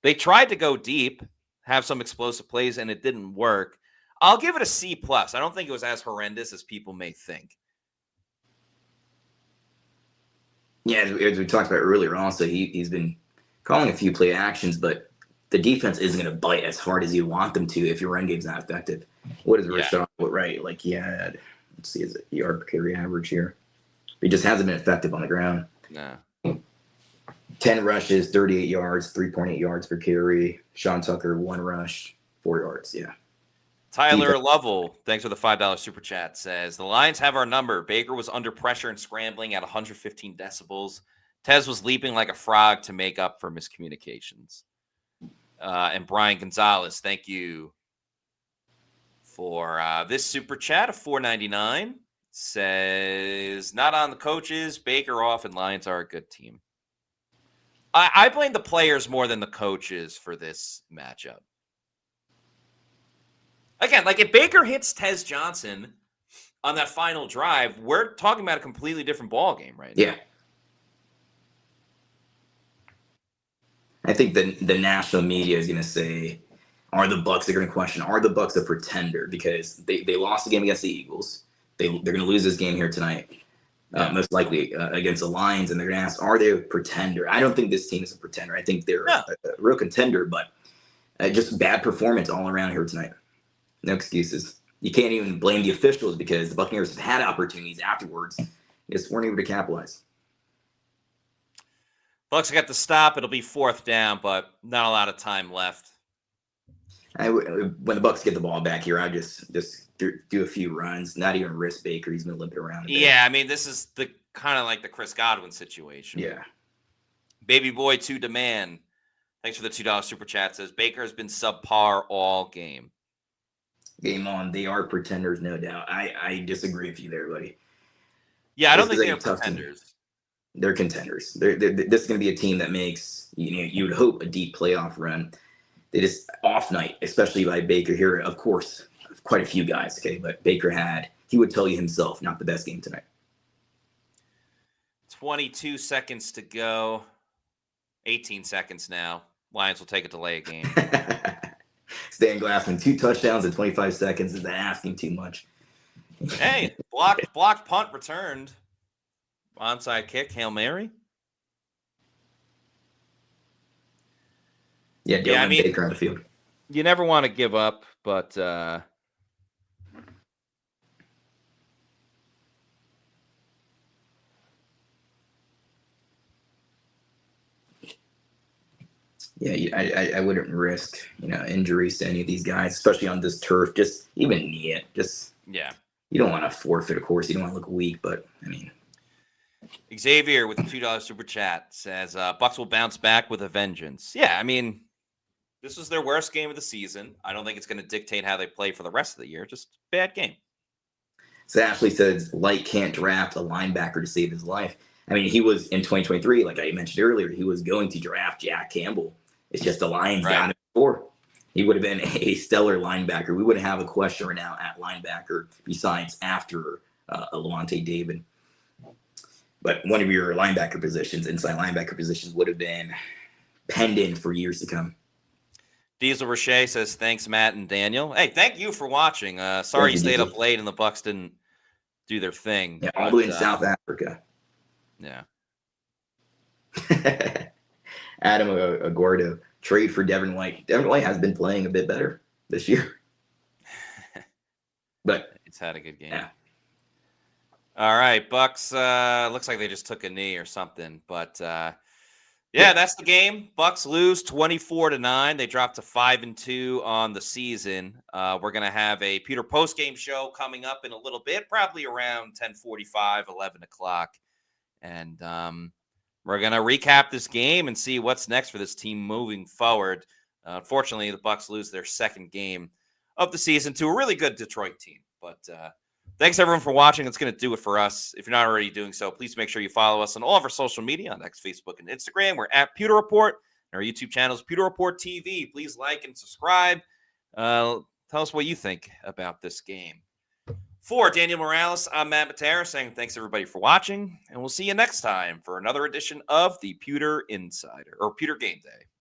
They tried to go deep, have some explosive plays, and it didn't work. I'll give it a C+. I don't think it was as horrendous as people may think. Yeah, as we talked about earlier, also, he's been calling a few play actions, but the defense isn't going to bite as hard as you want them to if your run game's not effective. What is Rashad right? Like he had, let's see, his yard per carry average here. He just hasn't been effective on the ground. No. 10 rushes, 38 yards, 3.8 yards per carry. Sean Tucker, 1 rush, 4 yards. Yeah. Tyler Lovell, thanks for the $5 super chat, says, the Lions have our number. Baker was under pressure and scrambling at 115 decibels. Tez was leaping like a frog to make up for miscommunications. And Brian Gonzalez, thank you for this super chat of $4.99. Says, not on the coaches, Baker off, and Lions are a good team. I blame the players more than the coaches for this matchup. Again, like if Baker hits Tez Johnson on that final drive, we're talking about a completely different ball game right now. Yeah. I think the national media is going to say, are the Bucs, they're going to question, are the Bucs a pretender? Because they lost the game against the Eagles. They're going to lose this game here tonight, most likely against the Lions. And they're going to ask, are they a pretender? I don't think this team is a pretender. I think they're a real contender, but just bad performance all around here tonight. No excuses. You can't even blame the officials because the Buccaneers have had opportunities afterwards. Just weren't able to capitalize. Bucs got the stop. It'll be 4th down, but not a lot of time left. When the Bucs get the ball back here, I just do a few runs, not even risk Baker. He's been limping around a bit. Yeah, I mean, this is the kind of like the Chris Godwin situation. Yeah. Baby Boy to Demand, thanks for the $2 super chat, says Baker has been subpar all game. Game on. They are pretenders, no doubt. I disagree with you there, buddy. Yeah, I don't think they're pretenders. They're contenders. This is going to be a team that makes, you would hope, a deep playoff run. They just off night, especially by Baker here. Of course, quite a few guys, okay, but Baker he would tell you himself, not the best game tonight. 22 seconds to go. 18 seconds now. Lions will take a delay a game. Stan Glassman, 2 touchdowns in 25 seconds. Is that asking too much? Hey, blocked punt returned. Onside kick, Hail Mary. Yeah, I mean, Baker on the field. You never want to give up, but I wouldn't risk, injuries to any of these guys, especially on this turf. Just even knee it. You don't want to forfeit, of course. You don't want to look weak, but I mean. Xavier with the $2 super chat says Bucs will bounce back with a vengeance. Yeah, I mean, this was their worst game of the season. I don't think it's going to dictate how they play for the rest of the year. Just bad game. So Ashley says Light can't draft a linebacker to save his life. I mean, he was in 2023, like I mentioned earlier, he was going to draft Jack Campbell. It's just the Lions got him before. He would have been a stellar linebacker. We wouldn't have a question right now at linebacker besides after Lavonte David. But one of your linebacker positions, inside linebacker positions, would have been penned in for years to come. Diesel Roche says, thanks, Matt and Daniel. Hey, thank you for watching. Sorry you stayed up late and the Bucs didn't do their thing. Yeah, all the way in South Africa. Yeah. Adam Agordo, trade for Devin White. Devin White has been playing a bit better this year. But it's had a good game. Yeah. All right, Bucks. Looks like they just took a knee or something, but yeah, that's the game. Bucks lose 24-9. They dropped to 5-2 on the season. We're gonna have a Pewter post-game show coming up in a little bit, probably around 10:45, 11 o'clock, and we're gonna recap this game and see what's next for this team moving forward. Unfortunately, the Bucks lose their second game of the season to a really good Detroit team, but. Thanks, everyone, for watching. That's going to do it for us. If you're not already doing so, please make sure you follow us on all of our social media on X, Facebook, and Instagram. We're at Pewter Report. Our YouTube channel is Pewter Report TV. Please like and subscribe. Tell us what you think about this game. For Daniel Morales, I'm Matt Matera saying thanks, everybody, for watching, and we'll see you next time for another edition of the Pewter Insider, or Pewter Game Day.